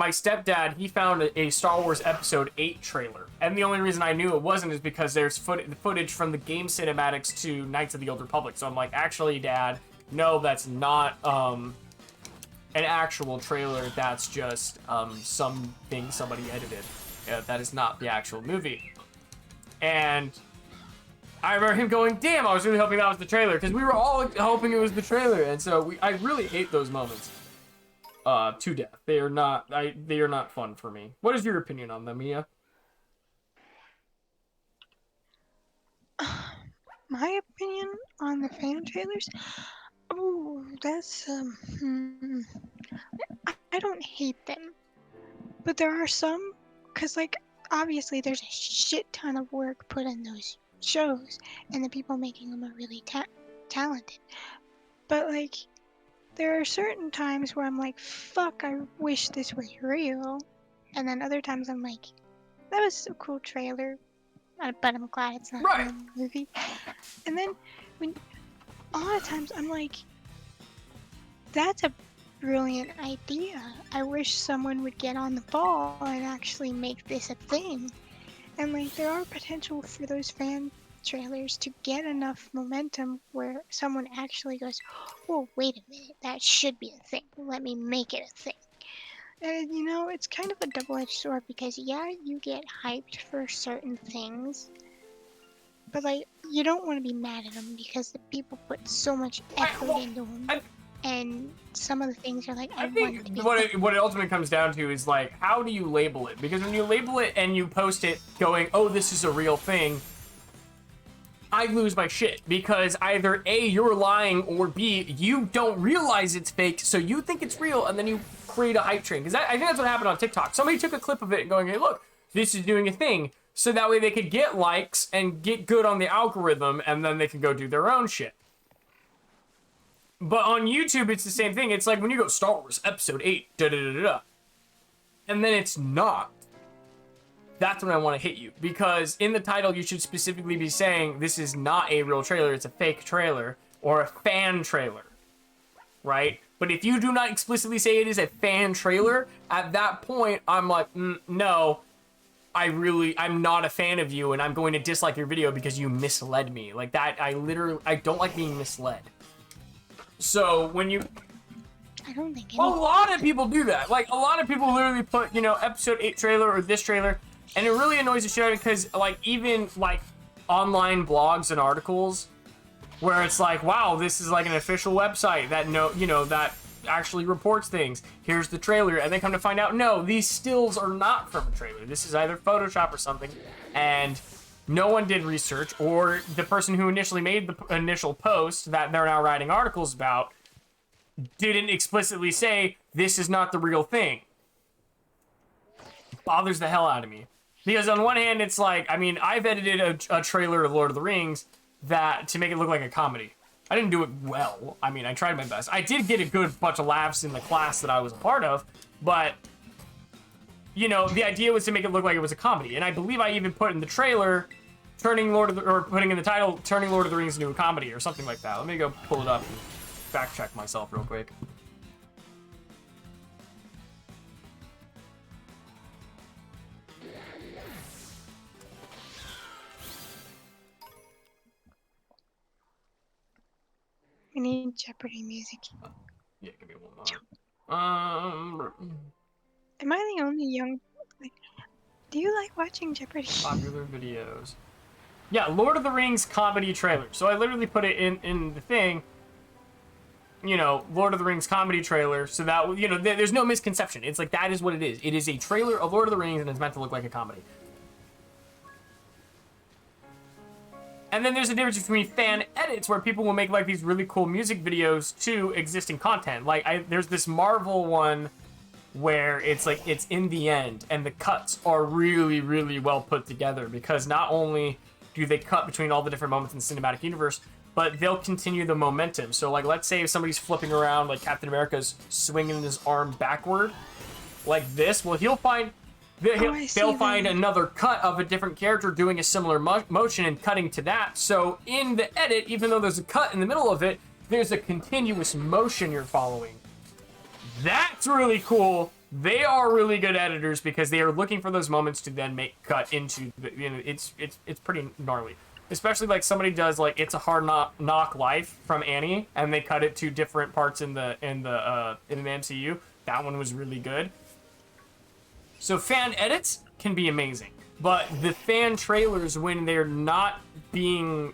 stepdad, he found a Star Wars Episode 8 trailer. And the only reason I knew it wasn't is because there's footage from the game cinematics to Knights of the Old Republic. So I'm like, actually, Dad, no, that's not an actual trailer. That's just something somebody edited. That is not the actual movie. And I remember him going, damn, I was really hoping that was the trailer, because we were all hoping it was the trailer, and so I really hate those moments to death. They are not fun for me. What is your opinion on them, Mia? My opinion on the fan trailers? Oh, that's, I don't hate them. But there are some, because, like, obviously there's a shit ton of work put in those shows, and the people making them are really talented. But, like, there are certain times where I'm like, fuck, I wish this was real. And then other times I'm like, that was a cool trailer, but I'm glad it's not a real movie. And then, a lot of times I'm like, that's a brilliant idea. I wish someone would get on the ball and actually make this a thing. And, like, there are potential for those fan trailers to get enough momentum where someone actually goes, oh, wait a minute, that should be a thing. Let me make it a thing. And, you know, it's kind of a double-edged sword because, yeah, you get hyped for certain things, but, like, you don't want to be mad at them because the people put so much effort into them. And some of the things are like, I think what it ultimately comes down to is, like, how do you label it? Because when you label it and you post it going, oh, this is a real thing, I lose my shit because either A, you're lying, or B, you don't realize it's fake, so you think it's real, and then you create a hype train. Because I think that's what happened on TikTok. Somebody took a clip of it and going, hey, look, this is doing a thing. So that way they could get likes and get good on the algorithm, and then they can go do their own shit. But on YouTube, it's the same thing. It's like when you go Star Wars Episode 8, da-da-da-da-da, and then it's not. That's when I want to hit you. Because in the title, you should specifically be saying, this is not a real trailer, it's a fake trailer, or a fan trailer, right? But if you do not explicitly say it is a fan trailer, at that point, I'm like, no, I'm not a fan of you, and I'm going to dislike your video because you misled me. Like that, I don't like being misled. So when you... I don't think a lot of people do that. Like, a lot of people literally put, you know, Episode 8 trailer or this trailer, and it really annoys the shit out of me because, like, even, like, online blogs and articles where it's like, wow, this is like an official website that, that actually reports things. Here's the trailer, and they come to find out, no, these stills are not from a trailer. This is either Photoshop or something, and no one did research, or the person who initially made the initial post that they're now writing articles about didn't explicitly say, this is not the real thing. It bothers the hell out of me. Because on one hand, it's like, I mean, I've edited a trailer of Lord of the Rings to make it look like a comedy. I didn't do it well. I mean, I tried my best. I did get a good bunch of laughs in the class that I was a part of, but, you know, the idea was to make it look like it was a comedy. And I believe I even put in the trailer, putting in the title, turning Lord of the Rings into a comedy or something like that. Let me go pull it up and fact check myself real quick. I need Jeopardy music. Yeah, give me one more. Am I the only young... Like, do you like watching Jeopardy? Popular videos. Yeah, Lord of the Rings comedy trailer. So I literally put it in the thing, you know, Lord of the Rings comedy trailer, so that, you know, there's no misconception. It's like, that is what it is. It is a trailer of Lord of the Rings, and it's meant to look like a comedy. And then there's a difference between fan edits, where people will make, like, these really cool music videos to existing content. Like, there's this Marvel one where it's, like, it's in the end, and the cuts are really, really well put together, because not only do they cut between all the different moments in the cinematic universe, but they'll continue the momentum. So, like, let's say if somebody's flipping around, like Captain America's swinging his arm backward, like this, well, they'll find another cut of a different character doing a similar motion and cutting to that. So in the edit, even though there's a cut in the middle of it, there's a continuous motion you're following. That's really cool. They are really good editors because they are looking for those moments to then cut into the, you know, it's pretty gnarly. Especially like somebody does like It's a Hard Knock Life from Annie, and they cut it to different parts in the MCU. That one was really good. So fan edits can be amazing, but the fan trailers, when they're not being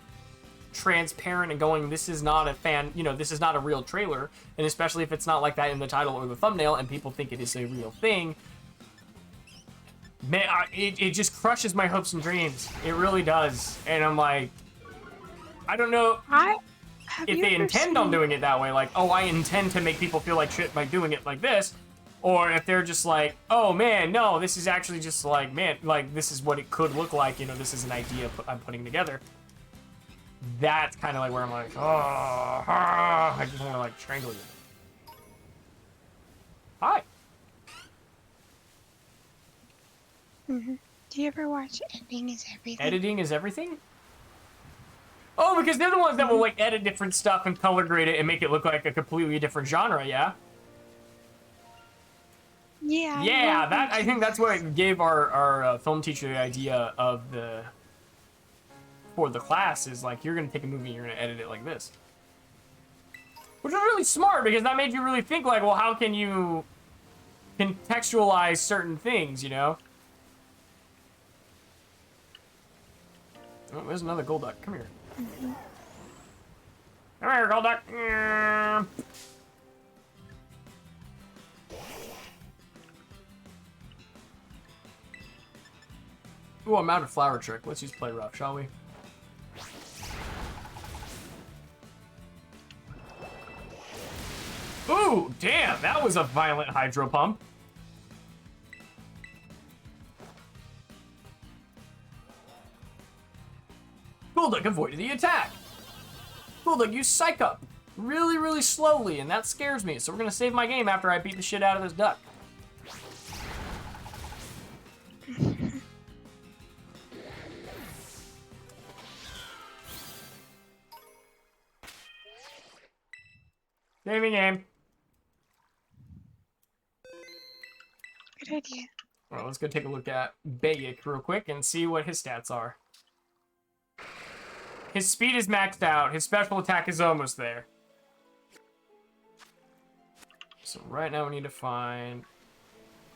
transparent and going, this is not a fan, you know, this is not a real trailer, and especially if it's not like that in the title or the thumbnail and people think it is a real thing, man, it just crushes my hopes and dreams. It really does. And I'm like, I don't know if they intend on doing it that way, like, oh, I intend to make people feel like shit by doing it like this, or if they're just like, oh man, no, this is actually just like, man, like, this is what it could look like, you know, this is an idea I'm putting together. That's kind of like where I'm like, oh, I just want to like strangle you. Hi. Mm-hmm. Do you ever watch Editing is Everything? Editing is Everything? Oh, because they're the ones that will like edit different stuff and color grade it and make it look like a completely different genre, yeah? Yeah. Yeah, I think that's what gave our film teacher the idea of for the class, is like, you're gonna take a movie and you're gonna edit it like this. Which was really smart, because that made you really think like, well, how can you contextualize certain things, you know? Oh, there's another Golduck. Come here. Mm-hmm. Come here, Golduck. Ooh, I'm out of Flower Trick. Let's use Play Rough, shall we? Ooh, damn, that was a violent hydro pump. Golduck avoided the attack. Golduck used Psych Up really, really slowly, and that scares me. So we're gonna save my game after I beat the shit out of this duck. Saving game. Good idea. Well, let's go take a look at Bayek real quick and see what his stats are. His speed is maxed out. His special attack is almost there. So right now we need to find...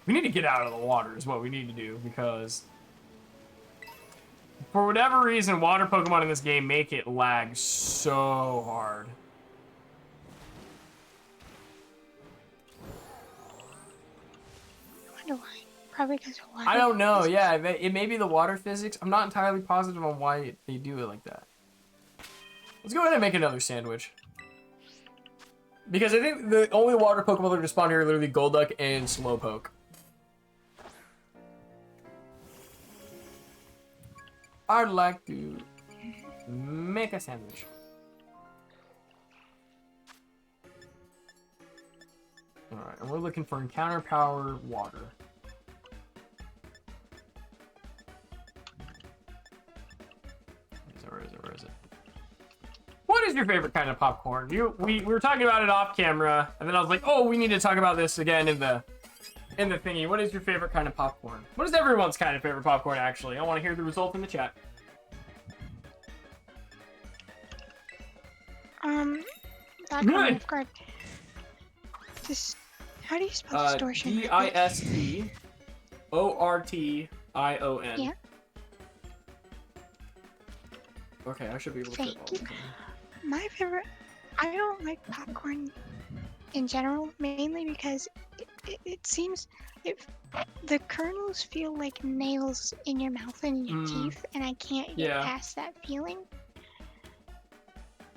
We need to get out of the water is what we need to do, because... For whatever reason, water Pokemon in this game make it lag so hard. I wonder why. Probably because of water. I don't know, yeah. It may be the water physics. I'm not entirely positive on why they do it like that. Let's go ahead and make another sandwich. Because I think the only water Pokemon that respond here are literally Golduck and Slowpoke. I'd like to make a sandwich. Alright, and we're looking for Encounter Power Water. Where is it? What is your favorite kind of popcorn? We were talking about it off camera, and then I was like, oh, we need to talk about this again in the thingy. What is your favorite kind of popcorn? What is everyone's kind of favorite popcorn, actually? I want to hear the result in the chat. That caught me off guard. This, how do you spell distortion? Distortion. Yeah. Okay, I should be able to fit all of them. My favorite... I don't like popcorn in general, mainly because it seems... the kernels feel like nails in your mouth and in your teeth, and I can't get past that feeling.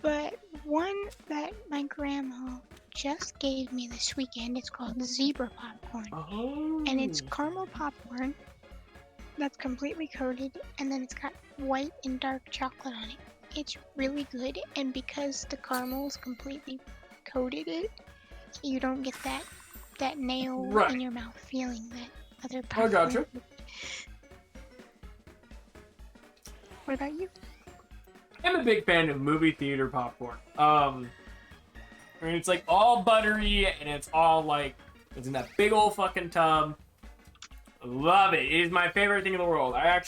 But one that my grandma just gave me this weekend, it's called Zebra Popcorn. Oh. And it's caramel popcorn that's completely coated, and then it's got white and dark chocolate on it. It's really good, and because the caramels completely coated it, you don't get that nail in your mouth feeling that other popcorn. I gotcha. What about you? I'm a big fan of movie theater popcorn. I mean, it's like all buttery, and it's all like, it's in that big old fucking tub. Love it. It is my favorite thing in the world. I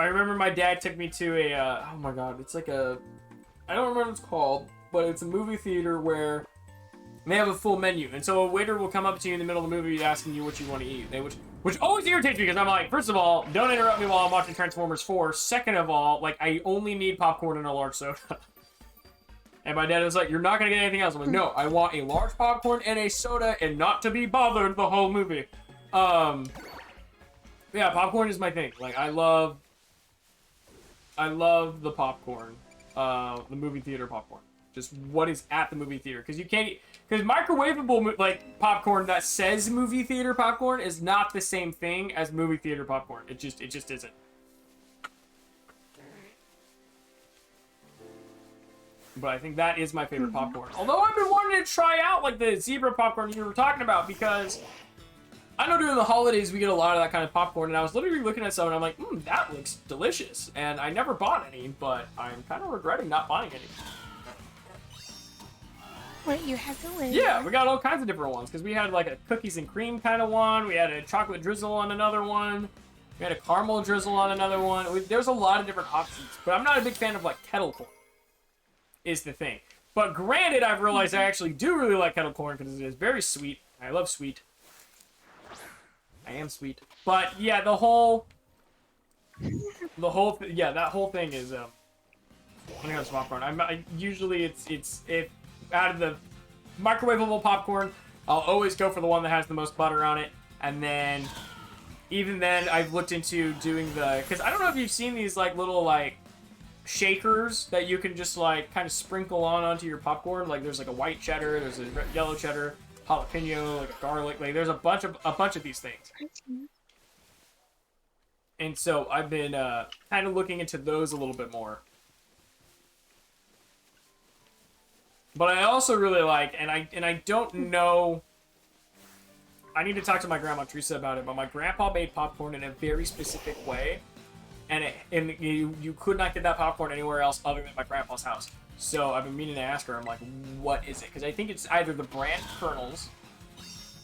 remember my dad took me to a, oh my god, it's like a, I don't remember what it's called, but it's a movie theater where they have a full menu. And so a waiter will come up to you in the middle of the movie asking you what you want to eat. Which always irritates me, because I'm like, first of all, don't interrupt me while I'm watching Transformers 4. Second of all, like, I only need popcorn and a large soda. And my dad was like, you're not going to get anything else. I'm like, no, I want a large popcorn and a soda and not to be bothered the whole movie. Yeah, popcorn is my thing. Like, I love the popcorn. The movie theater popcorn. Just what is at the movie theater. Because you can't eat... Because microwavable, like, popcorn that says movie theater popcorn is not the same thing as movie theater popcorn. It just isn't. But I think that is my favorite popcorn. Although I've been wanting to try out, like, the zebra popcorn you were talking about, because I know during the holidays we get a lot of that kind of popcorn, and I was literally looking at some and I'm like, that looks delicious. And I never bought any, but I'm kind of regretting not buying any. What, you have the way? Yeah, we got all kinds of different ones, because we had like a cookies and cream kind of one, we had a chocolate drizzle on another one, we had a caramel drizzle on another one. There's a lot of different options, but I'm not a big fan of like kettle corn, is the thing. But granted, I've realized I actually do really like kettle corn, because it is very sweet. I love sweet. I am sweet. But yeah, that whole thing is when it comes to popcorn, usually it's out of the microwavable popcorn, I'll always go for the one that has the most butter on it. And then, even then, I've looked into doing because I don't know if you've seen these like little like shakers that you can just like kind of sprinkle onto your popcorn. Like there's like a white cheddar, there's a yellow cheddar, jalapeno, like a garlic. Like there's a bunch of these things. And so I've been kind of looking into those a little bit more. But I also really like, and I don't know. I need to talk to my grandma Teresa about it. But my grandpa made popcorn in a very specific way, and you could not get that popcorn anywhere else other than my grandpa's house. So I've been meaning to ask her. I'm like, what is it? Because I think it's either the brand kernels,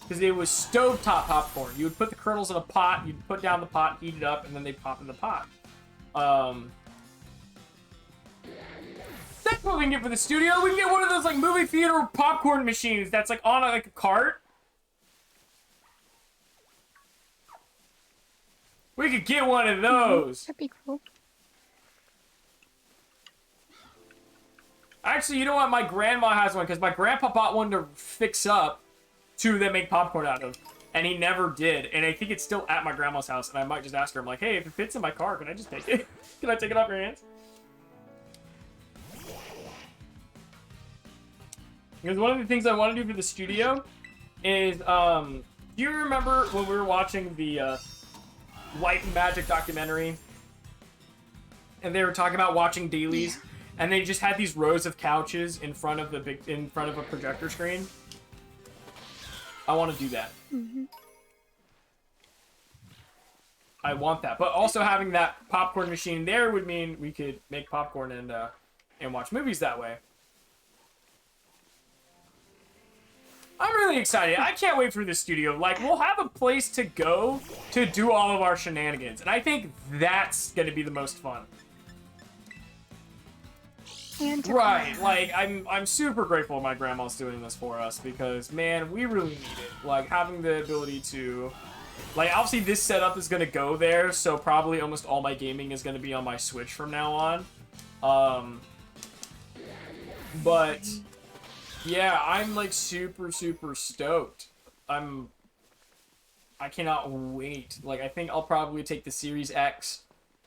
because it was stovetop popcorn. You would put the kernels in a pot, you'd put down the pot, heat it up, and then they pop in the pot. That's what we can get for the studio. We can get one of those like movie theater popcorn machines that's like on like a cart. We could get one of those. That'd be cool. Actually, you know what? My grandma has one because my grandpa bought one to fix up to then make popcorn out of. And he never did. And I think it's still at my grandma's house. And I might just ask her, I'm like, hey, if it fits in my car, can I just take it? Can I take it off your hands? Because one of the things I want to do for the studio is, do you remember when we were watching the Light and Magic documentary? And they were talking about watching dailies, and they just had these rows of couches in front of a projector screen. I want to do that. Mm-hmm. I want that, but also having that popcorn machine there would mean we could make popcorn and watch movies that way. I'm really excited. I can't wait for this studio. Like, we'll have a place to go to do all of our shenanigans, and I think that's going to be the most fun. Right, like, I'm super grateful my grandma's doing this for us, because, man, we really need it. Like, having the ability to... Like, obviously this setup is going to go there, so probably almost all my gaming is going to be on my Switch from now on. But... yeah, I'm like super stoked. I cannot wait. Like, I think I'll probably take the Series X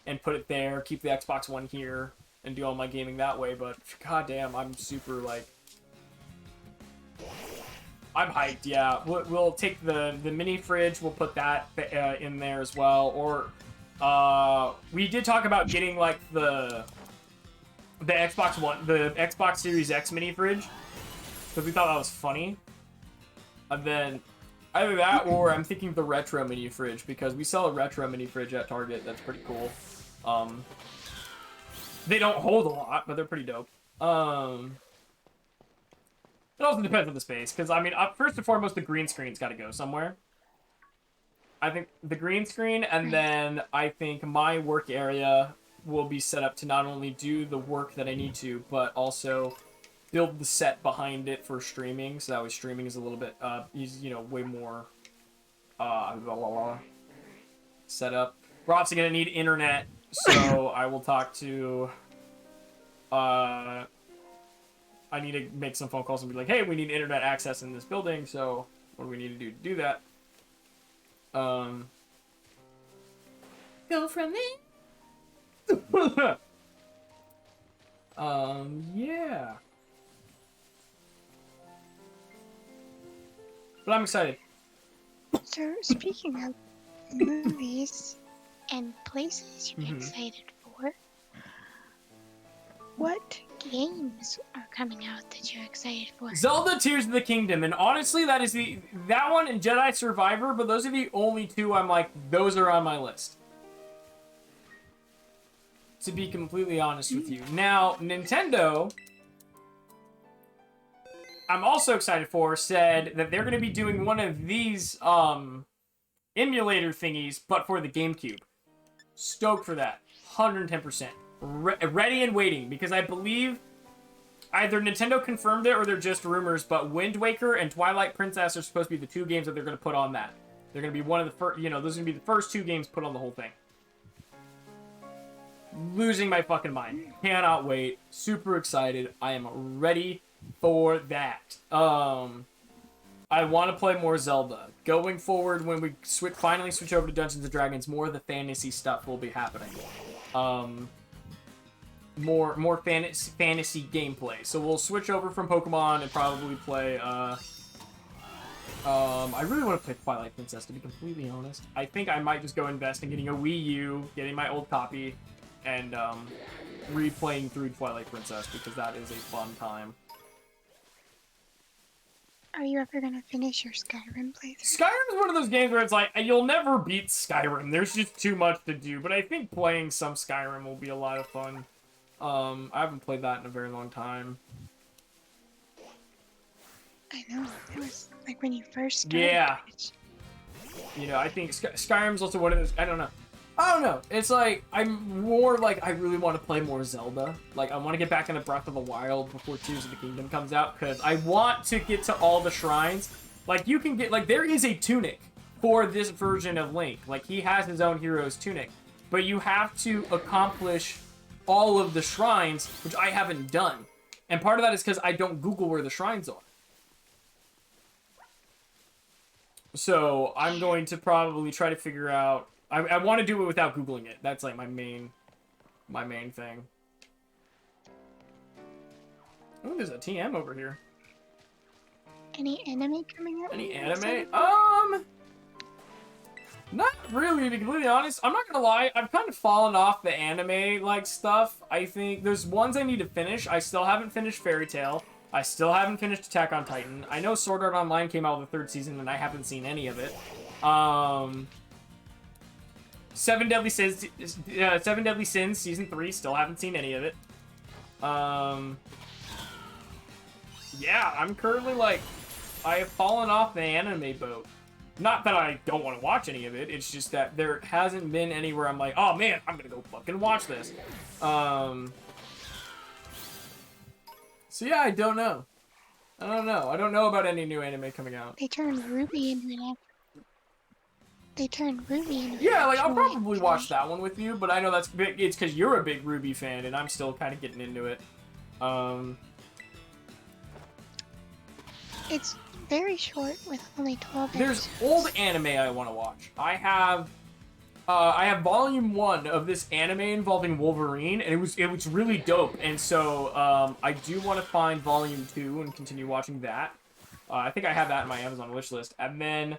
and put it there, keep the Xbox One here, and do all my gaming that way, but goddamn, I'm super like... I'm hyped, yeah. We'll take the mini fridge, we'll put that in there as well, or we did talk about getting like the Xbox One, the Xbox Series X mini fridge, because we thought that was funny. And then either that or I'm thinking the retro mini fridge, because we sell a retro mini fridge at Target that's pretty cool. They don't hold a lot, but they're pretty dope. It also depends on the space, because I mean, first and foremost, the green screen's got to go somewhere. I think the green screen, and then I think my work area will be set up to not only do the work that I need to, but also build the set behind it for streaming, so that way streaming is a little bit, easy, you know, way more, set up. We're obviously going to need internet, so I will talk to, I need to make some phone calls and be like, hey, we need internet access in this building, so what do we need to do that? Go from there. Yeah. But I'm excited. So, speaking of movies and places you're excited for, what games are coming out that you're excited for? Zelda Tears of the Kingdom, and honestly, that one and Jedi Survivor, but those are the only two I'm like, those are on my list. To be completely honest with you. Now, Nintendo, I'm also excited for, said that they're going to be doing one of these emulator thingies, but for the GameCube. Stoked for that. 110%. Ready and waiting, because I believe either Nintendo confirmed it or they're just rumors, but Wind Waker and Twilight Princess are supposed to be the two games that they're going to put on that. They're going to be one of the first, you know, those are going to be the first two games put on the whole thing. Losing my fucking mind. Cannot wait. Super excited. I am ready for that. I want to play more Zelda. Going forward, when we finally switch over to Dungeons & Dragons, more of the fantasy stuff will be happening. more fantasy gameplay. So we'll switch over from Pokemon and probably play. I really want to play Twilight Princess, to be completely honest. I think I might just go invest in getting a Wii U, getting my old copy, and replaying through Twilight Princess because that is a fun time. Are you ever gonna finish your Skyrim playthrough? Skyrim's one of those games where it's like, you'll never beat Skyrim. There's just too much to do. But I think playing some Skyrim will be a lot of fun. I haven't played that in a very long time. I know. It was like when you first started. Yeah. You know, I think Skyrim's also one of those, I don't know. It's like, I'm more like, I really want to play more Zelda. Like, I want to get back into Breath of the Wild before Tears of the Kingdom comes out, because I want to get to all the shrines. Like, you can get, like, there is a tunic for this version of Link. Like, he has his own hero's tunic. But you have to accomplish all of the shrines, which I haven't done. And part of that is because I don't Google where the shrines are. So, I'm going to probably try to figure out... I want to do it without Googling it. That's like my main thing. Oh, there's a TM over here. Any anime coming up? Any anime? Not really, to be completely honest. I'm not gonna lie, I've kind of fallen off the anime, like, stuff. I think there's ones I need to finish. I still haven't finished Fairy Tail. I still haven't finished Attack on Titan. I know Sword Art Online came out with the 3rd season, and I haven't seen any of it. Seven Deadly Sins Season 3, still haven't seen any of it. Yeah, I'm currently, like, I have fallen off the anime boat. Not that I don't want to watch any of it, it's just that there hasn't been anywhere I'm like, oh man, I'm gonna go fucking watch this. So yeah, I don't know. I don't know about any new anime coming out. They turned Ruby into an act. Yeah, like, I'll probably watch that one with you, but I know that's big. It's because you're a big Ruby fan, and I'm still kind of getting into it. It's very short with only 12 There's episodes. old anime I want to watch. I have volume 1 of this anime involving Wolverine, and it was really dope. And so I do want to find volume 2 and continue watching that. I think I have that in my Amazon wish list. And then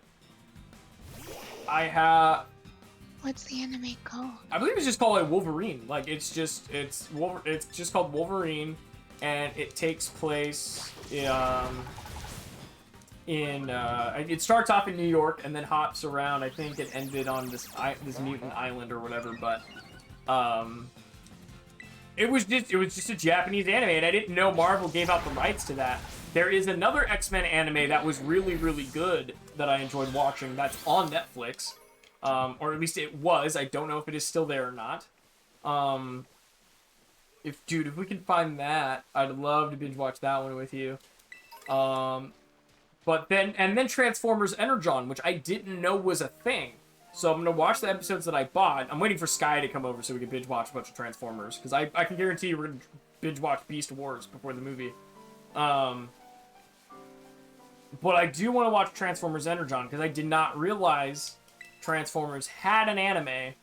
I have... What's the anime called? I believe it's just called like Wolverine. Like, it's just called Wolverine, and it takes place it starts off in New York and then hops around. I think it ended on this mutant island or whatever, but it was just a Japanese anime, and I didn't know Marvel gave out the rights to that. There is another X-Men anime that was really, really good that I enjoyed watching. That's on Netflix, or at least it was. I don't know if it is still there or not. If we can find that, I'd love to binge watch that one with you. But then Transformers Energon, which I didn't know was a thing. So I'm gonna watch the episodes that I bought. I'm waiting for Sky to come over so we can binge watch a bunch of Transformers, because I can guarantee you we're gonna binge watch Beast Wars before the movie. But I do want to watch Transformers Energon, because I did not realize Transformers had an anime,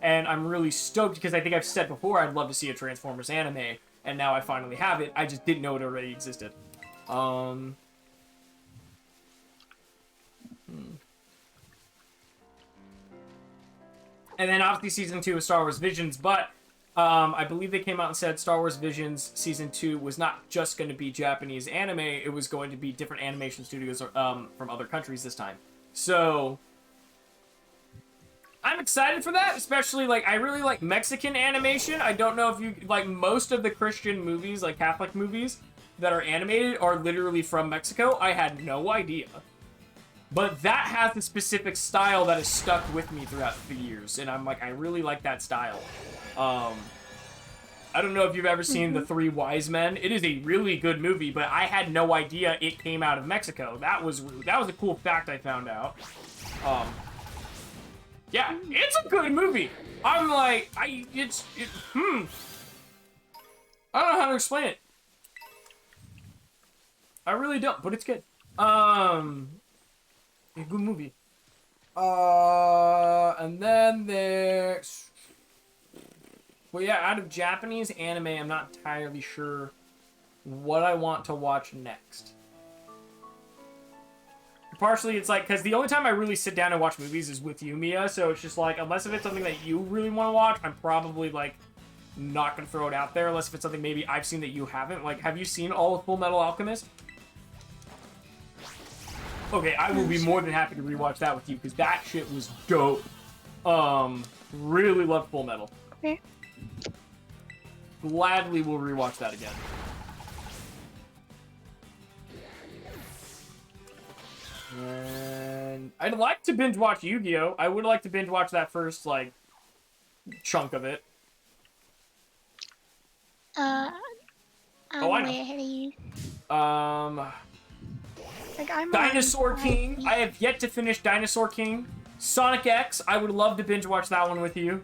and I'm really stoked, because I think I've said before I'd love to see a Transformers anime, and now I finally have it. I just didn't know it already existed. And then obviously Season 2 of Star Wars Visions, but I believe they came out and said Star Wars Visions Season 2 was not just going to be Japanese anime, it was going to be different animation studios from other countries this time. So I'm excited for that, especially, like, I really like Mexican animation. I don't know if you, like, most of the Christian movies, like Catholic movies that are animated are literally from Mexico. I had no idea. But that has a specific style that has stuck with me throughout the years, and I'm like, I really like that style. I don't know if you've ever seen The Three Wise Men. It is a really good movie, but I had no idea it came out of Mexico. That was a cool fact I found out. Yeah, it's a good movie. I'm like, I don't know how to explain it. I really don't, but it's good. A good movie. And then there's... But yeah, out of Japanese anime, I'm not entirely sure what I want to watch next. Partially, it's like, because the only time I really sit down and watch movies is with you, Mia, so it's just like, unless if it's something that you really want to watch, I'm probably, like, not going to throw it out there, unless if it's something maybe I've seen that you haven't. Like, have you seen all of Full Metal Alchemist? Okay, I will be more than happy to rewatch that with you, because that shit was dope. Really loved Full Metal. Okay. Gladly will rewatch that again. And I'd like to binge watch Yu-Gi-Oh! I would like to binge watch that first, like, chunk of it. I'm Oh, I know. way ahead of you. Like, I'm Dinosaur on- King. I have yet to finish Dinosaur King. Sonic X. I would love to binge watch that one with you.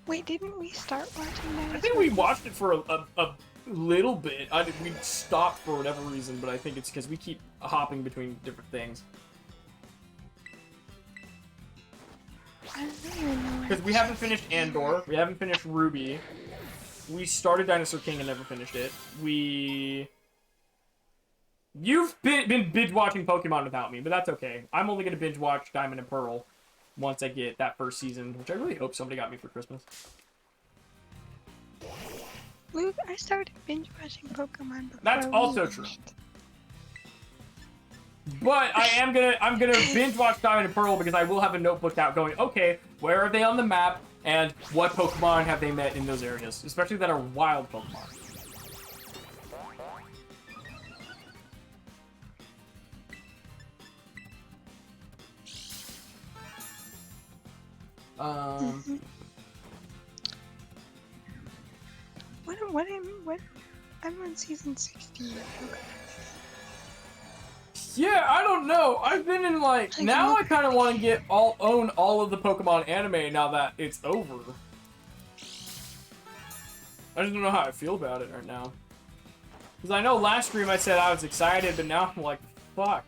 Wait, didn't we start watching that? I think we watched it for a little bit. We stopped for whatever reason, but I think it's because we keep hopping between different things. I don't even know. Because we haven't finished Andor. We haven't finished Ruby. We started Dinosaur King and never finished it. You've been binge watching Pokemon without me, but that's okay. I'm only going to binge watch Diamond and Pearl once I get that first season, which I really hope somebody got me for Christmas. Luke, I started binge watching Pokemon before. That's we also met. true. But I'm gonna binge watch Diamond and Pearl because I will have a notebook out going, okay, where are they on the map and what Pokemon have they met in those areas, especially that are wild Pokemon. What? I'm on season 16. Yeah, I don't know. I've been in like now I kind of want to own all of the Pokemon anime now that it's over. I just don't know how I feel about it right now. Because I know last stream I said I was excited, but now I'm like, fuck.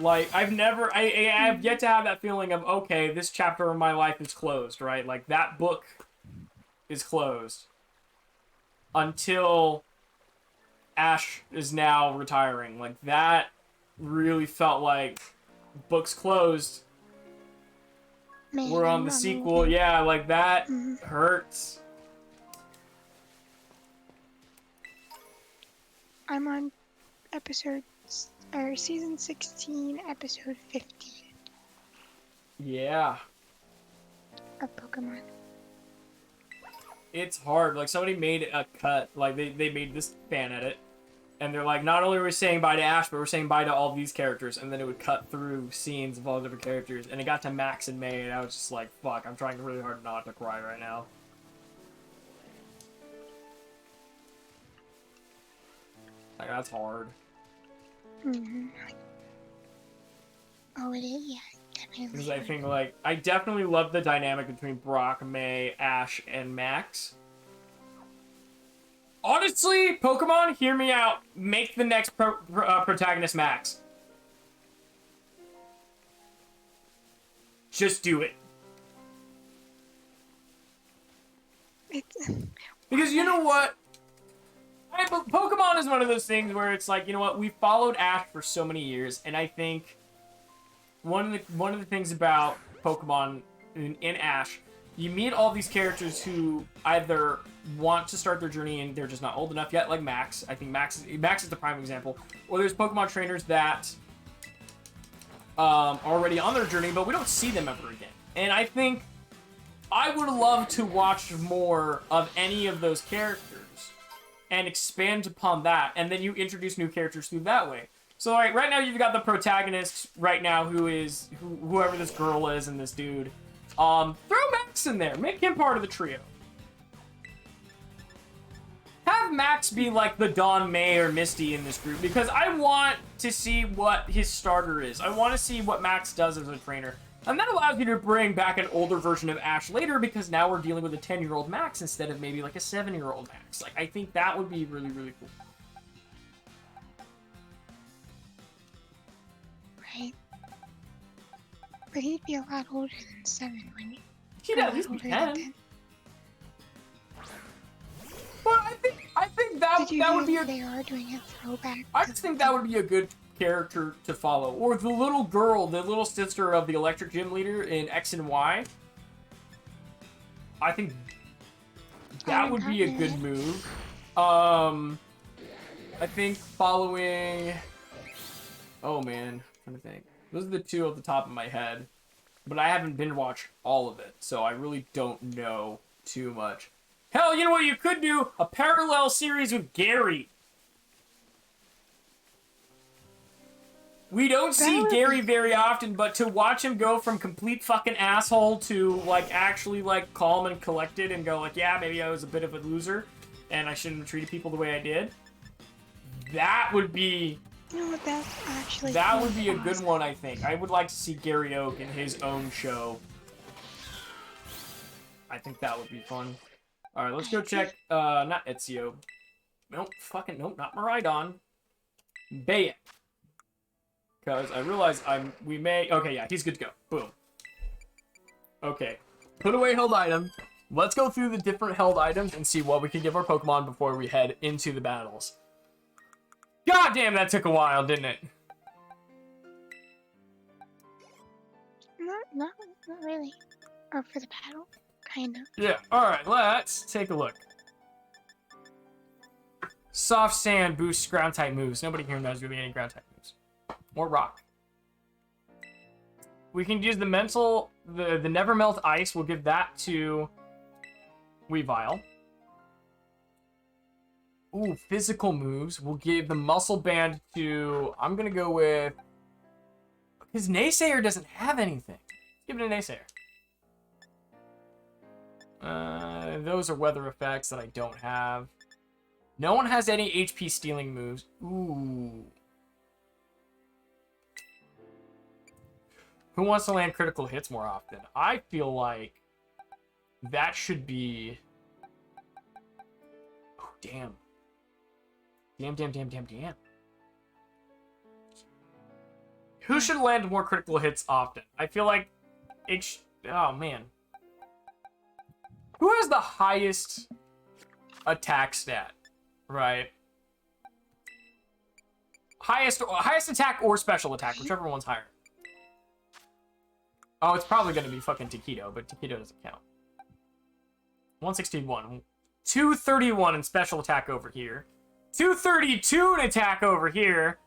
Like, I've yet to have that feeling of, okay, this chapter of my life is closed, right? Like, that book is closed. Until Ash is now retiring. Like, that really felt like book's closed. Man, We're on the sequel. Yeah, like, that hurts. I'm on season 16, episode 15 Yeah. of Pokemon. It's hard. Like, somebody made a cut. Like, they made this fan edit. And they're like, not only are we saying bye to Ash, but we're saying bye to all these characters. And then it would cut through scenes of all the different characters. And it got to Max and May, and I was just like, fuck, I'm trying really hard not to cry right now. Like, that's hard. Oh, it is? Yeah, definitely. Because I think, like, I definitely love the dynamic between Brock, May, Ash, and Max. Honestly, Pokemon, hear me out. Make the next protagonist Max. Just do it. Because you know what? Pokemon is one of those things where it's like, you know what? We followed Ash for so many years, and I think one of the things about Pokemon in Ash, you meet all these characters who either want to start their journey and they're just not old enough yet, like Max. I think Max is the prime example. Or there's Pokemon trainers that already on their journey, but we don't see them ever again. And I think I would love to watch more of any of those characters and expand upon that, and then you introduce new characters through that way. So like right now you've got the protagonist right now whoever this girl is and this dude. Throw Max in there, make him part of the trio. Have Max be like the Dawn, May, or Misty in this group, because I want to see what his starter is. I want to see what Max does as a trainer. And that allows you to bring back an older version of Ash later, because now we're dealing with a 10-year-old Max instead of maybe like a 7-year-old Max. Like, I think that would be really, really cool. Right. But he'd be a lot older than 7, wouldn't he? He'd at least be 10. Well, I think that would be a. They are doing a throwback. I just think that would be a good character to follow, or the little girl, the little sister of the electric gym leader in X and Y. I think that would be a good move. I think following. Oh man, I'm trying to think. Those are the two off the top of my head, but I haven't binge watched all of it, so I really don't know too much. Hell, you know what you could do? A parallel series with Gary. We don't see Gary very often, but to watch him go from complete fucking asshole to, like, actually, like, calm and collected and go, like, yeah, maybe I was a bit of a loser and I shouldn't have treated people the way I did. That would be... You know what, that's actually... That would be a good one, I think. I would like to see Gary Oak in his own show. I think that would be fun. Alright, let's go check, not Ezio. Nope, nope, not Miraidon. Bayek. Because I realize we may... Okay, yeah, he's good to go. Boom. Okay. Put away held item. Let's go through the different held items and see what we can give our Pokemon before we head into the battles. God damn, that took a while, didn't it? Not really. Or for the battle, kind of. Yeah, alright, let's take a look. Soft Sand boosts ground type moves. Nobody here knows really any ground type moves. Or rock. We can use the mental, the Never Melt Ice. We'll give that to Weavile. Ooh, physical moves. We'll give the Muscle Band to... I'm going to go with... Because Naysayer doesn't have anything. Give it a Naysayer. Those are weather effects that I don't have. No one has any HP stealing moves. Ooh. Who wants to land critical hits more often? I feel like that should be... Oh, damn. Damn. Who should land more critical hits often? I feel like it oh, man. Who has the highest attack stat? Right. Highest attack or special attack, whichever one's higher. Oh, it's probably going to be fucking Taquito, but Taquito doesn't count. 161. 231 in special attack over here. 232 in attack over here.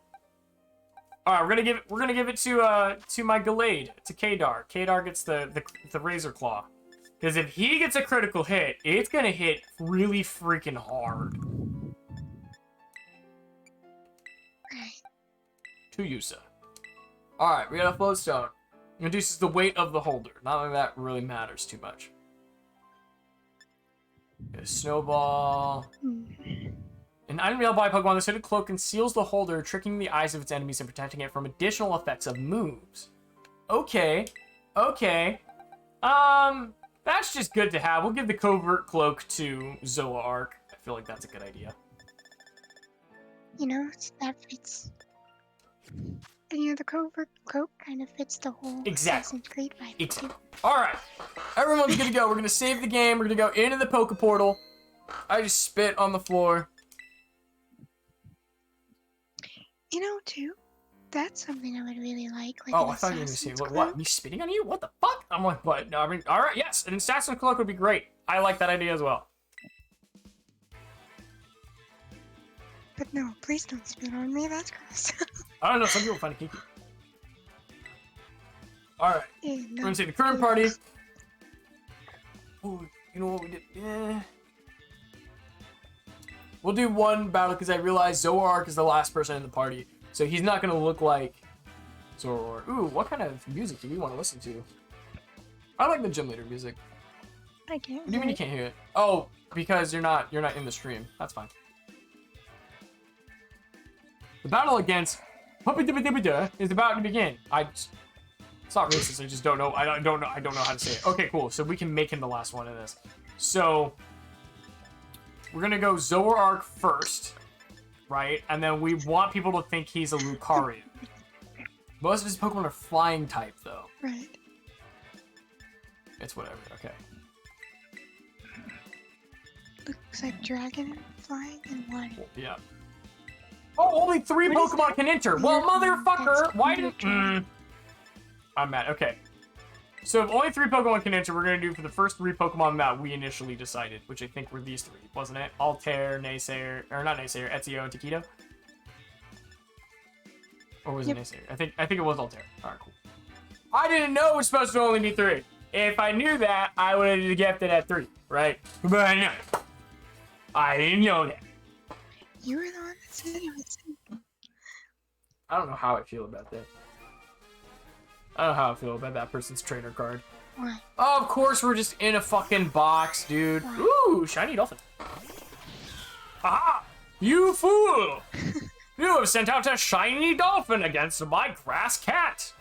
All right, we're gonna give it to my Gallade, to Kadar. Kadar gets the Razor Claw, because if he gets a critical hit, it's gonna hit really freaking hard. To Yusa. All right, we got a Float Stone. Reduces the weight of the holder. Not that that really matters too much. A Snowball. An item available by Pokemon, this hooded cloak conceals the holder, tricking the eyes of its enemies and protecting it from additional effects of moves. Okay. That's just good to have. We'll give the Covert Cloak to Zoroark. I feel like that's a good idea. You know, that fits. You know, the Covert Cloak kind of fits the whole Assassin's Creed vibe. Exactly. Alright. Everyone's gonna go. We're gonna save the game. We're gonna go into the Poke Portal. I just spit on the floor. You know, too, that's something I would really like. Oh, I thought you were going to say, what, me spitting on you? What the fuck? I'm like, what? No, I mean, alright, yes, an Assassin's Cloak would be great. I like that idea as well. But no, please don't spit on me, that's gross. I don't know, some people find it kinky. Alright, yeah, no, we're going to say the current party. Ooh, you know what we did? Yeah. We'll do one battle because I realize Zoroark is the last person in the party. So he's not going to look like Zoroark. Ooh, what kind of music do we want to listen to? I like the gym leader music. I can't. What do you mean you can't hear it? Oh, because you're not in the stream. That's fine. The battle against Puppy is about to begin. It's not racist. I just don't know. I don't know how to say it. Okay, cool. So we can make him the last one in this. So we're gonna go Zoroark first, right? And then we want people to think he's a Lucario. Most of his Pokemon are flying type, though. Right. It's whatever. Okay. Looks like dragon flying and one. Yeah. Oh, only 3 What is Pokemon can enter. Well, motherfucker, That's why didn't? weird. I'm mad. Okay. So if only 3 Pokemon can enter, we're gonna do for the first 3 Pokemon that we initially decided, which I think were these 3, wasn't it? Altair, Naysayer, or not Naysayer, Ezio, and Taquito. Or was it Naysayer? I think it was Altair. All right, cool. I didn't know it was supposed to only be 3. If I knew that, I would have kept it at 3, right? But no, I didn't know that. You were the one that said it was simple. I don't know how I feel about that. I don't know how I feel about that person's trainer card. Why? Oh, of course, we're just in a fucking box, dude. Ooh, shiny dolphin. Aha! You fool! You have sent out a shiny dolphin against my grass cat.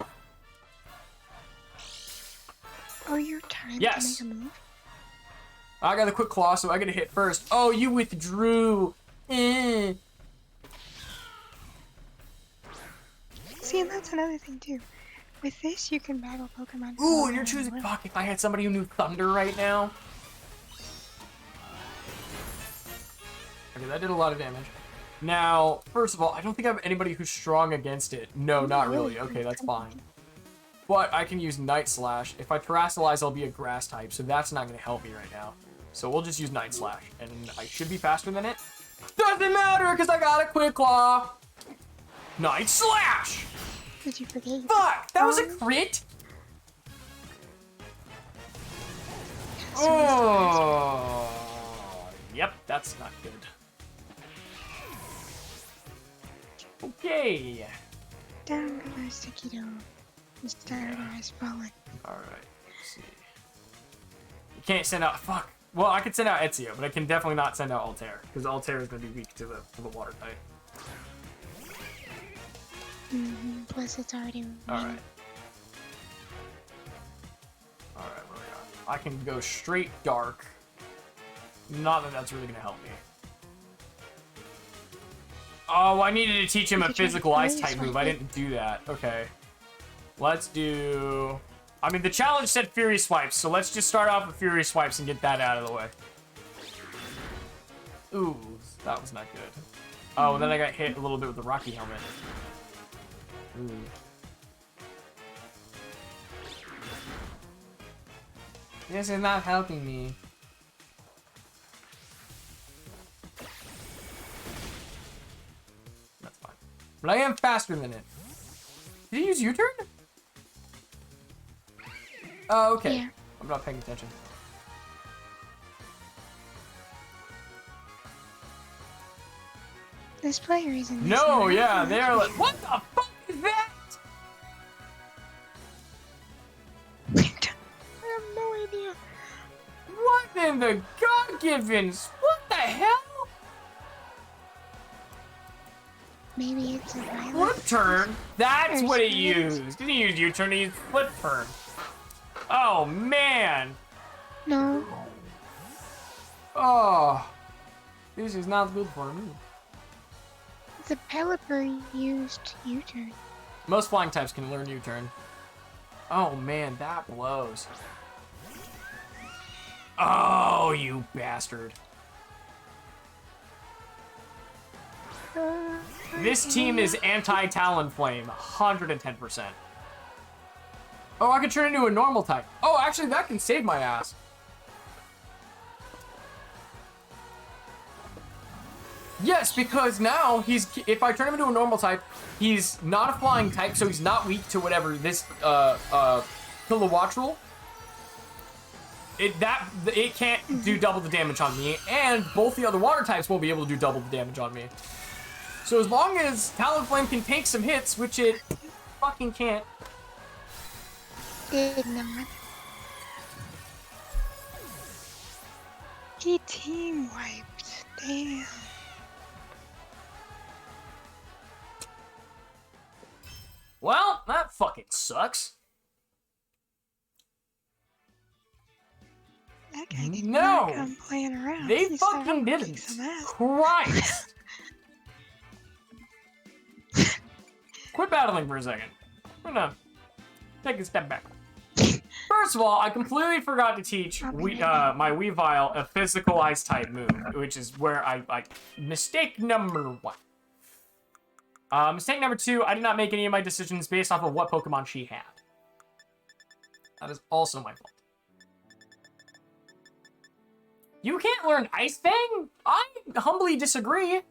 Oh, your time Yes. to make a move? I got a quick claw, so I gotta hit first. Oh, you withdrew. Eh. See, and that's another thing too. With this, you can battle Pokemon. Ooh, and you're choosing. Fuck, if I had somebody who knew Thunder right now. Okay, that did a lot of damage. Now, first of all, I don't think I have anybody who's strong against it. No, not really. Okay, that's fine. But I can use Night Slash. If I Terrasilize, I'll be a grass type, so that's not going to help me right now. So we'll just use Night Slash, and I should be faster than it. Doesn't matter, because I got a Quick Claw. Night Slash! Did you forget? Fuck! That was a crit? Oh! Yep, that's not good. Okay. Down goes Taquito. The starter has fallen. Alright, let's see. You can't send out. Fuck. Well, I could send out Ezio, but I can definitely not send out Altair, because Altair is going to be weak to the water type. Plus, it's already. Alright. Alright, what do I got? I can go straight dark. Not that that's really going to help me. Oh, I needed to teach him a physical ice type move. I didn't do that. Okay. Let's do... I mean, the challenge said Fury Swipes, so let's just start off with Fury Swipes and get that out of the way. Ooh, that was not good. Oh, and then I got hit a little bit with the Rocky Helmet. Ooh. This is not helping me. That's fine. But I am faster than it. Did he use U-turn? Oh, okay. Yeah. I'm not paying attention. This player isn't. No, yeah, they're like, what the fuck is that? I have no idea. What in the God-givens? What the hell? Maybe it's a violet. Flip turn? That's what it used. Didn't use U-turn, it used flip turn. Oh, man. No. Oh. This is not good for me. The Pelipper used U-turn. Most flying types can learn U-turn. Oh, man, that blows. Oh, you bastard. This team is anti-Talonflame, 110%. Oh, I can turn into a normal type. Oh, actually, that can save my ass. Yes, because now if I turn him into a normal type, he's not a flying type, so he's not weak to whatever this Kilowattrel. It can't do double the damage on me, and both the other water types won't be able to do double the damage on me. So as long as Talonflame can take some hits, which it fucking can't. Did not. He team wiped. Damn. Well, that fucking sucks. That guy did No, not come playing around. they He fucking started didn't. kicking some ass. Christ. Quit battling for a second. I'm gonna take a step back. First first of all, I completely forgot to teach my Weavile a physical ice type move, which is where I mistake number 1. Mistake number 2, I did not make any of my decisions based off of what Pokemon she had. That is also my fault. You can't learn Ice Fang? I humbly disagree.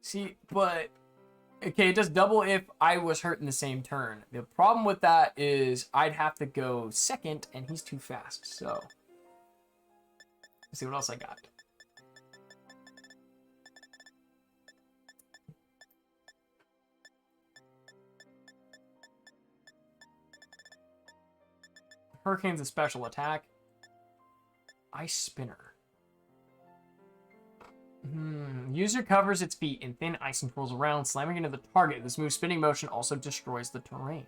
See, but... Okay, it does double if I was hurt in the same turn. The problem with that is I'd have to go second, and he's too fast, so... Let's see what else I got. Hurricane's a special attack. Ice Spinner. User covers its feet in thin ice and twirls around, slamming into the target. This move's spinning motion also destroys the terrain.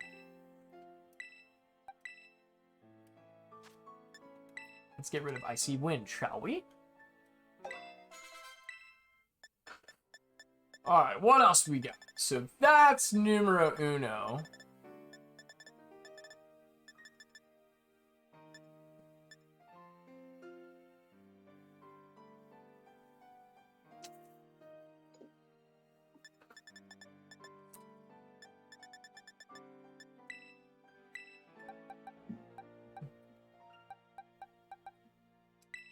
Let's get rid of Icy Wind, shall we? Alright, what else do we got? So that's numero uno.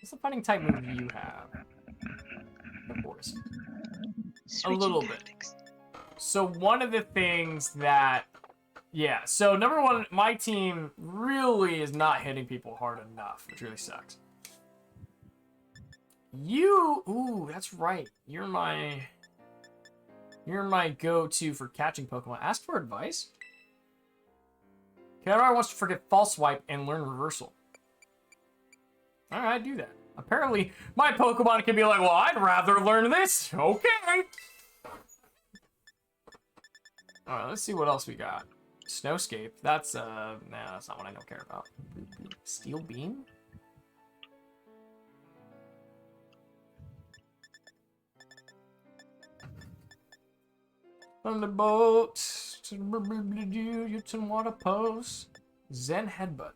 What's the fighting type move you have? Of course. A little bit. So one of the things that... Yeah, so number 1, my team really is not hitting people hard enough, which really sucks. You... Ooh, that's right. You're my go-to for catching Pokemon. Ask for advice. Kadar wants to forget False Swipe and learn Reversal. Alright, do that. Apparently, my Pokemon can be like, well, I'd rather learn this. Okay. Alright, let's see what else we got. Snowscape. That's, nah, that's not what I don't care about. Steel Beam? Thunderbolt. You water pose. Zen Headbutt.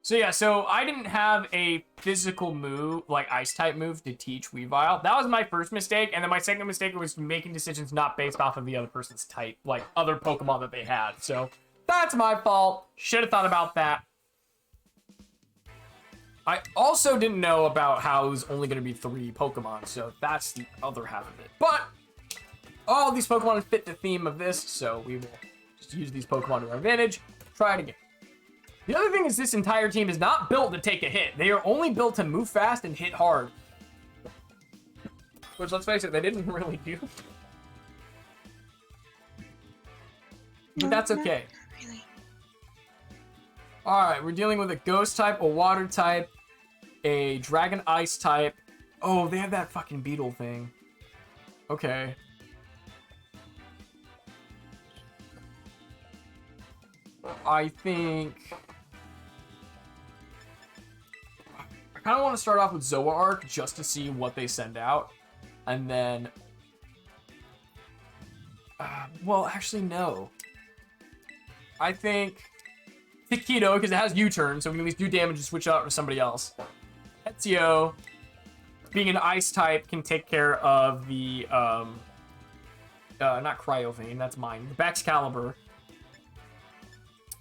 So yeah, so I didn't have a physical move, like Ice-type move, to teach Weavile. That was my first mistake, and then my second mistake was making decisions not based off of the other person's type, like other Pokemon that they had. So that's my fault. Should have thought about that. I also didn't know about how it was only going to be 3 Pokemon, so that's the other half of it. But all these Pokemon fit the theme of this, so we will just use these Pokemon to our advantage. Try it again. The other thing is this entire team is not built to take a hit. They are only built to move fast and hit hard. Which, let's face it, they didn't really do. But that's okay. Really. Alright, we're dealing with a Ghost type, a Water type, a Dragon Ice type. Oh, they have that fucking beetle thing. Okay. I think... I kind of want to start off with Zoroark just to see what they send out. And then... well, actually, no. I think... Taquito, because it has U-turn, so we can at least do damage and switch out to somebody else. Ezio, being an Ice type, can take care of the... not Cryovane, that's mine. The Baxcalibur.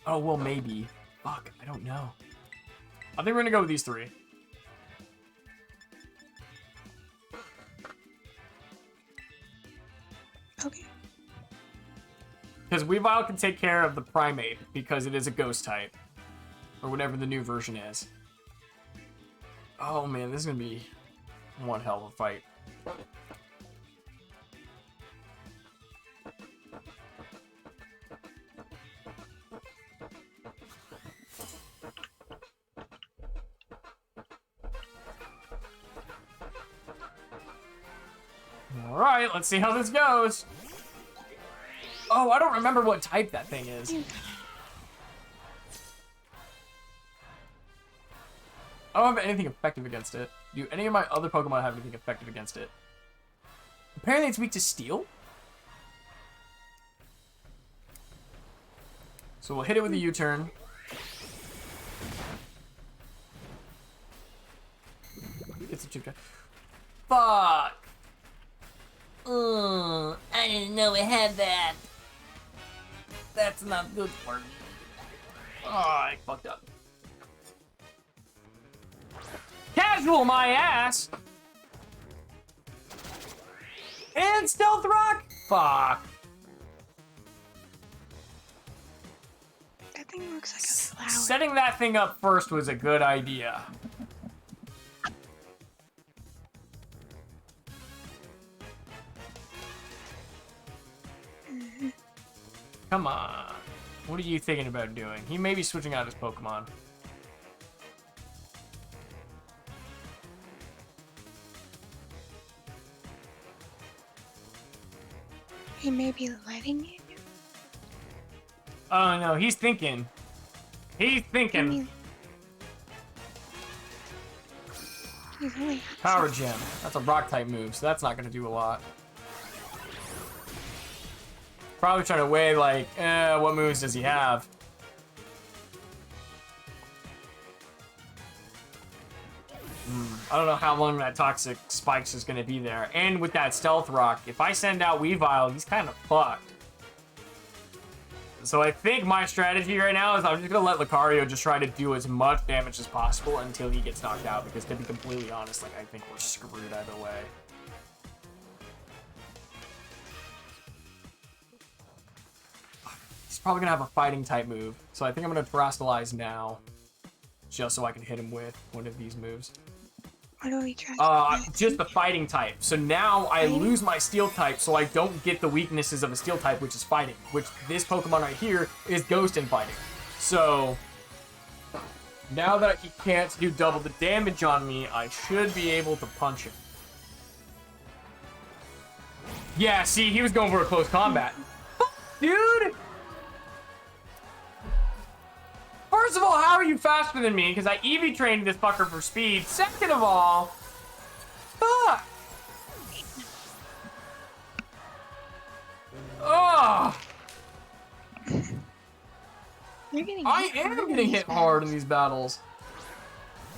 Oh, well, maybe. Fuck, I don't know. I think we're gonna go with these 3. Okay. Because Weavile can take care of the Primate, because it is a Ghost type. Or whatever the new version is. Oh man, this is gonna be one hell of a fight. Alright, let's see how this goes. Oh, I don't remember what type that thing is. I don't have anything effective against it. Do any of my other Pokemon have anything effective against it? Apparently it's weak to Steel. So we'll hit it with a U-turn. Get some chip. Fuck! I didn't know it had that. That's not good for me. Oh, I fucked up. Casual my ass! And Stealth Rock? Fuck. That thing looks like a flower. Setting that thing up first was a good idea. Come on. What are you thinking about doing? He may be switching out his Pokemon. He may be letting you. Oh no, he's thinking. He's thinking. He's only Power Gem. That's a rock type move, so that's not gonna do a lot. Probably trying to weigh like, what moves does he have? I don't know how long that Toxic Spikes is gonna be there. And with that Stealth Rock, if I send out Weavile, he's kind of fucked. So I think my strategy right now is I'm just gonna let Lucario just try to do as much damage as possible until he gets knocked out, because to be completely honest, like I think we're screwed either way. He's probably gonna have a fighting type move, so I think I'm gonna Terastallize now, just so I can hit him with one of these moves. What do we try? Just the fighting type. So now I lose my steel type, so I don't get the weaknesses of a steel type, which is fighting. Which this Pokemon right here is ghost and fighting. So now that he can't do double the damage on me, I should be able to punch him. Yeah, see, he was going for a close combat. Dude! First of all, how are you faster than me? Because I EV trained this fucker for speed. Second of all, fuck! Ugh! I am getting hit hard in these battles.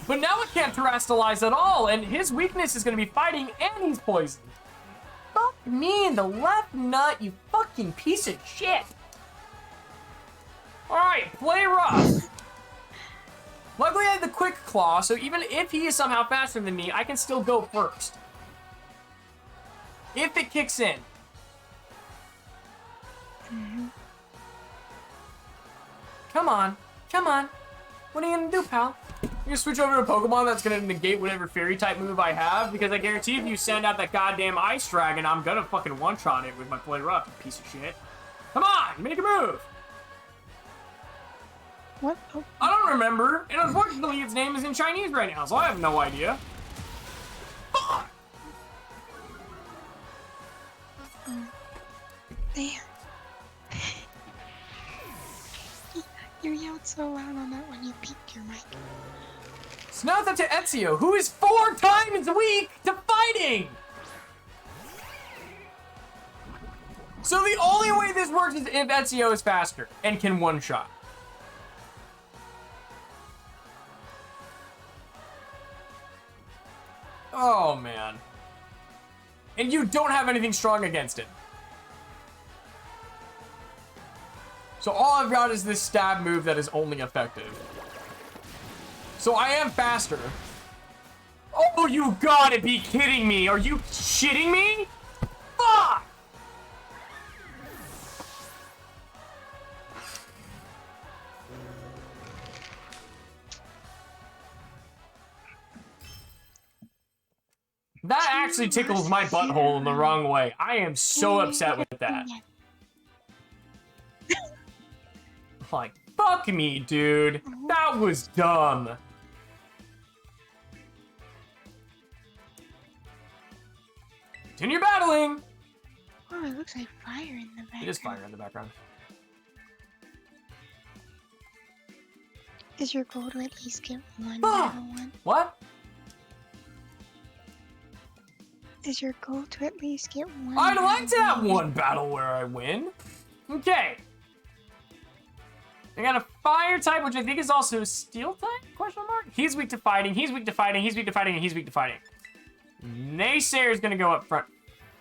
But now I can't Terastallize at all, and his weakness is going to be fighting, and he's poisoned. Fuck me in the left nut, you fucking piece of shit! Alright, play rough. Luckily I have the Quick Claw, so even if he is somehow faster than me, I can still go first. If it kicks in. Come on. Come on. What are you gonna do, pal? You're gonna switch over to a Pokemon that's gonna negate whatever fairy type move I have? Because I guarantee if you send out that goddamn Ice Dragon, I'm gonna fucking one-shot it with my Play Rough, you piece of shit. Come on, make a move! What? Oh. I don't remember, and unfortunately its name is in Chinese right now, so I have no idea. Fuck! Damn. You yelled so loud on that when you peaked your mic. So now it's up to Ezio, who is 4 times weak to fighting! So the only way this works is if Ezio is faster and can one-shot. Oh, man. And you don't have anything strong against it. So all I've got is this stab move that is only effective. So I am faster. Oh, you gotta be kidding me. Are you shitting me? Fuck! That actually tickles my butthole in the wrong way. I am so upset with that. Like, fuck me, dude. That was dumb. Continue battling. Oh, it looks like fire in the background. It is fire in the background. Is your goal to at least get one Ah! battle one? What? Is your goal to at least get one? I'd like to battle have one battle where I win. Okay. I got a fire type, which I think is also steel type? Question mark? He's weak to fighting, he's weak to fighting, he's weak to fighting, and he's weak to fighting. Naysayer's gonna go up front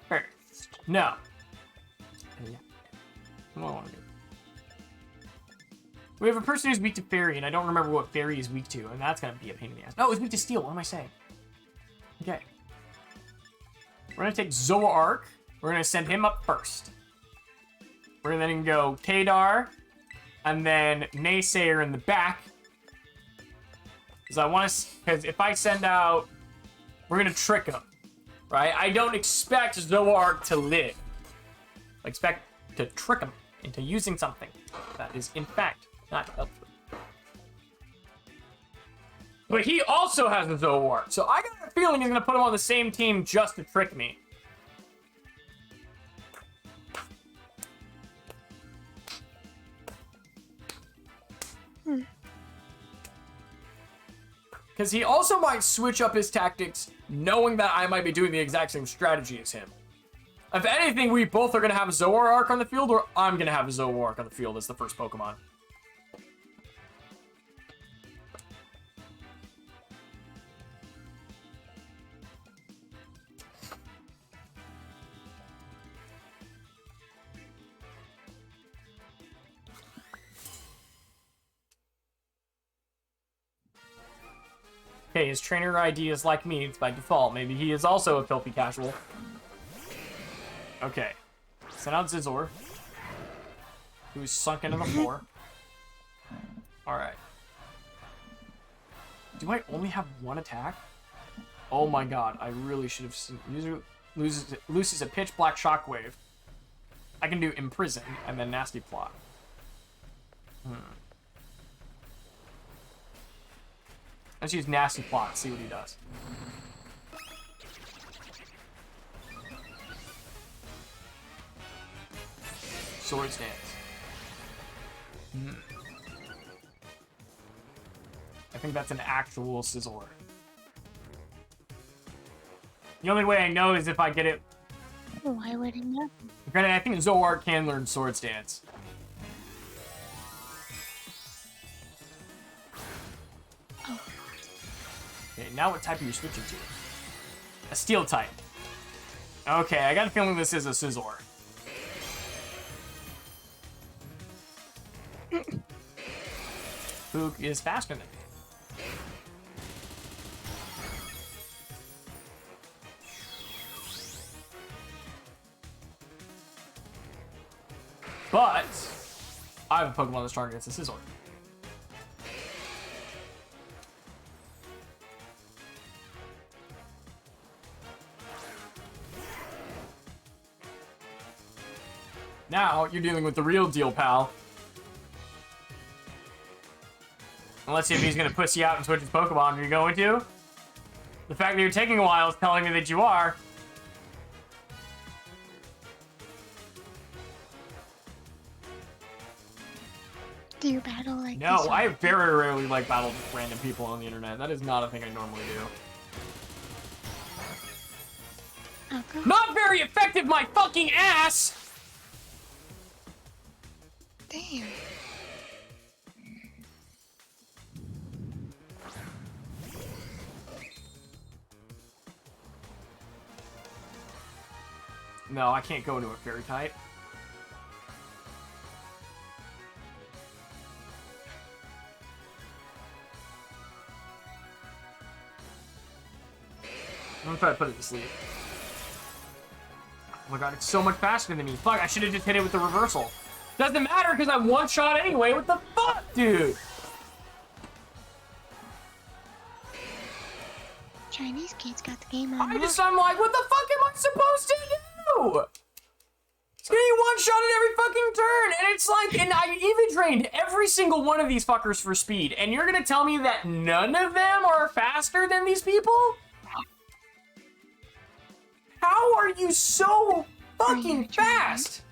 first. No. Yeah. What do I want to do? We have a person who's weak to fairy, and I don't remember what fairy is weak to, and that's gonna be a pain in the ass. No, it's weak to steel. What am I saying? Okay. We're gonna take Zoroark. We're gonna send him up first. We're gonna then go Kadar, and then Naysayer in the back. Because if I send out, we're gonna trick him, right? I don't expect Zoroark to live. I expect to trick him into using something that is in fact not helpful. But he also has a Zoroark, so I got a feeling he's gonna put him on the same team just to trick me. Because he also might switch up his tactics, knowing that I might be doing the exact same strategy as him. If anything, we both are going to have a Zoroark on the field, or I'm going to have a Zoroark on the field as the first Pokemon. Okay, his trainer ID is like me, it's by default. Maybe he is also a filthy casual. Okay. Send out Zizor, who's sunk into the floor. Alright. Do I only have one attack? Oh my god, I really should have seen. User loses a pitch black shockwave. I can do Imprison and then Nasty Plot. Let's use Nasty Plot, see what he does. Swords Dance. I think that's an actual Scizor. The only way I know is if I get it. Why would it not? Granted, I think Zoroark can learn Swords Dance. Okay, now what type are you switching to? A Steel type. Okay, I got a feeling this is a Scizor. Book is faster than me. But I have a Pokemon that's stronger against a Scizor. Now you're dealing with the real deal, pal. And let's see if he's gonna pussy out and switch his Pokemon. Are you going to? The fact that you're taking a while is telling me that you are. Do you battle like No, this? I very rarely like battle with random people on the internet. That is not a thing I normally do. Okay. Not very effective, my fucking ass! Damn. No, I can't go into a fairy type. I'm gonna try to put it to sleep. Oh my god, it's so much faster than me. Fuck, I should have just hit it with the reversal. Doesn't matter because I one-shot anyway. What the fuck, dude? Chinese kids got the game on. I'm like, what the fuck am I supposed to do? It's getting one-shot at every fucking turn, and it's like, and I even trained every single one of these fuckers for speed, and you're gonna tell me that none of them are faster than these people? How are you so fucking fast?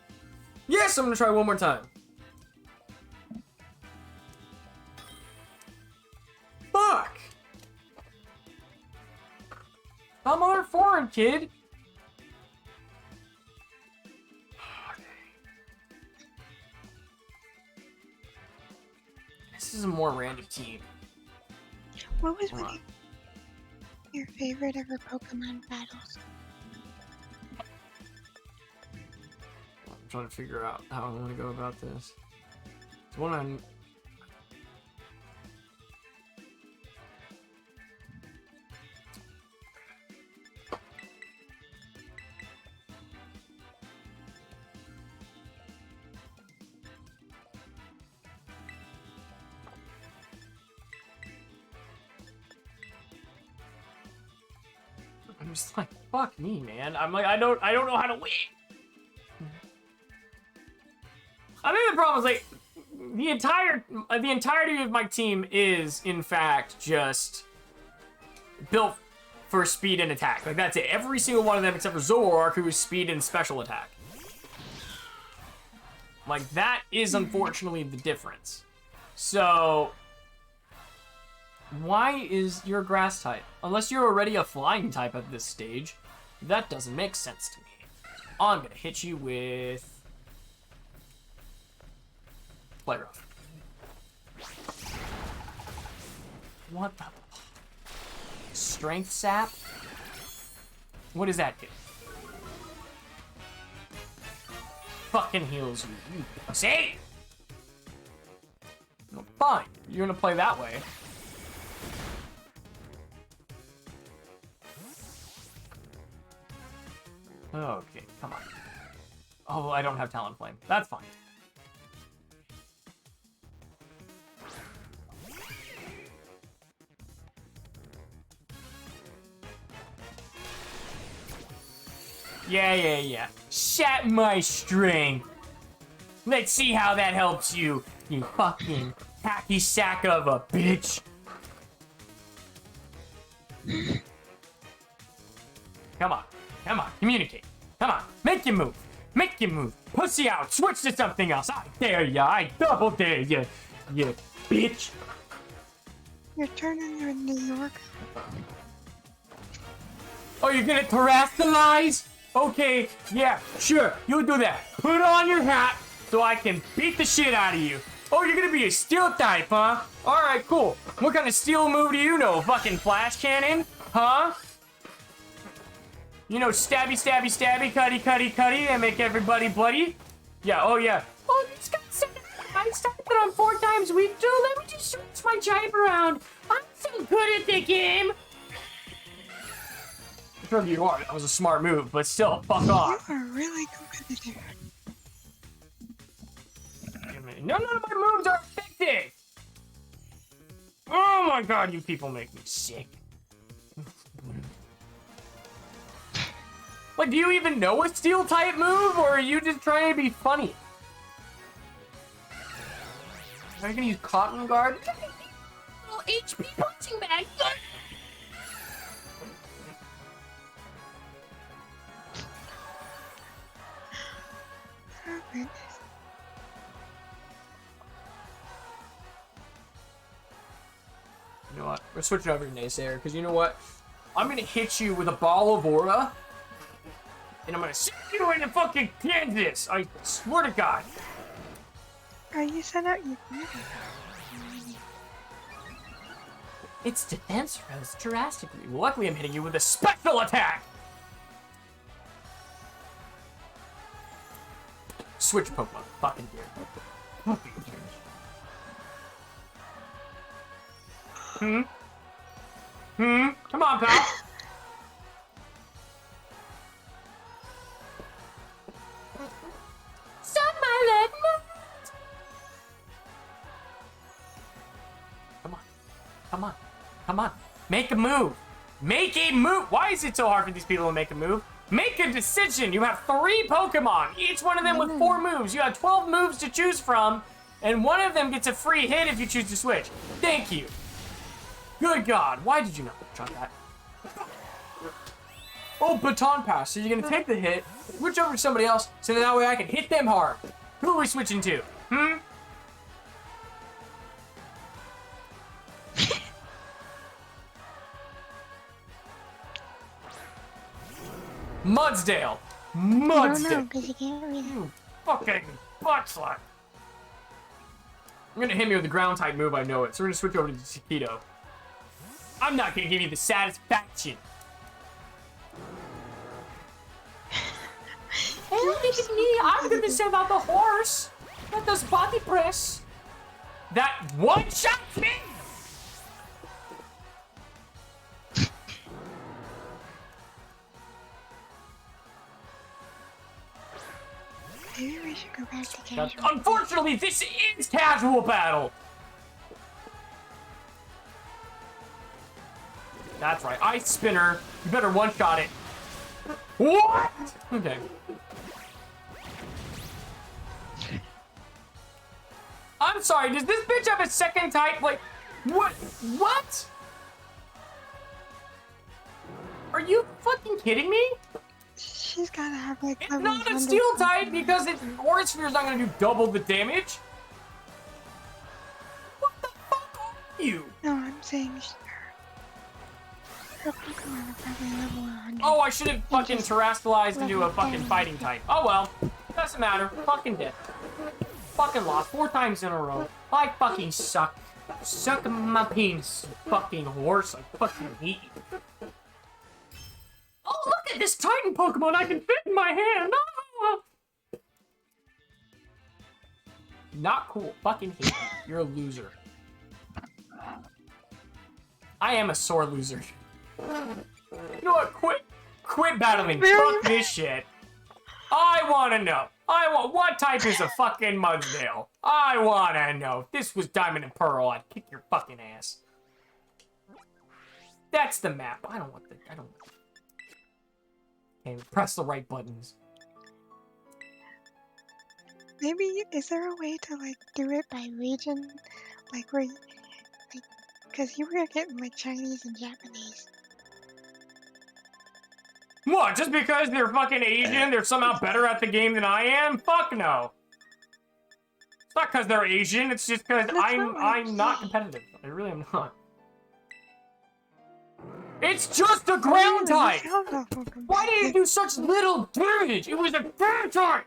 Yes, I'm gonna try one more time. corn, kid. This is a more random team. What was one of your favorite ever Pokemon battles? I'm trying to figure out how I want to go about this. It's one on. I'm just like, fuck me, man. I'm like, I don't know how to win. I think the problem is like the entirety of my team is in fact just built for speed and attack. Like that's it. Every single one of them except for Zoroark, who is speed and special attack. Like that is unfortunately the difference. So why is your grass type? Unless you're already a flying type at this stage, that doesn't make sense to me. I'm gonna hit you with Play Rough. What the? Strength Sap? What does that do? Fucking heals you, you pussy! No, fine, you're gonna play that way. Okay, come on. Oh, I don't have Talonflame. That's fine. Yeah. Shat my strength. Let's see how that helps you, you fucking hacky sack of a bitch. Come on, communicate. Come on, make your move. Pussy out, switch to something else. I dare ya, I double dare ya, you bitch. You're turning to New York. Oh, you're gonna terrestrialize? Okay, yeah, sure, you do that. Put on your hat so I can beat the shit out of you. Oh, you're gonna be a steel type, huh? Alright, cool. What kind of steel move do you know? Fucking flash cannon? Huh? You know, stabby, cutty, and make everybody bloody? Yeah, oh yeah. Oh, this guy said I started on 4 times week 2. Let me just switch my type around. I'm so good at the game. Sure you are. That was a smart move, but still, fuck off. You are really competitive. None of my moves are effective. Oh my god, you people make me sick. Like, do you even know a steel type move, or are you just trying to be funny? Are you gonna use Cotton Guard? Oh, HP punching bag. Oh, goodness. You know what? We're switching over to Naysayer, because you know what? I'm gonna hit you with a ball of aura, and I'm gonna send you into fucking Kansas! I swear to God! Are you sent out your It's defense rose drastically. Luckily, I'm hitting you with a special attack! Switch Pokemon. Fucking dear. Fucking dear. Come on, pal. Suck my leg. Come on. Make a move. Make a move. Why is it so hard for these people to make a move? Make a decision. You have 3 Pokemon, each one of them with 4 moves. You have 12 moves to choose from, and one of them gets a free hit if you choose to switch. Thank you. Good God. Why did you not try that? Oh, baton pass. So you're going to take the hit, switch over to somebody else, so that way I can hit them hard. Who are we switching to? Mudsdale. I don't know, Mudsdale. because you can't read it. You fucking butt slap. I'm gonna hit me with a ground type move, I know it. So we're gonna switch over to Chiquito. I'm not gonna give you the satisfaction. Hey, look at me. I'm gonna send out the horse. That does body press. That one shot me. Maybe we should go back to casual. Unfortunately, this is casual battle. That's right. Ice spinner. You better one-shot it. What? Okay. I'm sorry, does this bitch have a second type? Like, what? What? Are you fucking kidding me? She's gotta have like It's not a steel type because Aura Sphere's not gonna do double the damage. What the fuck are you? No, I'm saying her Pokemon are probably level 100. Oh, I should have fucking terrestrialized into a fucking fighting type. Oh well, doesn't matter. Fucking dead. Fucking lost 4 times in a row. I fucking suck. Suck my penis, fucking horse. I fucking hate you. Oh, look at this Titan Pokemon I can fit in my hand. Ah! Not cool. Fucking hate you. You're a loser. I am a sore loser. You know what? Quit battling. Fuck this shit. I want to know. What type is a fucking Mudsdale? I want to know. If this was Diamond and Pearl, I'd kick your fucking ass. That's the map. I don't want. Okay, press the right buttons. Maybe, is there a way to like do it by region? Like where, like, cause you were getting like Chinese and Japanese. What? Just because they're fucking Asian, they're somehow better at the game than I am? Fuck no. It's not because they're Asian. It's just because I'm not competitive. I really am not. It's just a ground type. Why did it do such little damage? It was a ground type.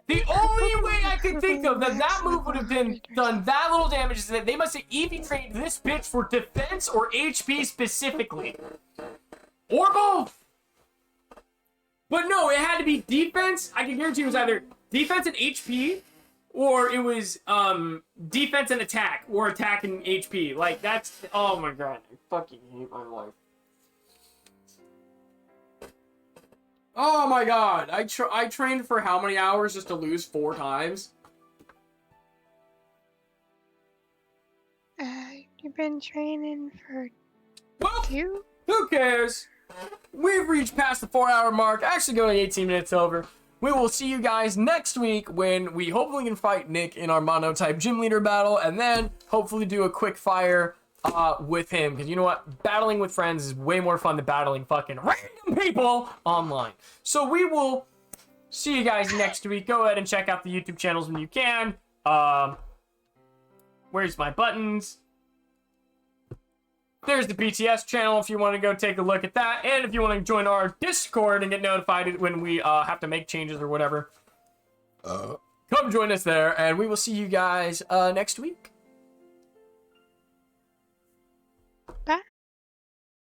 The only way I could think of that move would have done that little damage is that they must have EV trained this bitch for defense or HP specifically. Or both! But no, it had to be defense. I can guarantee it was either defense and HP, or it was defense and attack, or attack and HP. Like, that's... Oh my god, I fucking hate my life. Oh my god, I trained for how many hours just to lose 4 times? You've been training for 2? Who cares? We've reached past the 4-hour mark, actually going 18 minutes over. We will see you guys next week when we hopefully can fight Nick in our mono-type gym leader battle, and then hopefully do a quick fire with him, because you know what? Battling with friends is way more fun than battling fucking random people online. So we will see you guys next week. Go ahead and check out the YouTube channels when you can. Where's my buttons? There's the BTS channel if you want to go take a look at that. And if you want to join our Discord and get notified when we have to make changes or whatever, come join us there. And we will see you guys next week.